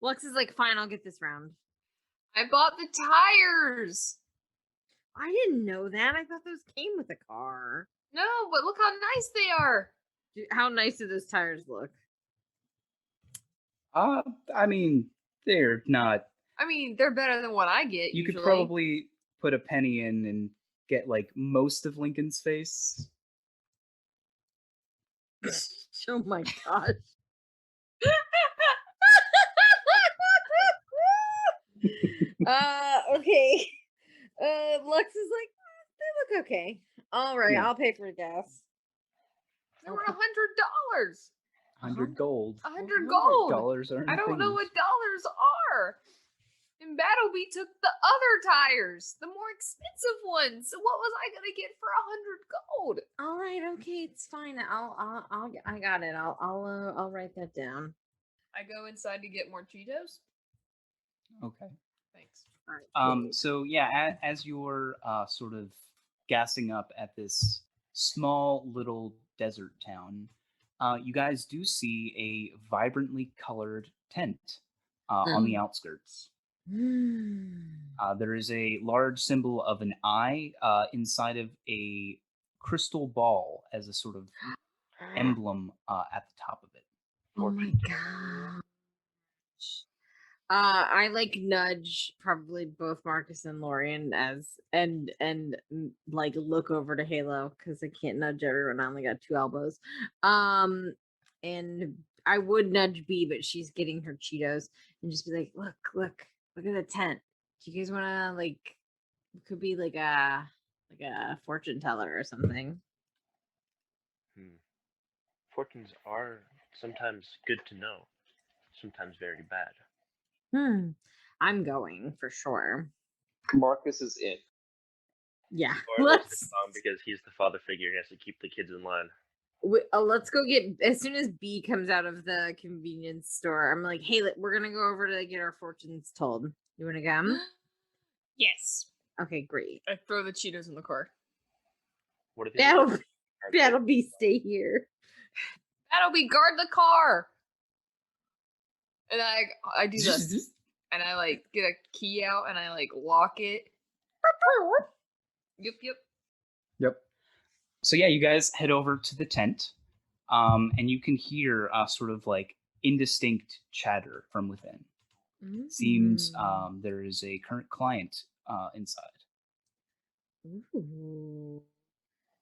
D: Lux is like, fine, I'll get this round.
A: I bought the tires.
D: I didn't know that. I thought those came with the car.
A: No, but look how nice they are.
D: Dude, how nice do those tires look?
H: I mean, they're not.
A: I mean, they're better than what I get.
H: You
A: usually.
H: could probably put a penny in and get like most of Lincoln's face.
D: Oh my gosh. Okay. Lux is like, they look okay. All right,
H: Yeah.
D: I'll pay for gas.
A: They were $100.
H: 100 gold.
A: 100 gold.
H: Dollars are.
A: I don't know what dollars are. And Battlebee took the other tires, the more expensive ones. So what was I gonna get for 100 gold?
D: All right, okay, it's fine. I got it. I'll write that down.
A: I go inside to get more Cheetos.
H: Okay.
A: Thanks.
D: All right.
H: So yeah, as you're sort of gassing up at this small little desert town, you guys do see a vibrantly colored tent on the outskirts. There is a large symbol of an eye inside of a crystal ball as a sort of emblem at the top of it.
D: Oh my gosh. I like nudge probably both Marcus and Lorian like look over to Halo because I can't nudge everyone. I only got 2 elbows. And I would nudge B, but she's getting her Cheetos and just be like, look at the tent. Do you guys want to like? It could be like a fortune teller or something.
E: Fortunes are sometimes good to know, sometimes very bad.
D: I'm going for sure.
C: Marcus is in.
D: Yeah,
E: Or
D: let's
E: because he's the father figure and has to keep the kids in line.
D: let's go get as soon as B comes out of the convenience store. I'm like, hey, we're gonna go over to get our fortunes told. You want to come?
A: Yes.
D: Okay, great.
A: I throw the Cheetos in the car.
E: What are
D: That'll be stay here.
A: That'll be guard the car. And I do this, and I like get a key out and I like lock it. Yep.
H: So yeah, you guys head over to the tent, and you can hear sort of like indistinct chatter from within. Seems there is a current client inside.
D: Ooh.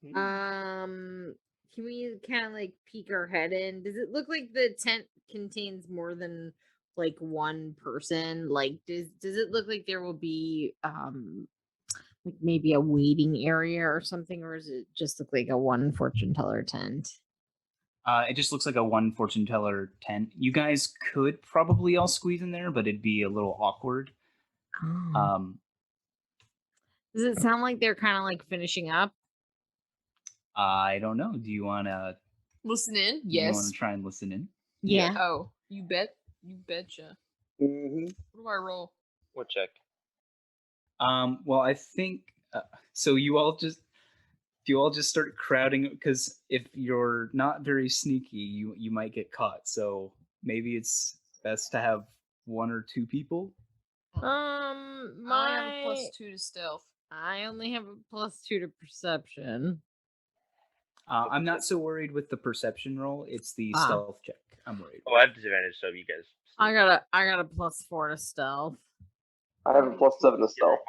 D: Can we kind of like peek our head in? Does it look like the tent contains more than like one person? Like, does it look like there will be like maybe a waiting area or something, or does it just look like a one fortune teller tent?
H: It just looks like a one fortune teller tent. You guys could probably all squeeze in there, but it'd be a little awkward.
D: Oh. Does it sound like they're kind of like finishing up?
H: I don't know. Do you want to
A: listen in?
H: You
A: Yes.
H: want to try and listen in?
D: Yeah.
A: Oh, you bet. You betcha.
C: Mm-hmm.
A: What do I roll?
E: What check?
H: Well, I think so. You all just start crowding because if you're not very sneaky, you might get caught. So maybe it's best to have 1 or 2 people.
A: I have a +2 to stealth.
D: I only have a +2 to perception.
H: I'm not so worried with the perception roll. It's the stealth check. I'm worried.
E: Oh, I have disadvantage, so you guys.
D: I got a +4 to stealth.
C: I have a +7 to stealth.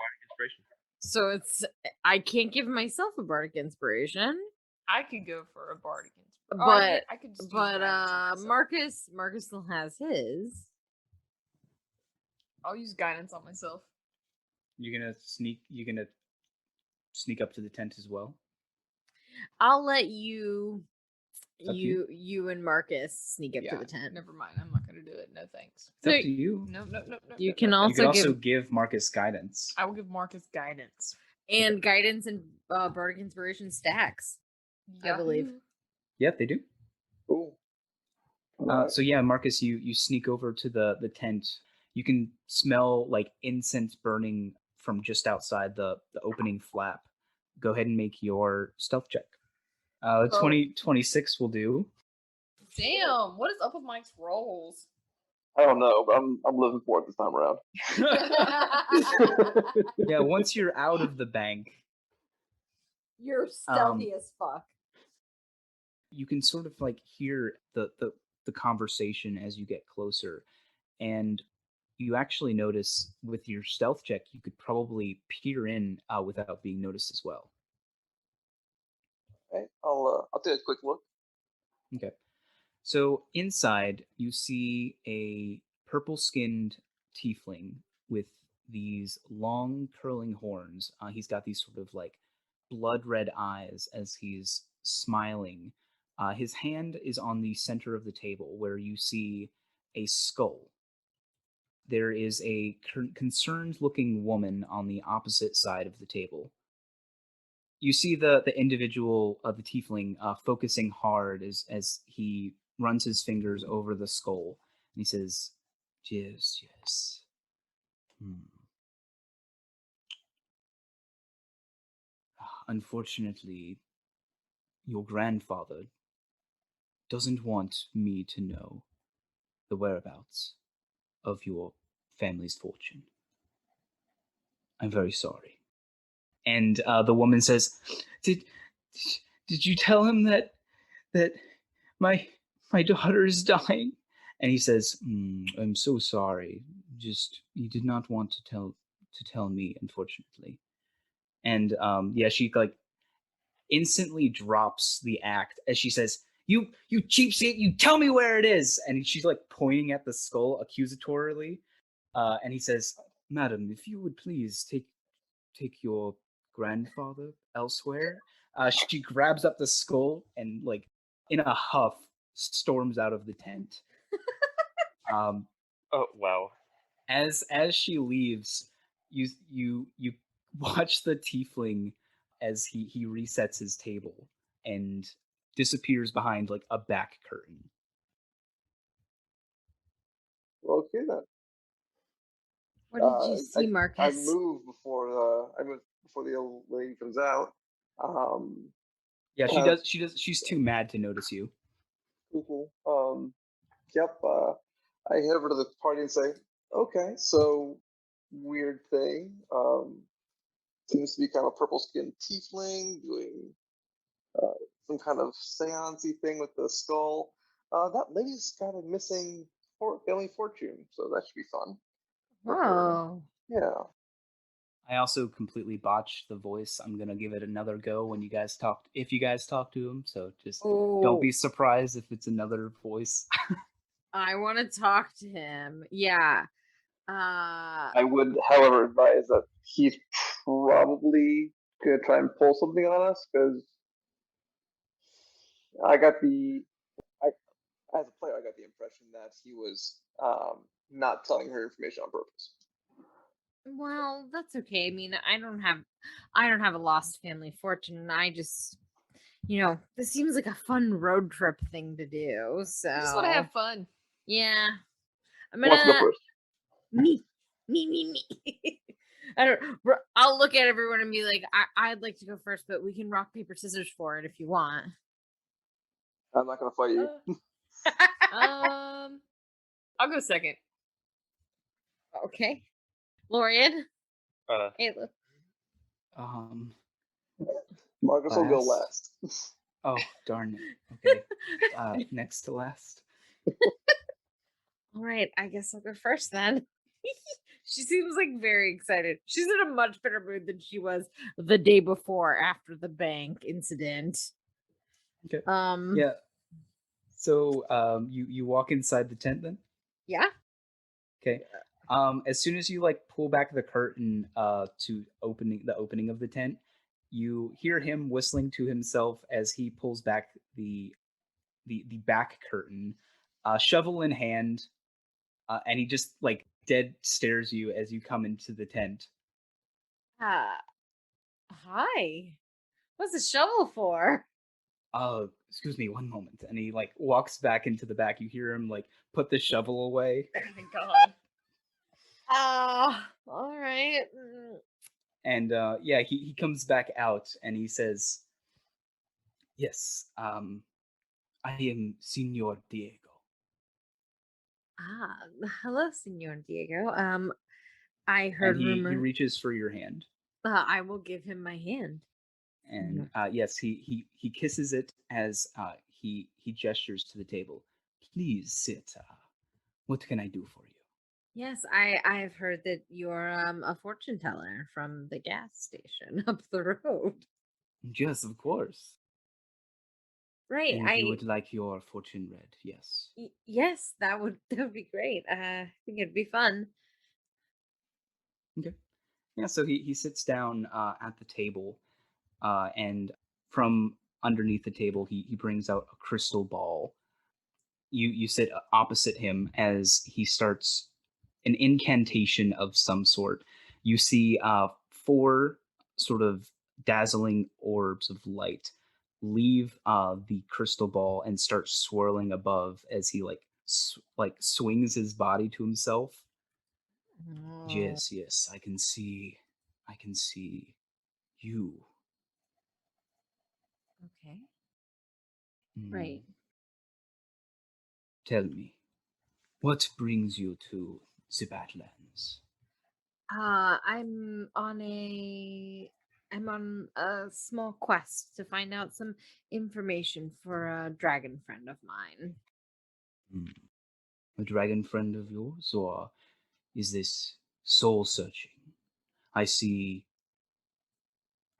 D: So it's I can't give myself a bardic inspiration.
A: I could go for a bardic inspiration.
D: But
A: I could just use
D: Marcus still has his.
A: I'll use guidance on myself.
H: You're gonna sneak up to the tent as well.
D: I'll let you and Marcus sneak up to the tent.
A: Never mind. I'm not gonna do it. No thanks.
H: It's up to you.
A: No.
D: You can
H: You
D: also
H: can give Marcus guidance.
A: I will give Marcus guidance.
D: And guidance and bardic inspiration stacks. I believe.
H: Yep, they do.
C: Ooh.
H: So yeah, Marcus, you sneak over to the tent. You can smell like incense burning from just outside the opening flap. Go ahead and make your stealth check. 26 will do.
A: Damn, what is up with Mike's rolls?
C: I don't know, but I'm living for it this time around.
H: Yeah, once you're out of the bank,
D: you're stealthy as fuck.
H: You can sort of like hear the conversation as you get closer, and you actually notice with your stealth check you could probably peer in without being noticed as well.
C: Okay, I'll take a quick look.
H: Okay. So inside, you see a purple-skinned tiefling with these long curling horns. He's got these sort of like blood-red eyes as he's smiling. His hand is on the center of the table where you see a skull. There is a concerned-looking woman on the opposite side of the table. You see the individual of the tiefling focusing hard as he runs his fingers over the skull. And he says, yes. Unfortunately, your grandfather doesn't want me to know the whereabouts of your family's fortune. I'm very sorry. And the woman says, "Did you tell him that my daughter is dying?" And he says, "I'm so sorry. just you did not want to tell me, unfortunately. And yeah, she like instantly drops the act as she says, you cheapskate, you tell me where it is. And she's like pointing at the skull accusatorily. And he says, Madam, if you would please take your grandfather elsewhere. She grabs up the skull and like in a huff storms out of the tent. Um,
E: Oh wow.
H: as she leaves, you watch the tiefling as he resets his table and disappears behind like a back curtain.
C: Okay then.
D: What did you see,
C: I
D: Marcus?
C: move before the old lady comes out.
H: Yeah,
C: kind of
H: she's too mad to notice you.
C: cool. Yep. I head over to the party and say, okay, so weird thing. Seems to be kind of purple-skinned tiefling doing some kind of seance-y thing with the skull. That lady's got a missing family fortune, so that should be fun. for her.
D: Whoa.
C: Yeah.
H: I also completely botched the voice. I'm gonna give it another go when you guys talk. If you guys talk to him, so just don't be surprised if it's another voice.
D: I want to talk to him. Yeah.
C: I would, however, advise that he's probably gonna try and pull something on us because I got the, I, as a player, I got the impression that he was not telling her information on purpose.
D: Well, that's okay. I mean, I don't have a lost family fortune, and I just, this seems like a fun road trip thing to do. So
A: I just want to have fun.
D: yeah, I'm
C: Who wants to go
D: gonna
C: first?
D: me. I don't. I'll look at everyone and be like, I'd like to go first, but we can rock paper scissors for it if you want.
C: I'm not gonna fight you.
A: I'll go second.
D: Okay, Lorian. Hey, look.
C: Marcus will go last.
H: Oh, darn it. Okay. Next to last.
D: All right, I guess I'll go first then. She seems like very excited. She's in a much better mood than she was the day before after the bank incident.
H: Okay. Yeah. So you walk inside the tent then?
D: Yeah.
H: Okay. As soon as you like pull back the curtain to the opening of the tent, you hear him whistling to himself as he pulls back the back curtain, shovel in hand, and he just like dead stares you as you come into the tent.
D: Hi. What's the shovel for?
H: Excuse me, one moment. And he like walks back into the back. You hear him like put the shovel away.
A: Oh my god.
D: All right.
H: And yeah, he comes back out and he says, "Yes, I am Senor Diego."
D: Hello, Senor Diego. I heard
H: And he
D: rumor.
H: reaches for your hand.
D: I will give him my hand.
H: And yes, he kisses it as he gestures to the table. Please sit. What can I do for you?
D: Yes, I've heard that you're a fortune teller from the gas station up the road.
H: Yes, of course.
D: Right.
H: And you would like your fortune read, yes.
D: Yes, that would be great. I think it'd be fun.
H: Okay. Yeah, so he sits down at the table, and from underneath the table, he brings out a crystal ball. You sit opposite him as he starts an incantation of some sort. You see four sort of dazzling orbs of light leave the crystal ball and start swirling above as he like swings his body to himself. Yes, I can see you.
D: Okay. Right.
H: Tell me, what brings you to the Badlands?
D: I'm on a small quest to find out some information for a dragon friend of mine.
H: A dragon friend of yours, or is this soul searching. I see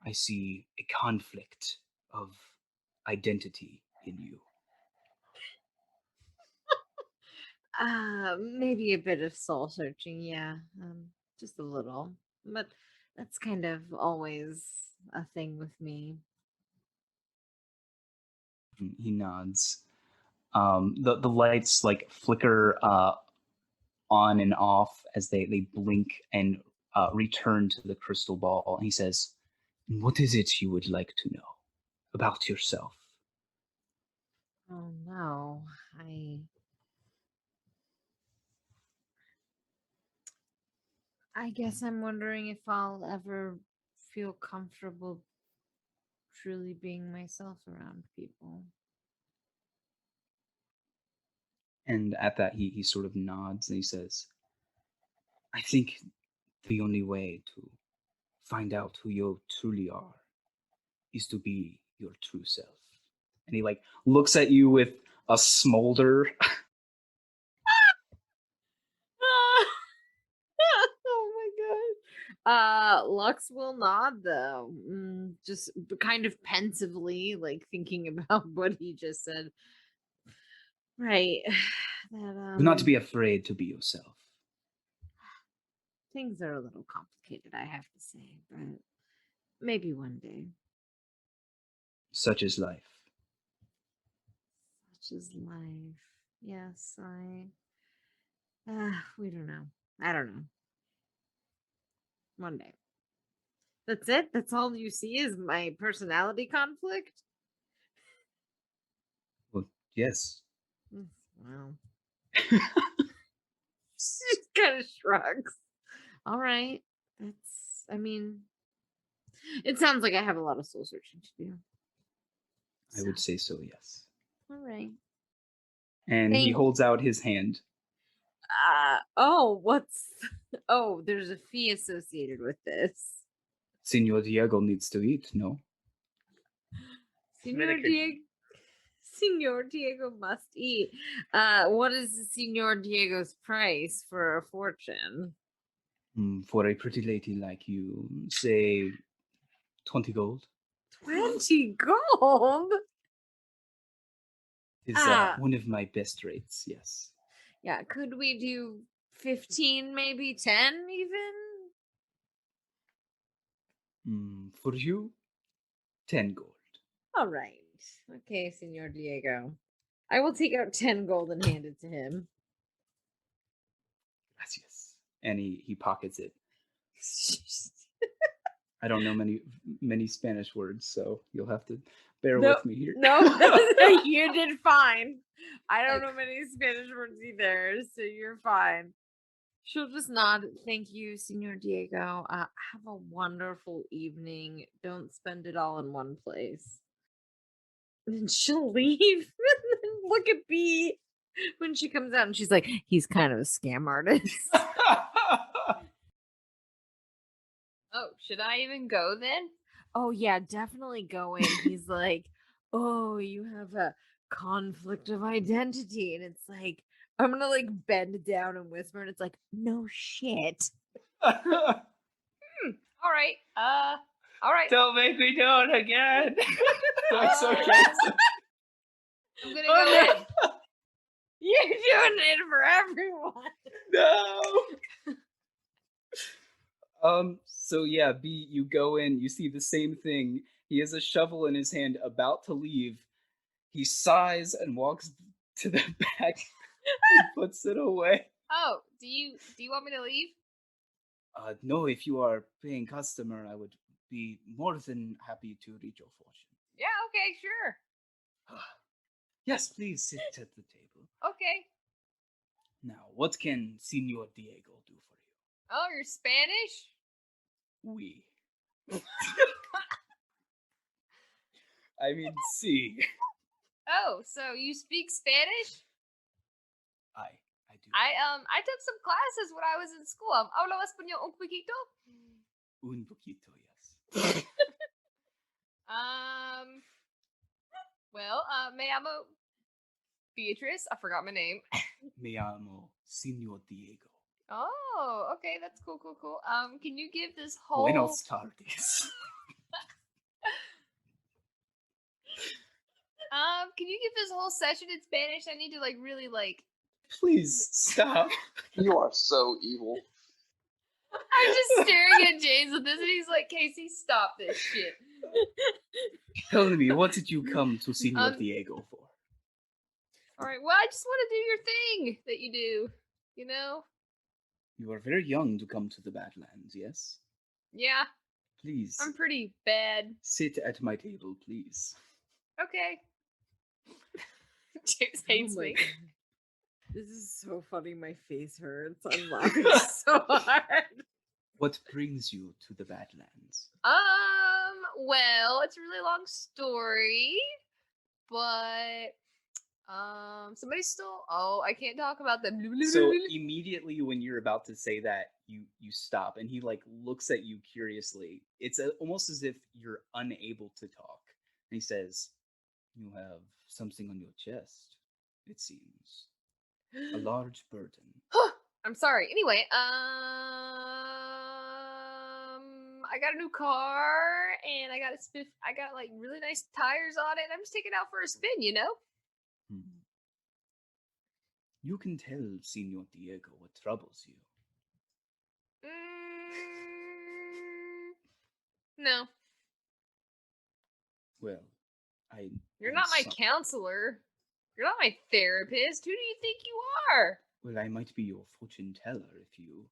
H: a conflict of identity in you.
D: Maybe a bit of soul searching, yeah. Just a little. But that's kind of always a thing with me.
H: He nods. The lights like flicker on and off as they blink and return to the crystal ball. And he says, "What is it you would like to know about yourself?"
D: Oh no. I guess I'm wondering if I'll ever feel comfortable truly being myself around people.
H: And at that, he sort of nods and he says, "I think the only way to find out who you truly are is to be your true self." And he like looks at you with a smolder.
D: Oh my god. Lux will nod though, just kind of pensively, like thinking about what he just said. Right. That
H: Do not be afraid to be yourself.
D: things are a little complicated, I have to say, but maybe one day.
H: Such is life.
D: Such is life. Yes, we don't know. I don't know. One day. That's it? That's all you see is my personality conflict?
H: Well, yes.
D: Wow. She kind of shrugs. All right. I mean, it sounds like I have a lot of soul searching to do.
H: I would say so, yes.
D: All right.
H: And he holds out his hand.
D: There's a fee associated with this.
H: Senor Diego needs to eat, no?
D: Senor Diego must eat. What is Senor Diego's price for a fortune?
H: For a pretty lady like you, say 20 gold.
D: 20 gold?
H: Is one of my best rates, yes.
D: Yeah, could we do 15, maybe 10 even?
H: For you, 10 gold.
D: All right. Okay, Senor Diego. I will take out 10 gold and hand it to him.
H: Gracias. And he pockets it. I don't know many Spanish words, so you'll have to bear with me here.
D: No, you did fine. I don't know many Spanish words either, so you're fine. She'll just nod. Thank you, Senor Diego. Have a wonderful evening. Don't spend it all in one place. And she'll leave. And then look at B when she comes out and she's like, he's kind of a scam artist.
A: Oh, should I even go then?
D: Oh, yeah, definitely go in. He's like, oh, you have a conflict of identity. And it's like, I'm going to like bend down and whisper. And it's like, no shit.
A: All right. All right.
B: Don't make me do it again.
H: That's okay.
A: I'm gonna go in.
D: You're doing it for everyone.
H: No. So yeah, B, you go in, you see the same thing. He has a shovel in his hand, about to leave. He sighs and walks to the back and puts it away.
A: Oh, do you want me to leave?
H: No, if you are paying customer, I would be more than happy to read your fortune.
A: Yeah, okay, sure.
H: Yes, please sit at the table.
A: Okay.
H: Now, what can Senor Diego do for you?
A: Oh, you're Spanish?
H: Oui. I mean, si.
A: Oh, so you speak Spanish?
H: I do.
A: I took some classes when I was in school. Hablo español un poquito?
H: Un poquito, yes.
A: Well, me llamo Beatrice. I forgot my name.
H: Me llamo Senor Diego.
A: Oh, Oh, okay, that's cool. Can you give this whole
H: Buenos tardes.
A: can you give this whole session in Spanish? I need to really
H: Please stop.
C: You are so evil.
A: I'm just staring at James with this and he's like, Casey, stop this shit.
H: Tell me, what did you come to Senor
A: Um,
H: Diego for?
A: Alright, well I just want to do your thing that you do. You know?
H: You are very young to come to the Badlands, yes?
A: Yeah,
H: Please,
A: I'm pretty bad.
H: sit at my table, please.
A: Okay. James hates me.
D: God. This is so funny. My face hurts. I'm laughing so hard.
H: What brings you to the Badlands?
A: Well, it's a really long story, but somebody stole. Oh, I can't talk about them.
H: So immediately when you're about to say that, you stop, and he like looks at you curiously. It's almost as if you're unable to talk. And he says, "You have something on your chest, it seems. A large burden."
A: I'm sorry. Anyway, I got a new car and I got like really nice tires on it, and I'm just taking it out for a spin, you know?
H: You can tell Senor Diego what troubles you.
A: No.
H: Well,
A: You're not my counselor. You're not my therapist. Who do you think you are?
H: Well, I might be your fortune teller if you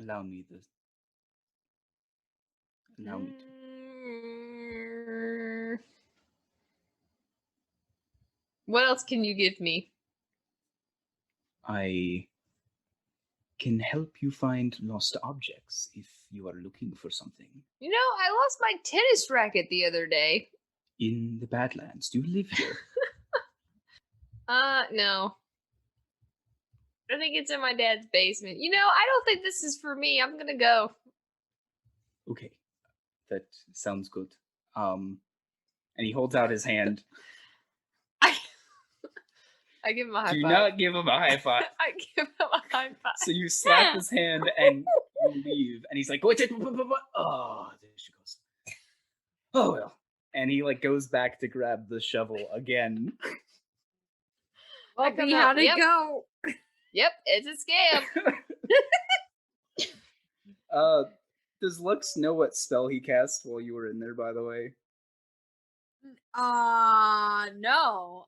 H: allow me to.
A: What else can you give me?
H: I can help you find lost objects if you are looking for something.
A: You know, I lost my tennis racket the other day.
H: In the Badlands. Do you live here?
A: No. I think it's in my dad's basement. You know, I don't think this is for me. I'm gonna go.
H: Okay. That sounds good. And he holds out his hand.
A: I give him a high
H: Do
A: five.
H: not give him a high five.
A: I give him a high five.
H: So you slap his hand and you leave. And he's like, wait, oh, there she goes. Oh, well. And he like goes back to grab the shovel again.
D: Well, how'd it go?
A: Yep, it's a scam.
H: Does Lux know what spell he cast while you were in there, by the way?
D: No.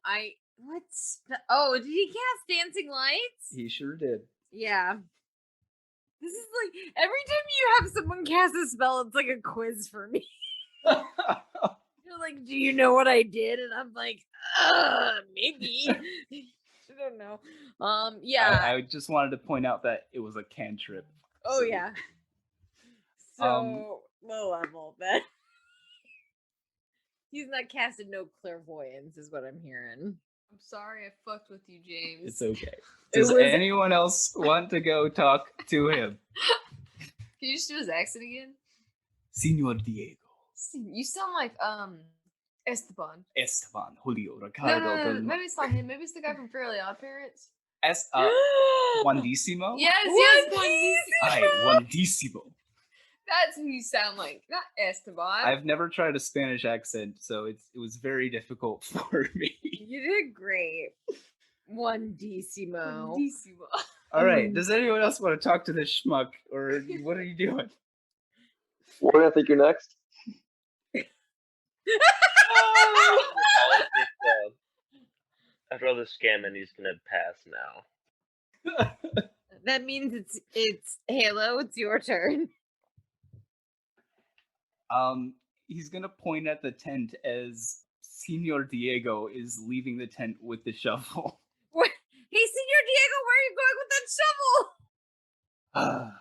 D: Oh, did he cast Dancing Lights?
H: He sure did.
D: Yeah. This is like every time you have someone cast a spell, it's like a quiz for me. You're like, do you know what I did? And I'm like, maybe. I don't know. Yeah.
H: I just wanted to point out that it was a cantrip.
D: Oh, yeah. So, low level, then. He's not casted no clairvoyance, is what I'm hearing.
A: I'm sorry I fucked with you, James.
H: It's okay. Does anyone else want to go talk to him?
A: Can you just do his accent again?
H: Senor Diego.
A: You sound like, Esteban.
H: Julio, Ricardo.
A: No. Maybe it's not him. Maybe it's the guy from Fairly Odd Parents.
H: Juandísimo?
A: Yes, Juandísimo.
H: Ay, Juandísimo.
A: That's who you sound like, not Esteban.
H: I've never tried a Spanish accent, so it was very difficult for me.
D: You did great. Juandísimo.
H: All right, does anyone else want to talk to this schmuck, or what are you doing?
C: Lorian, I think you're next.
E: After all this scamming, he's gonna pass now.
D: That means it's Halo. It's your turn.
H: He's gonna point at the tent as Senor Diego is leaving the tent with the shovel.
D: What? Hey, Senor Diego, where are you going with that shovel?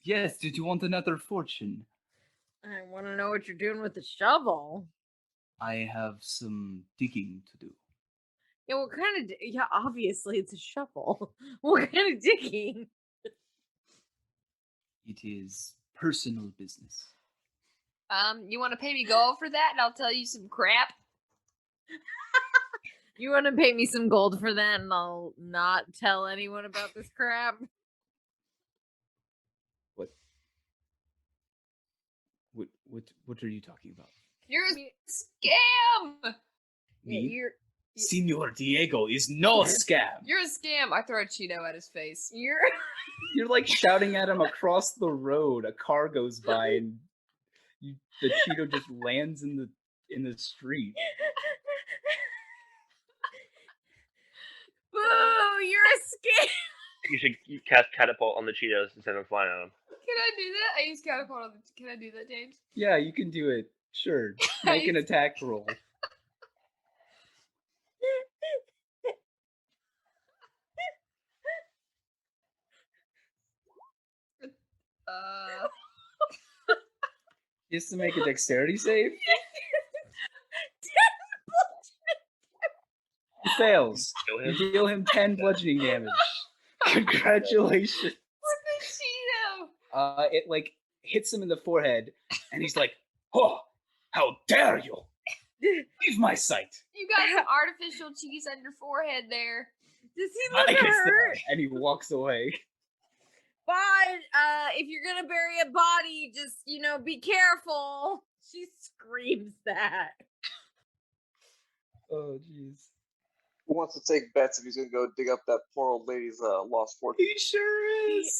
H: Yes, did you want another fortune?
D: I want to know what you're doing with the shovel.
H: I have some digging to do.
D: Yeah, what kind of... Yeah, obviously it's a shovel. What kind of digging?
H: It is personal business.
A: You want to pay me gold for that, and I'll tell you some crap?
D: You want to pay me some gold for that, and I'll not tell anyone about this crap?
H: What are you talking about?
A: You're a scam!
H: Me? Senor Diego is no scam.
A: You're a scam. I throw a Cheeto at his face.
H: You're like shouting at him across the road. A car goes by and the Cheeto just lands in the street.
D: Boo! You're a scam.
E: You should cast catapult on the Cheetos instead of flying on them.
A: Can I do that? I use catapult on the... Can I do that, James?
H: Yeah, you can do it. Sure. Make an attack roll. Just to make a dexterity save? He fails. You deal him 10 bludgeoning damage. Congratulations.
A: With the Cheeto!
H: It like hits him in the forehead, and he's like, "Oh, how dare you! Leave my sight!"
A: You got some artificial cheese on your forehead there.
D: Does he
H: I
D: look
H: guess
D: hurt?
H: that. And he walks away.
D: But if you're gonna bury a body, just be careful. She screams that.
H: Oh, jeez.
C: Who wants to take bets if he's gonna go dig up that poor old lady's lost fortune?
H: He sure is.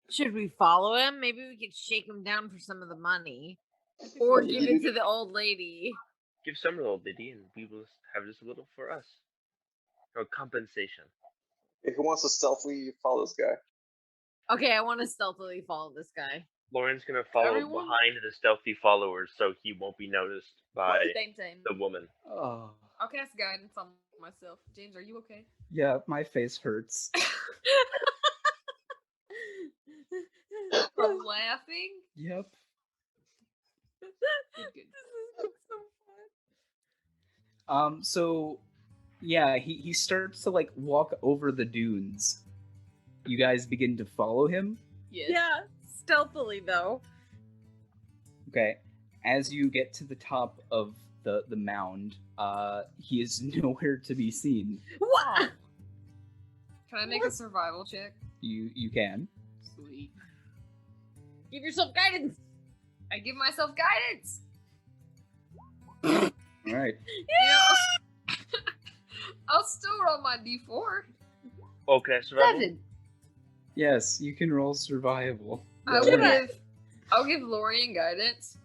D: Should we follow him? Maybe we could shake him down for some of the money, or give it to the old lady.
E: Give some to the old lady, and we will have just a little for us. Or compensation.
C: Who wants to stealthily follow this guy?
D: Okay, I want to stealthily follow this guy.
E: Lauren's gonna follow
A: Everyone?
E: behind the stealthy followers so he won't be noticed by
A: Same.
E: the woman.
H: Oh,
A: I'll cast guidance on myself. James, are you okay?
H: yeah, my face hurts.
A: From laughing?
H: Yep.
A: Good.
H: So, yeah, he starts to like walk over the dunes. You guys begin to follow him.
A: Yes.
D: Yeah, stealthily though.
H: Okay. As you get to the top of the mound, he is nowhere to be seen.
D: What?
A: Can I make a survival check?
H: You can.
A: Sweet.
D: Give yourself guidance.
A: I give myself guidance.
H: All right.
A: Yeah. I'll still roll my d4.
E: Okay, survival.
A: 7.
H: Yes, you can roll survival.
A: I'll give Lorian guidance.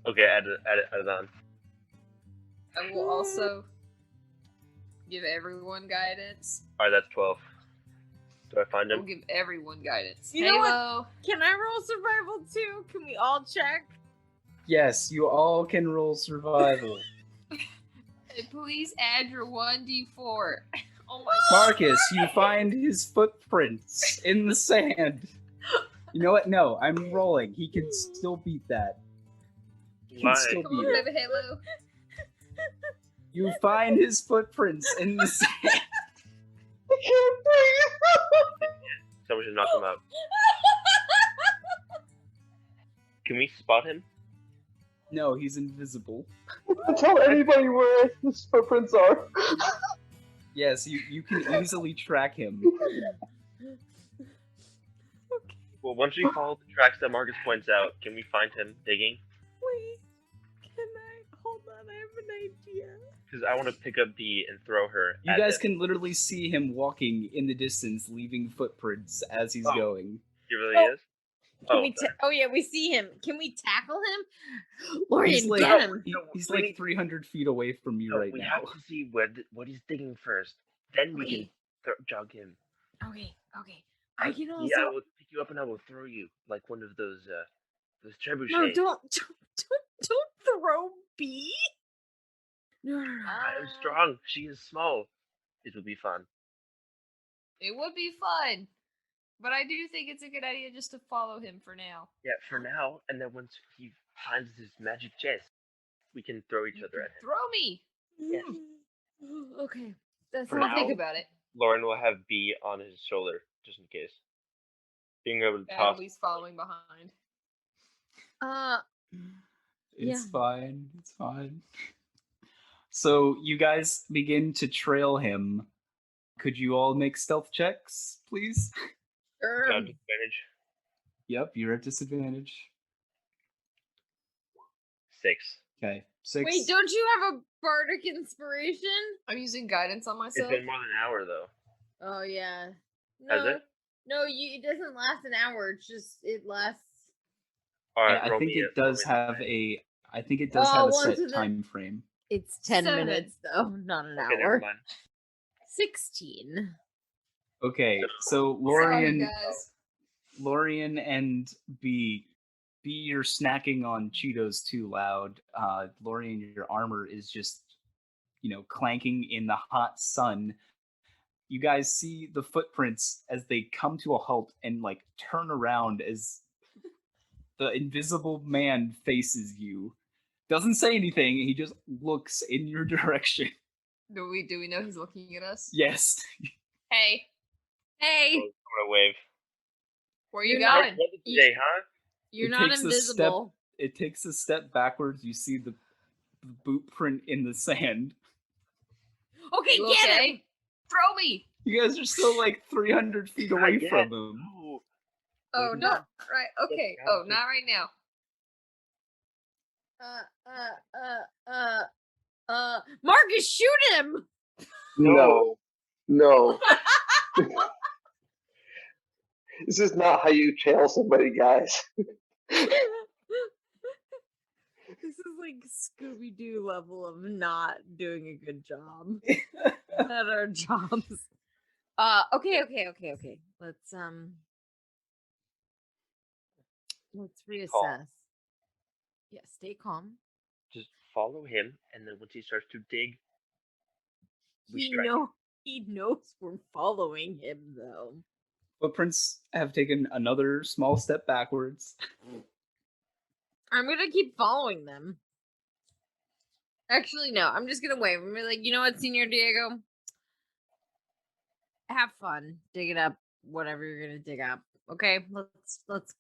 E: Okay, add it on.
A: I will also give everyone guidance.
E: Alright, that's 12. Do I find
A: I'll
E: him?
A: give everyone guidance.
D: You know what?
A: Halo.
D: Can I roll survival too? Can we all check?
H: Yes, you all can roll survival.
A: Please add your 1d4. Oh my
H: Marcus, you find his footprints in the sand. You know what? No, I'm rolling. He can still beat that. He can
E: Why?
H: still
A: Come on,
H: beat it.
A: baby Halo.
H: You find his footprints in the sand.
C: I can't breathe.
E: Someone should knock him out. Can we spot him?
H: No, he's invisible.
C: Tell anybody where his footprints are.
H: Yes, you can easily track him.
E: Well, once we follow the tracks that Marcus points out, can we find him digging?
D: Wait, can I? Hold on, I have an idea.
E: Because I want to pick up Bee and throw her.
H: You
E: at
H: guys
E: him.
H: can literally see him walking in the distance, leaving footprints as he's going.
E: He really
D: Oh.
E: is?
D: Can we oh yeah, we see him. Can we tackle him? Lorian,
H: He's like,
D: get him.
H: he's like 300 feet away from you right
E: we
H: now.
E: have to see what he's digging first. Then we
D: Okay.
E: can jog him.
D: Okay. I can also.
E: Yeah, I will pick you up and I will throw you like one of those trebuchets.
D: No, don't throw B. No.
E: I am strong. She is small. It will be fun.
A: It would be fun. But I do think it's a good idea just to follow him for now.
E: Yeah, for now. And then once he finds his magic chest, we can throw each other at him.
A: Throw me!
E: Yes.
D: Okay. That's
E: For
A: I'll
E: now-
A: think about it.
E: Lauren will have B on his shoulder, just in case. Being able to toss.
A: Battleby's following behind.
H: It's
D: Yeah.
H: fine. It's fine. So you guys begin to trail him. Could you all make stealth checks, please?
E: Do I have advantage?
H: Yep, you're at disadvantage.
E: 6.
H: Okay, 6.
D: Wait, don't you have a bardic inspiration?
A: I'm using guidance on
E: It's
A: myself.
E: been more than an hour though.
D: Oh yeah.
E: Has
D: No,
E: it?
D: no, it doesn't last an hour. It's just it lasts.
E: All right,
H: I
E: roll
H: think
E: me
H: it
E: roll
H: does
E: me
H: have
E: that.
H: a. I think it does have a set time frame.
D: It's 10
A: 7.
D: minutes though, not an
E: Okay, never
D: hour.
E: mind.
D: 16.
H: Okay, so
A: Sorry, guys.
H: Lorian and B, you're snacking on Cheetos too loud. Lorian, your armor is just, clanking in the hot sun. You guys see the footprints as they come to a halt and turn around as the invisible man faces you. Doesn't say anything. He just looks in your direction.
A: Do we know he's looking at us?
H: Yes.
A: Hey,
D: Hey,
E: I'm gonna wave.
A: where you
D: You're not-
A: going?
E: What did you say, huh?
D: you're
H: It
D: not
H: takes a
D: invisible.
H: It takes a step backwards. You see the boot print in the sand.
D: Okay,
A: You
D: get
A: okay?
D: him.
A: Throw me!
H: You guys are still 300 feet away
E: Not yet.
H: from him.
E: No.
A: Oh,
E: Wait,
A: not right. Okay.
E: down
A: Oh,
E: to-
A: not right now.
D: Marcus, shoot him.
C: No. No. This is not how you tail somebody, guys.
D: This is like Scooby Doo level of not doing a good job at our jobs. Okay. Let's reassess. Yeah, stay calm.
E: Just follow him, and then once he starts to dig, we
D: He
E: strike.
D: he knows we're following him though.
H: Footprints have taken another small step backwards.
D: I'm gonna keep following them. Actually, no. I'm just gonna wave. I'm gonna be like, you know what, Senor Diego? Have fun. Dig it up. Whatever you're gonna dig up. Okay,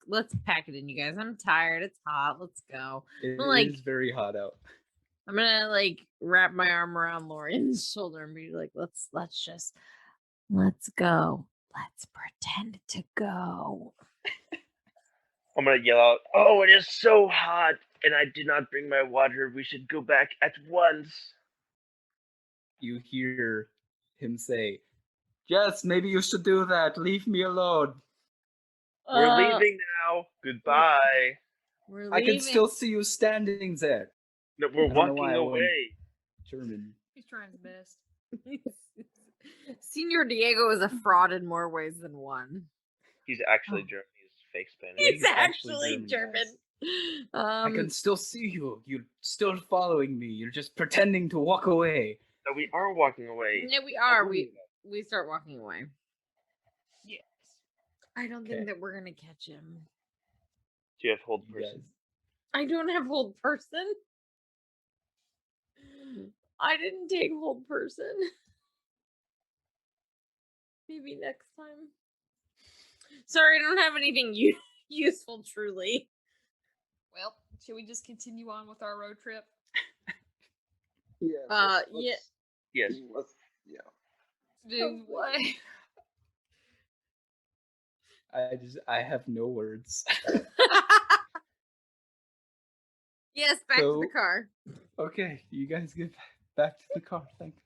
D: let's pack it in, you guys. I'm tired. It's hot. Let's go.
H: It
D: Like-
H: is very hot out.
D: I'm gonna wrap my arm around Lorian's shoulder and be like, let's go. Let's pretend to go.
E: I'm gonna yell out, "Oh, it is so hot, and I did not bring my water. We should go back at once."
H: You hear him say, "Yes, maybe you should do that. Leave me alone.
E: We're leaving now. Goodbye.
D: We're
H: I
D: leaving.
H: can still see you standing there."
E: No, we're
H: I don't know
E: walking
H: why I went
E: away.
H: German.
A: He's trying his best.
D: Senor Diego is a fraud in more ways than one.
E: He's actually German. He's fake Spanish.
D: He's
H: actually
D: actually
H: German.
D: German.
H: I can still see you. You're still following me. You're just pretending to walk away.
E: No, we are walking away.
D: Yeah, we are. We start walking away.
A: Yes.
D: I don't
H: Okay.
D: think that we're gonna catch him.
E: Do you have hold
H: You
E: person?
H: guys-
D: I don't have hold person. I didn't take hold person. Maybe next time. Sorry, I don't have anything useful, truly.
A: Well, should we just continue on with our road trip?
C: Yeah.
D: Yeah.
E: Yes.
C: Yeah.
A: Do what?
H: I have no words.
D: Yes, back to the
H: So-
D: car.
H: Okay, you guys get back to the car. Thank you.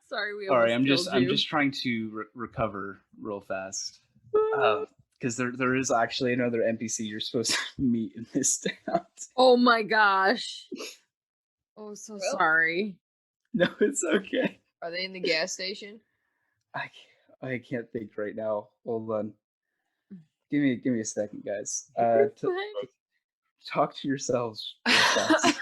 D: Sorry, we
H: Sorry,
D: almost
H: I'm
D: killed
H: just trying to recover real fast.
D: you.
H: Because there is actually another NPC you're supposed to meet in this town.
D: Oh my gosh. Oh, so
A: Well-
D: sorry.
H: No, it's okay.
A: Are they in the gas station?
H: I can't think right now. Hold on. Give me a second, guys. Talk to yourselves real fast.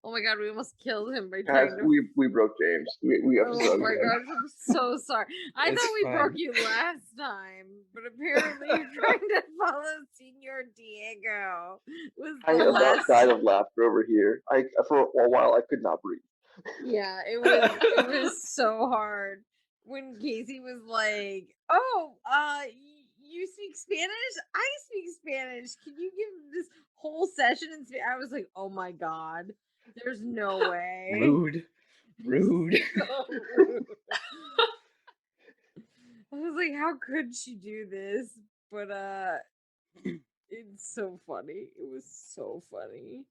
D: Oh my god, we almost killed him by
C: Guys,
D: trying to.
C: we broke James. We have to
D: Oh
C: start
D: my
C: again.
D: gosh, I'm so sorry. I
H: It's
D: thought we
H: fine.
D: broke you last time, but apparently you're trying to follow Senor Diego. Was
C: I
D: the
C: about
D: last.
C: died of laughter over here. For a while I could not breathe.
D: Yeah, it was so hard when Casey was like, "Oh, you speak Spanish? I speak Spanish. Can you give this whole session in Spanish?" I was like, "Oh my god, there's no way."
H: Rude.
D: So rude. I was like, "How could she do this?" But It's so funny. It was so funny.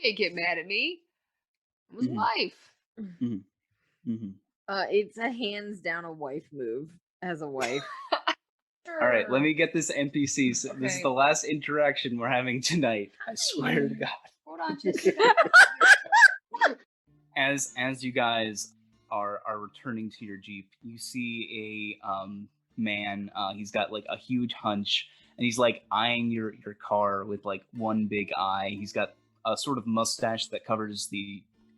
A: Can't get mad at me. It was wife.
D: It's a hands down a wife move as a wife.
H: All right, let me get this NPC. So This is
A: Okay.
H: the last interaction we're having tonight. I swear to God.
A: Hold on just a second.
H: As you guys are returning to your jeep, you see a man. He's got like a huge hunch, and he's like eyeing your car with like one big eye. He's got a sort of mustache that covers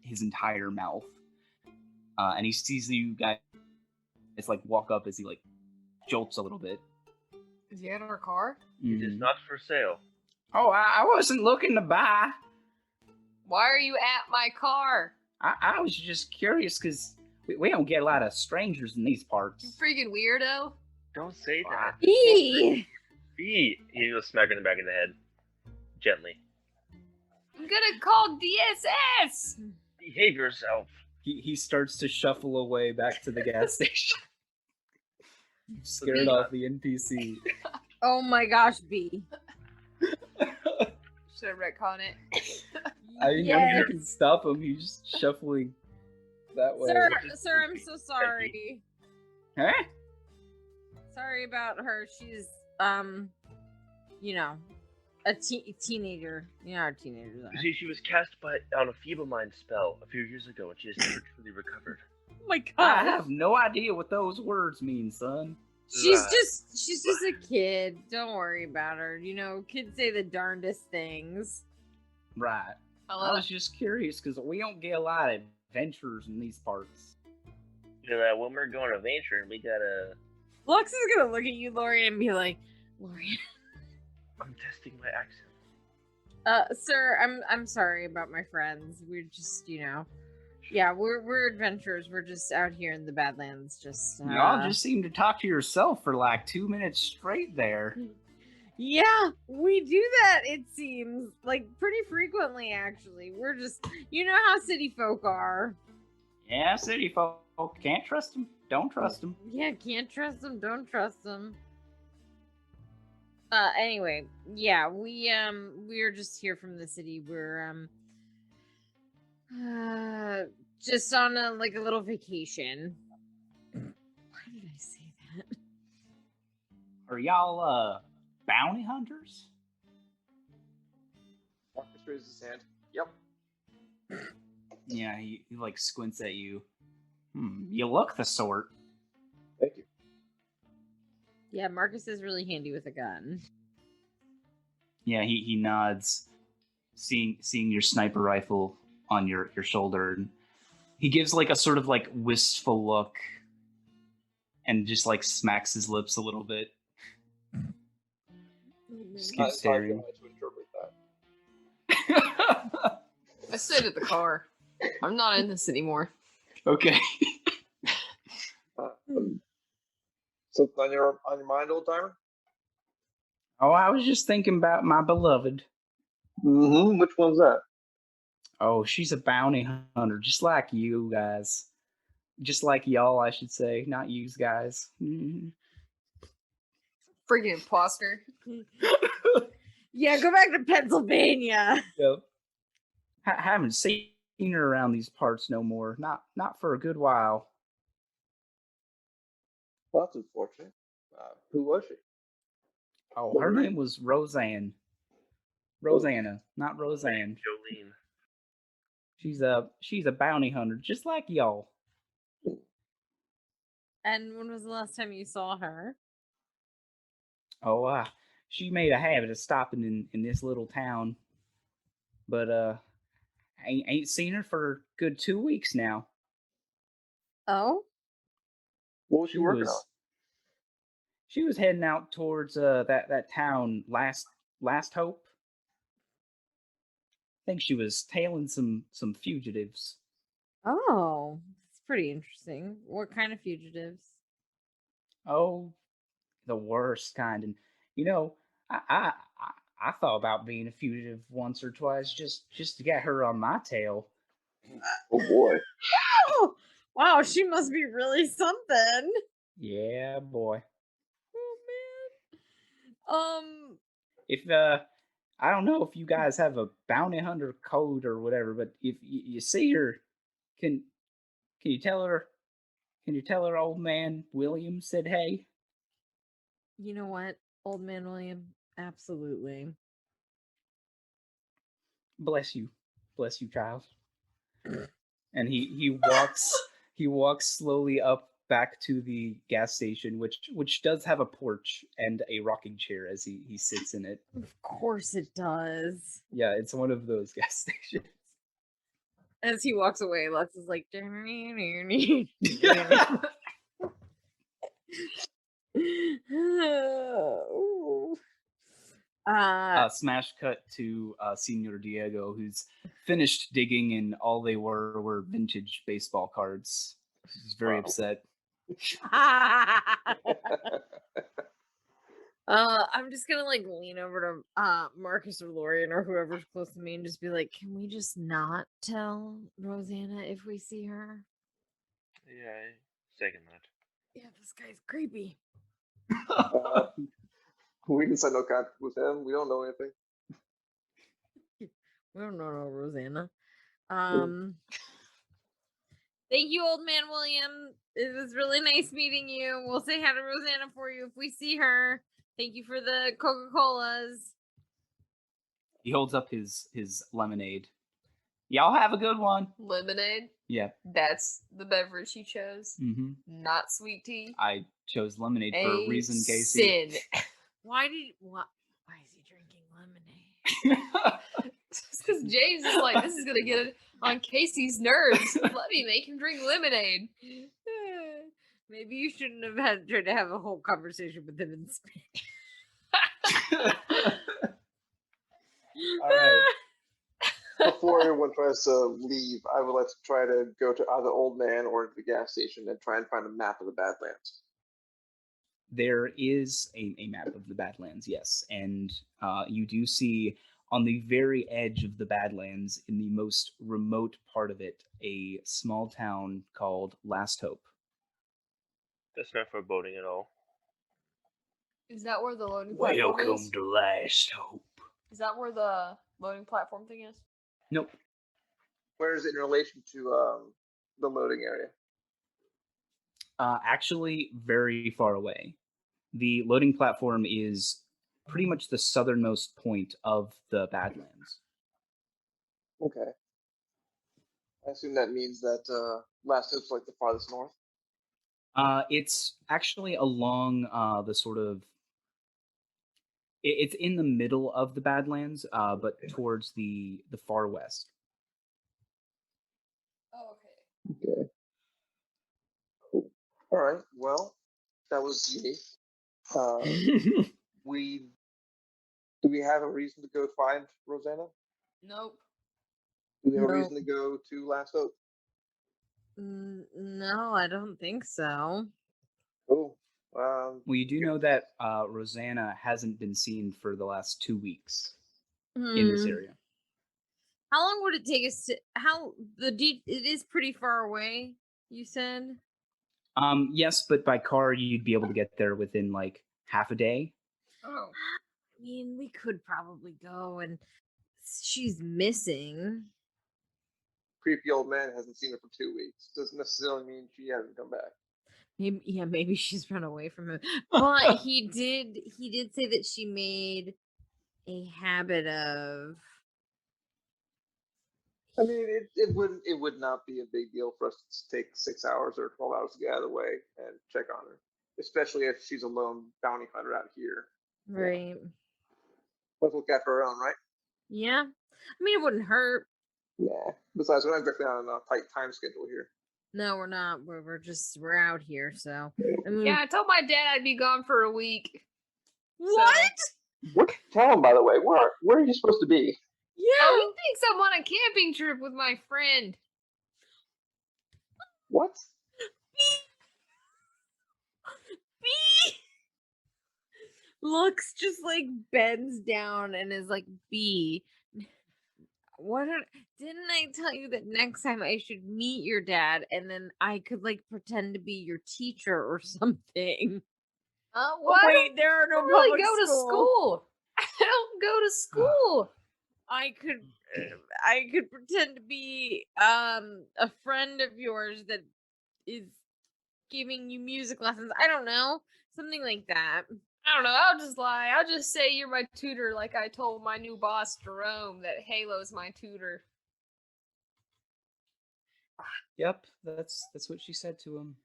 H: his entire mouth, and he sees you guys like walk up as he like jolts a little bit.
A: Is he at our car?
E: It is not for sale.
H: Oh, I wasn't looking to buy.
A: Why are you at my car?
H: I was just curious because we don't get a lot of strangers in these
A: You
H: parts.
A: freaking weirdo.
E: Don't say that.
D: Eee!
E: He will smack her in the back of the head. Gently.
A: I'm gonna call DSS.
E: Behave yourself.
H: He starts to shuffle away back to the gas station. Scared off the NPC.
D: Oh my gosh, B.
A: Should have retcon it.
H: I mean,
D: Yes.
H: you can stop him. He's just shuffling that way.
D: Sir, I'm so sorry.
H: Huh?
D: Sorry about her. She's, you know, a teenager. You know how teenagers are.
E: You see, she was cast on a feeble mind spell a few years ago, and she has never truly recovered.
D: Oh my
H: I
D: god.
H: have no idea what those words mean, son.
D: She's just a kid. Don't worry about her. You know, kids say the darndest things.
H: Right. I was just curious because we don't get a lot of adventures in these parts.
E: You know, when we're going adventuring, we gotta.
D: Flux is gonna look at you, Lorian, and be like, Lorian.
E: I'm testing my accent.
D: Sir, I'm sorry about my friends. We're just, you know, yeah, we're adventurers. We're just out here in the Badlands, just.
H: Y'all just seem to talk to yourself for like 2 minutes straight there.
D: Yeah, we do that. It seems like pretty frequently, actually. We're just, you know how city folk are.
H: Yeah, city folk. Can't trust them. Don't trust them.
D: Yeah, can't trust them. Don't trust them. Anyway, yeah, we're just here from the city. We're just on a little vacation. Why did I say that?
H: Are y'all bounty hunters?
C: Marcus raises his hand. Yep.
H: Yeah, he like squints at you. You look the sort.
C: Thank you.
D: Yeah, Marcus is really handy with a gun.
H: Yeah, he nods, seeing your sniper rifle on your shoulder. And he gives like a sort of like wistful look, and just like smacks his lips a little bit. Just keeps staring.
C: To interpret that.
A: I stayed at the car. I'm not in this anymore.
H: Okay.
C: Something on your mind, old timer?
H: Oh, I was just thinking about my beloved.
C: Mm-hmm. Which one's that?
H: Oh, she's a bounty hunter, just like you guys. Just like y'all, I should say, not yous guys.
A: Freaking imposter.
D: Yeah, go back to Pennsylvania.
H: Yep. Haven't seen her around these parts no more. Not for a good while.
C: Well, that's unfortunate. Who was she?
H: Oh, her name was Roseanne. Rosanna, not Roseanne.
E: Jolene.
H: She's a bounty hunter, just like y'all.
D: And when was the last time you saw her?
H: Oh, she made a habit of stopping in this little town, but ain't seen her for a good 2 weeks now.
D: Oh?
C: What was she working on?
H: She was heading out towards that town last hope. I think she was tailing some fugitives.
D: Oh, that's pretty interesting. What kind of fugitives?
H: Oh, the worst kind. And you know, I thought about being a fugitive once or twice just to get her on my tail.
C: Oh boy.
D: Oh, wow, she must be really something.
H: Yeah, boy.
D: Oh man.
H: If I don't know if you guys have a bounty hunter code or whatever, but if you see her, can can you tell her? Can you tell her old man William said hey?
D: You know what, old man William? Absolutely.
H: Bless you, child. And he walks slowly up back to the gas station, which does have a porch and a rocking chair as he sits in it.
D: Of course it does.
H: Yeah, it's one of those gas stations.
D: As he walks away, Lex is like,
H: Smash cut to Senor Diego, who's finished digging, and all they were vintage baseball cards. He's very upset.
D: I'm just gonna like lean over to Marcus or Lorian or whoever's close to me and just be like, can we just not tell Rosanna if we see her?
E: Yeah, I second that.
D: Yeah, this guy's creepy.
C: We didn't sign no contract with him. We don't know anything.
D: We don't know Rosanna. Thank you, old man William. It was really nice meeting you. We'll say hi to Rosanna for you if we see her. Thank you for the Coca-Colas.
H: He holds up his lemonade. Y'all have a good one.
A: Lemonade?
H: Yeah.
A: That's the beverage he chose.
H: Mm-hmm.
A: Not sweet tea.
H: I chose lemonade for a reason, Casey.
A: Sin.
D: Why is he drinking lemonade?
A: Just because James is like, this is going to get on Casey's nerves. Let me make him drink lemonade.
D: Maybe you shouldn't have tried to have a whole conversation with him in Spanish.
C: All right. Before everyone tries to leave, I would like to try to go to either Old Man or the gas station and try and find a map of the Badlands.
H: There is a map of the Badlands, yes. And you do see on the very edge of the Badlands, in the most remote part of it, a small town called Last Hope.
E: That's not for boating at all.
A: Is that where the loading platform is?
H: to Last Hope.
A: Is that where the loading platform thing is?
H: Nope.
C: Where is it in relation to the loading area?
H: Actually, very far away. The loading platform is pretty much the southernmost point of the Badlands.
C: Okay. I assume that means that Last Hope's like the farthest north?
H: It's actually along the sort of... It's in the middle of the Badlands, but towards the far west.
A: Oh, okay.
C: Okay. Cool. All right. Well, that was unique. Do we have a reason to go find Rosanna?
A: Nope.
C: Do we have a reason to go to Last Hope?
D: No, I don't think so.
C: Oh.
H: Well, you do know that Rosanna hasn't been seen for the last 2 weeks in this area.
D: How long would it take us to... it is pretty far away, you said?
H: Yes, but by car you'd be able to get there within like half a day.
A: Oh.
D: I mean, we could probably go, and she's missing.
C: Creepy old man hasn't seen her for 2 weeks. Doesn't necessarily mean she hasn't come back.
D: Maybe she's run away from him. But he did say that she made a habit of...
C: I mean, it would not be a big deal for us to take 6 hours or 12 hours to get out of the way and check on her, especially if she's a lone bounty hunter out here.
D: Right.
C: Let's look after her own, right?
D: Yeah. I mean, it wouldn't hurt.
C: Yeah. Besides, we're not exactly on a tight time schedule here.
D: No, we're not. We're out here, so. I mean,
A: Yeah, I told my dad I'd be gone for a week.
D: What?
C: What did you tell him, by the way? Where are you supposed to be?
D: Yeah.
A: Oh, he thinks I'm on a camping trip with my friend.
C: What?
D: B looks just like bends down and is like, B. Didn't I tell you that next time I should meet your dad and then I could like pretend to be your teacher or something?
A: Well, I
D: Wait, there are
A: don't
D: no
A: really
D: public
A: go to school. I don't go to school.
D: I could pretend to be a friend of yours that is giving you music lessons. I don't know, something like that.
A: I don't know. I'll just lie. I'll just say you're my tutor, like I told my new boss Jerome that Halo's my tutor.
H: Yep, that's what she said to him.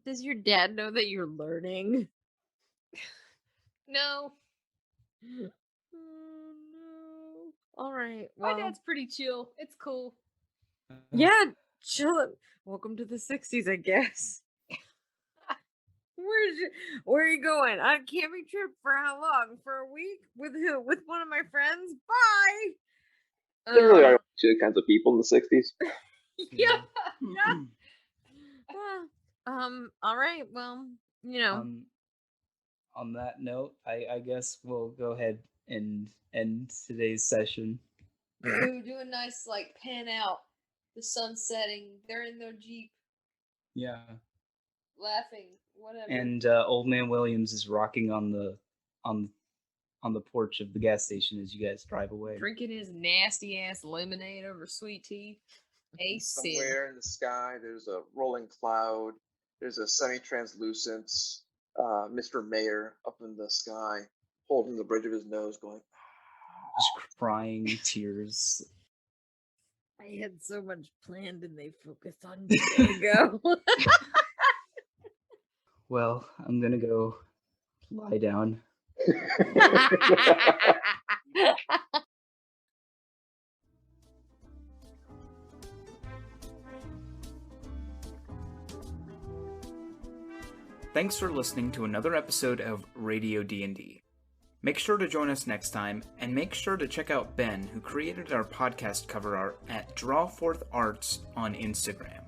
D: Does your dad know that you're learning?
A: No,
D: Oh no. All right.
A: my
D: Well,
A: dad's pretty chill. It's cool.
D: yeah, chill. Welcome to the 60s, I guess. Where are you going? On a camping trip for how long? For a week? With who? With one of my friends? Bye.
C: There really are two kinds of people in the 60s.
A: Yeah.
D: All right. Well,
H: On that note, I guess we'll go ahead and end today's session.
A: Ooh, do a nice like pan out. The sun setting. They're in their Jeep,
H: Yeah.
A: laughing. Whatever.
H: And Old Man Williams is rocking on the porch of the gas station as you guys drive away.
A: Drinking his nasty ass lemonade over sweet tea. A sin.
C: Somewhere in the sky, there's a rolling cloud. There's a semi-translucent Mr. Mayor up in the sky, holding the bridge of his nose, going.
H: Just crying tears.
D: I had so much planned and they focused on Diego.
H: Well, I'm gonna go lie down. Thanks for listening to another episode of Radio D&D. Make sure to join us next time, and make sure to check out Ben, who created our podcast cover art at Drawforth Arts on Instagram.